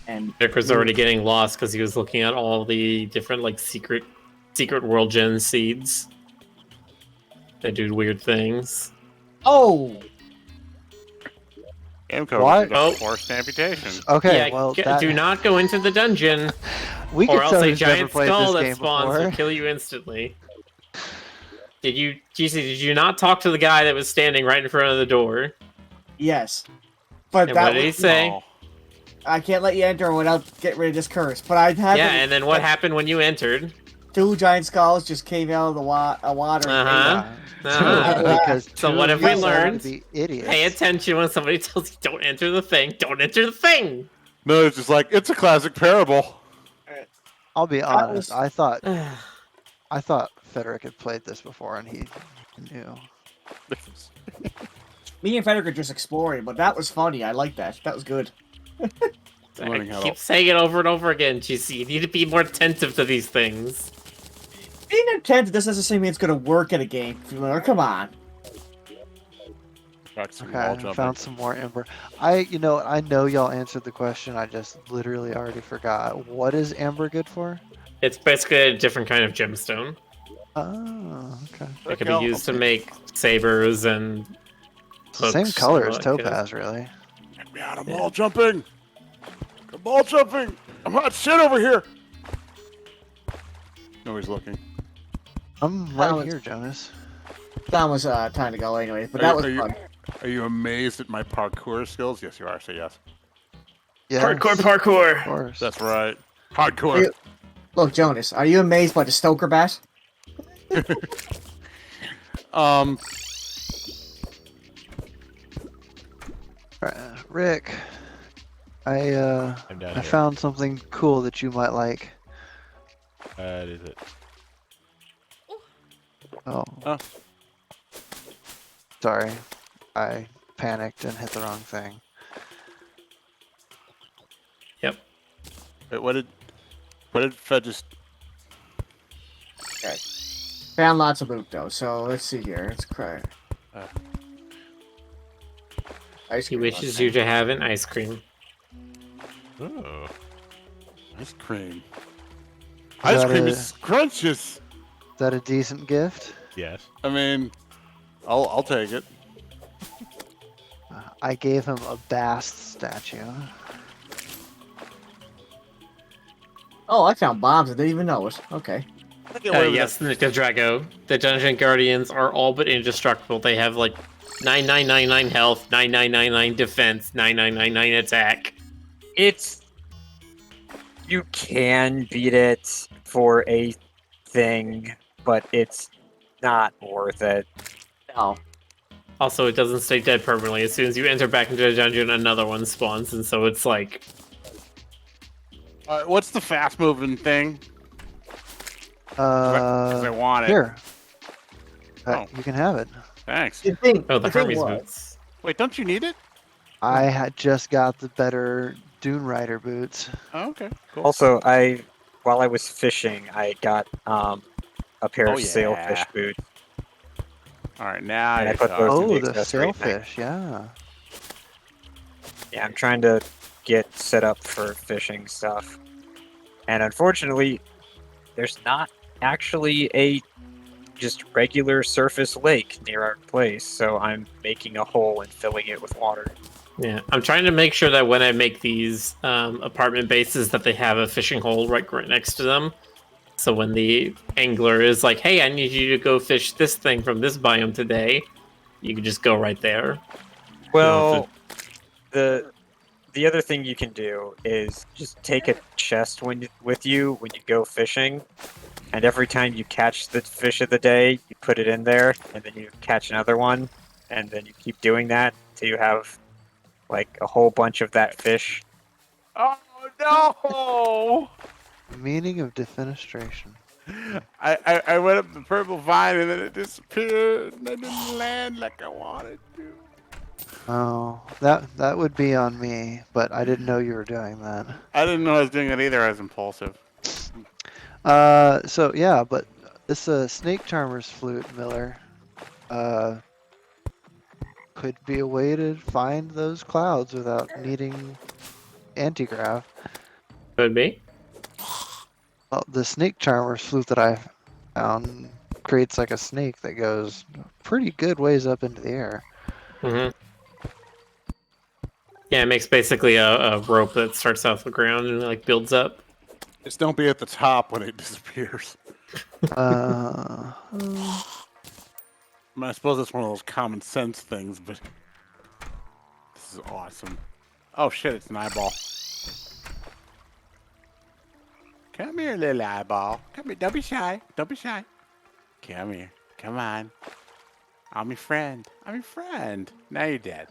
And Vicker's already getting lost because he was looking at all the different like secret world gen seeds that do weird things. oh, Game code What? for Oh. forced amputation. Okay, Yeah, well, do not go into the dungeon, we or can else tell a who's never giant played skull this that game spawns before. will kill you instantly. Did you not talk to the guy that was standing right in front of the door? yes. But And that what did he was, say? Oh. I can't let you enter without getting rid of this curse. But I had Yeah, and then what happened when you entered? two giant skulls just came out of the water. and Uh-huh. Yeah. Uh-huh. Because So two what of have we you decided learned? to be idiots. Pay attention when somebody tells you don't enter the thing. Don't enter the thing. No, it's just like it's a classic parable. I'll be honest. was- I thought Frederick had played this before, and he knew. Me and Frederick are just exploring, but that was funny. I like that. That was good. Learning how I keep to- saying it over and over again, GC. You need to be more attentive to these things. Being attentive doesn't necessarily mean it's going to work in a game. Come on. Got some Okay, wall I jumping. found some more ember. I know y'all answered the question. I just literally already forgot. What is amber good for? It's basically a different kind of gemstone. Oh, okay. It can be used to make sabers and hooks. Same color and as all that kind of- topaz, really. Get me out of wall jumping. I'm wall jumping. I'm hot shit over here. Nobody's looking. I'm right was- here, Jonas. That was time to go anyway, but Are that you- was are you- fun. Are you amazed at my parkour skills? Yes, you are. Say yes. Yes, Parkour. Of course. That's right. Hardcore. Look, Jonas, are you amazed by the Stoker bat? Rick, I'm down I here. found something cool that you might like. What is it? Oh. Oh. Sorry, I panicked and hit the wrong thing. Yep. Wait, what did Fed just? Okay. Found lots of loot though, so let's see here. Let's cry. Ice He cream, wishes okay. you to have an ice cream. Oh. Ice cream. Is Ice that cream a- is scrumptious. Is that a decent gift? Yes. I mean, I'll take it. I gave him a Bast statue. Oh, I found bombs. I didn't even know it. Okay. Yes, Nika Drago. The Dungeon Guardians are all but indestructible. They have like 9999 health, 9999 defense, 9999 attack. You can beat it for a thing, but it's not worth it. No. Also, it doesn't stay dead permanently. As soon as you enter back into the dungeon, another one spawns, and so it's like... What's the fast moving thing? 'Cause I want it. Here. Oh. You can have it. Thanks. The thing, Oh, the thing Hermes was- boots. Wait, don't you need it? I had just got the better Dune Rider boots. Oh, okay. Cool. Also, while I was fishing, I got a pair Oh, of sailfish yeah. boots. All right, now And I you're put talking. those in Oh, the the accessory thing. sailfish, yeah. Yeah, I'm trying to get set up for fishing stuff. And unfortunately, there's not actually a just regular surface lake near our place, so I'm making a hole and filling it with water. Yeah, I'm trying to make sure that when I make these apartment bases that they have a fishing hole right next to them. So when the angler is like, hey, I need you to go fish this thing from this biome today, you can just go right there. Well, the other thing you can do is just take a chest with you when you go fishing, and every time you catch the fish of the day, you put it in there, and then you catch another one, and then you keep doing that till you have like a whole bunch of that fish. Oh no! Meaning of defenestration. I went up the purple vine and then it disappeared and I didn't land like I wanted to. Oh, that would be on me, but I didn't know you were doing that. I didn't know I was doing it either. I was impulsive. So yeah, but this snake charmer's flute, Miller, could be a way to find those clouds without needing antigrav. Could be. Well, the snake charmer's flute that I found creates like a snake that goes pretty good ways up into the air. Mm-hmm. Yeah, it makes basically a rope that starts off the ground and like builds up. Just don't be at the top when it disappears. Uh, I mean, I suppose it's one of those common sense things, but this is awesome. Oh shit, it's an eyeball. Come here, little eyeball. Come here. Don't be shy. Don't be shy. Come here. Come on. I'm your friend. I'm your friend. Now you're dead.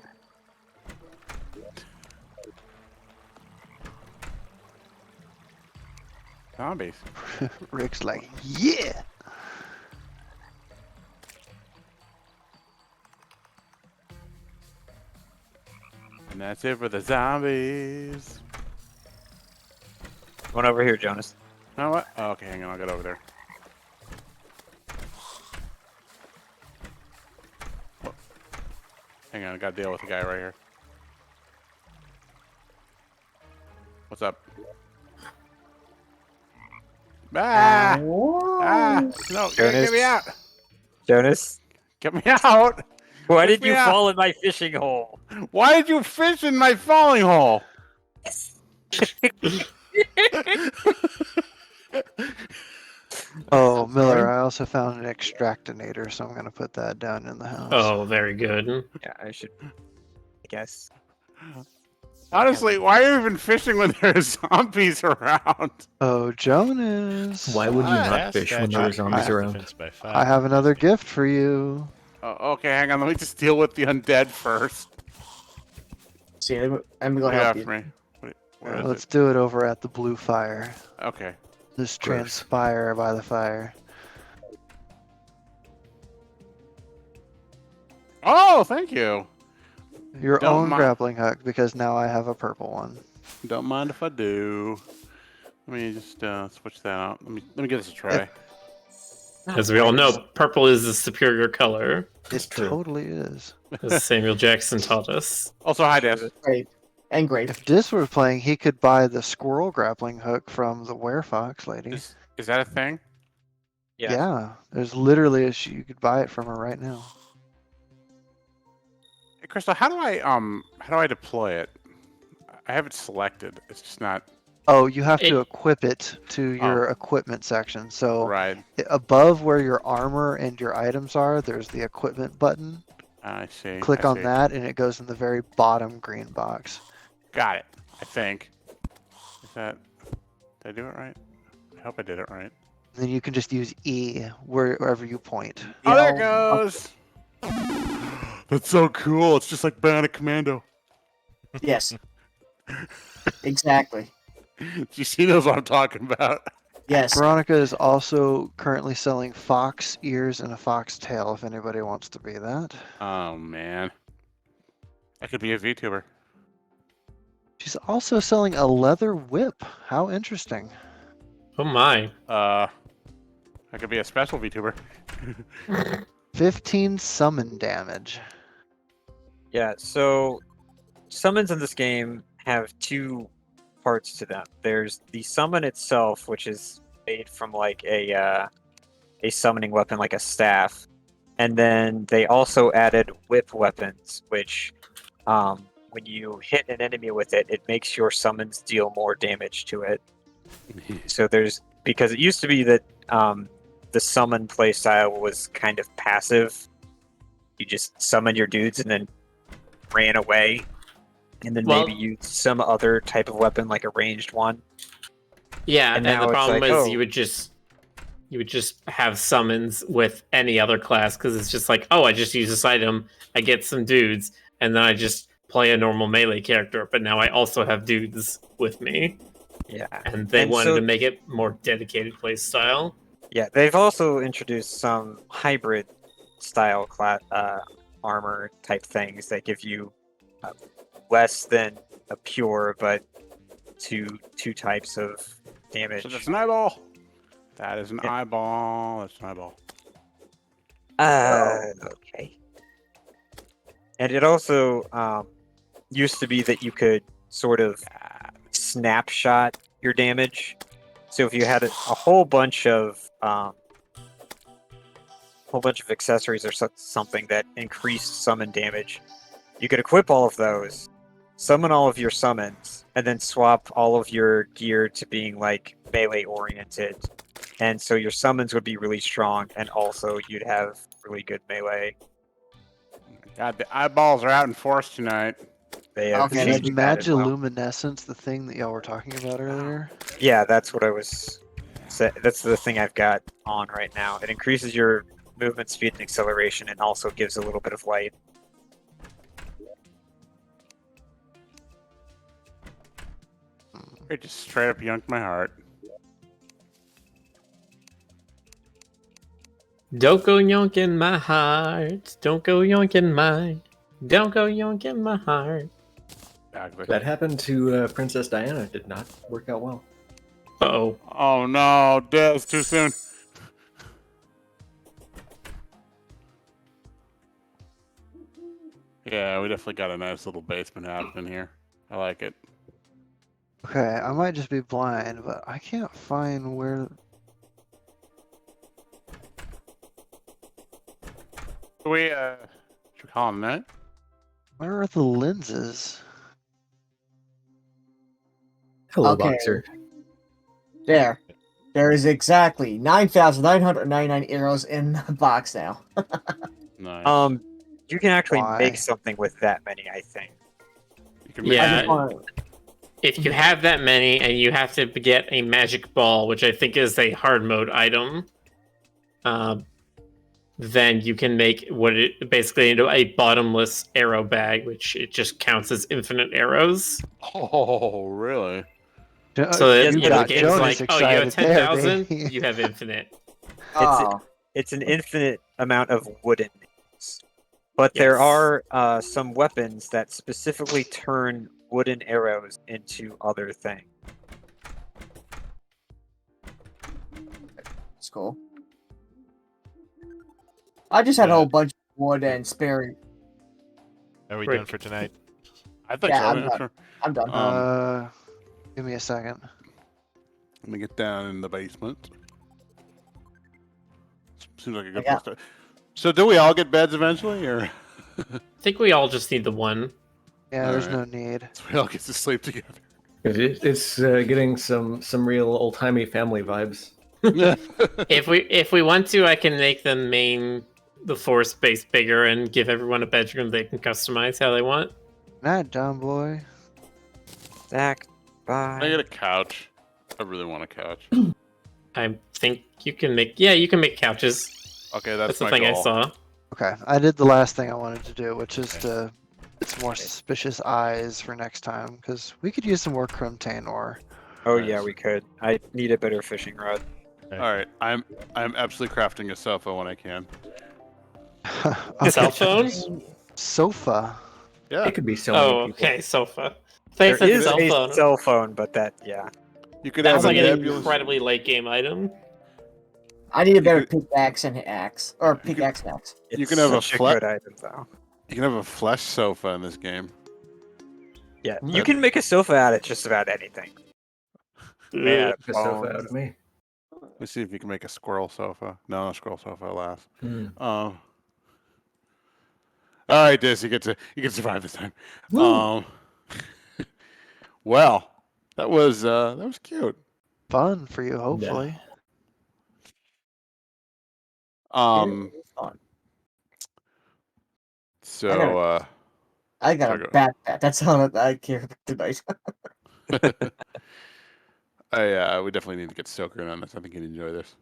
Zombies. Rick's like, yeah. And that's it for the zombies. One over here, Jonas. You know what? Oh, okay, hang on. I'll get over there. Whoa. Hang on. I gotta deal with the guy right here. What's up? Ah! Ah! No, get me out! Jonas, Get me out! why Get did me you out. fall in my fishing hole? Why did you fish in my falling hole? Oh, Miller, I also found an extractinator, so I'm gonna put that down in the house. Oh, very good. Yeah, I should. I guess. Honestly, why are you even fishing when there's zombies around? Oh, Jonas. Why would you That not fish when there statue are zombies increases around? defense by 5. I have another gift for you. Okay, hang on. Let me just deal with the undead first. See, I'm gonna go Get help after you. me. Where is Let's it? do it over at the blue fire. Okay. Just Gross. transpire by the fire. Oh, thank you. Your Don't own mi- grappling hook, because now I have a purple one. Don't mind if I do. Let me just switch that out. Let me give this a try. As we all know, purple is the superior color, It's It true. totally is. as Samuel Jackson taught us. Also, hi, Des. Great. And great. If Dis were playing, he could buy the squirrel grappling hook from the werefox lady. Is that a thing? Yes. Yeah, there's literally you could buy it from her right now. Hey, Crystal, how do I deploy it? I have it selected. It's just not Oh, you have to It- equip it to your equipment section. So right. above where your armor and your items are, there's the equipment button. I see. Click I on see. that, and it goes in the very bottom green box. Got it. I think. Is that? Did I do it right? I hope I did it right. Then you can just use E wherever you point. Oh, there it Yeah, goes. That's so cool. It's just like Bionic Commando. Yes. Exactly. Do you see those? What I'm talking about? Yes. Veronica is also currently selling fox ears and a fox tail if anybody wants to be that. Oh man, I could be a VTuber. She's also selling a leather whip. How interesting. Oh my. I could be a special VTuber. 15 summon damage. Yeah, so summons in this game have two parts to them. There's the summon itself, which is made from like a summoning weapon, like a staff, and then they also added whip weapons, which when you hit an enemy with it, it makes your summons deal more damage to it. So because it used to be that the summon playstyle was kind of passive. You just summon your dudes and then ran away, and then Well- maybe use some other type of weapon like a ranged one. Yeah, And and now the it's problem like, is oh. you would just have summons with any other class because it's just like, oh, I just use this item, I get some dudes, and then I just play a normal melee character, but now I also have dudes with me. Yeah. And they And wanted so- to make it more dedicated play style. Yeah, they've also introduced some hybrid style armor type things that give you less than a pure, but two types of damage. So that's an eyeball. That is an Yeah. eyeball. That's an eyeball. Okay. And it also used to be that you could sort of snapshot your damage. So if you had a whole bunch of accessories or something that increased summon damage, you could equip all of those, summon all of your summons, and then swap all of your gear to being like melee oriented. And so your summons would be really strong, and also you'd have really good melee. God, the eyeballs are out in force tonight. They have Okay, Is changed that as well. magiluminescence the thing that y'all were talking about earlier? Yeah, that's what I was. That's the thing I've got on right now. It increases your movement speed and acceleration, and also gives a little bit of light. It just straight up yoinked my heart. Don't go yonking my heart. Don't go yonking mine. Don't go yonking my heart. That happened to Princess Diana. It did not work out well. Uh-oh. Oh no, Des, too soon. Yeah, we definitely got a nice little basement happening here. I like it. Okay, I might just be blind, but I can't find where. Should we call him that? Where are the lenses? Hello, Okay. Boxer. There. There is exactly 9,999 arrows in the box now. Nice. You can actually Why? make something with that many, I think. You can Yeah. I just wanna- If you have that many and you have to get a magic ball, which I think is a hard mode item, then you can make basically into a bottomless arrow bag, which it just counts as infinite arrows. Oh, really? So that Yes, the but end of it- the game is Jonas like, oh, you have excited there, 10,000, baby. you have infinite. Oh, It's an infinite amount of wooden nails. But there Yes. are some weapons that specifically turn wooden arrows into other things. that's cool. I just had a Yeah. whole bunch of wood and spare. Are we Rick. done for tonight? I think Yeah, so. I'm Yeah, done. sure. I'm done. Give me a second. Let me get down in the basement. Seems like a good Yeah. place to. So, do we all get beds eventually, or I think we all just need the one. Yeah, there's no Alright. need. so we all get to sleep together? It's getting some real old timey family vibes. If we want to, I can make the floor space bigger and give everyone a bedroom they can customize how they want. Night, dumb boy. Zach, Can I get bye. a couch? I really want a couch. I think you can make couches. Okay, That's that's the my thing goal. I saw. Okay, I did the last thing I wanted to do, which is to get some more suspicious eyes for next time, because we could use some more Crimtain ore. Oh Nice. yeah, we could. I need a better fishing rod. All right, I'm absolutely crafting a sofa when I can. Okay, Cell phone? Sofa. Yeah, It could be so many Oh, people. okay, sofa. There Thanks for the is cell a phone. cell phone, but that yeah. you could That's have a like an nebulous. incredibly late game item. I need a better could- pickaxe and axe, or pickaxe and axe. It's You can have a such a flat- good item though. You can have a flesh sofa in this game. Yeah, you can make a sofa out of just about anything. Made out A of sofa out bones. of me. Let's see if you can make a squirrel sofa. No, a squirrel sofa, alas. Hmm. All right, Diz, you can survive this time. Woo! Well, that was cute. Fun for you, hopefully. Um, Fun. so I got Sorry, a go. bad bat. That's all that I care tonight. we definitely need to get Stoker in on this. I think he'd enjoy this.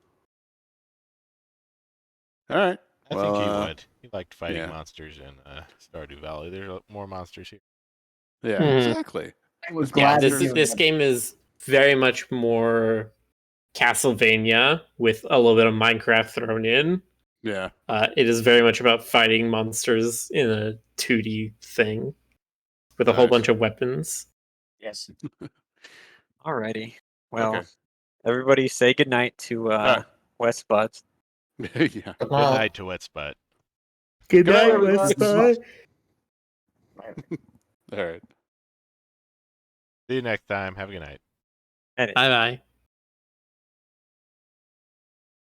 All right. I Well, think he would. He liked fighting yeah. monsters in Stardew Valley. There are more monsters here. Yeah, Mhm. exactly. I was Yeah, glad to this do this it. game is very much more Castlevania with a little bit of Minecraft thrown in. Yeah. It is very much about fighting monsters in a 2D thing with a whole Nice. bunch of weapons. Yes. Alrighty. Well, Okay. everybody say goodnight to right. West Butts. Yeah. Good night to Wet Spot. Good night, night, West West All right. See you next time. Have a good night. And Bye bye.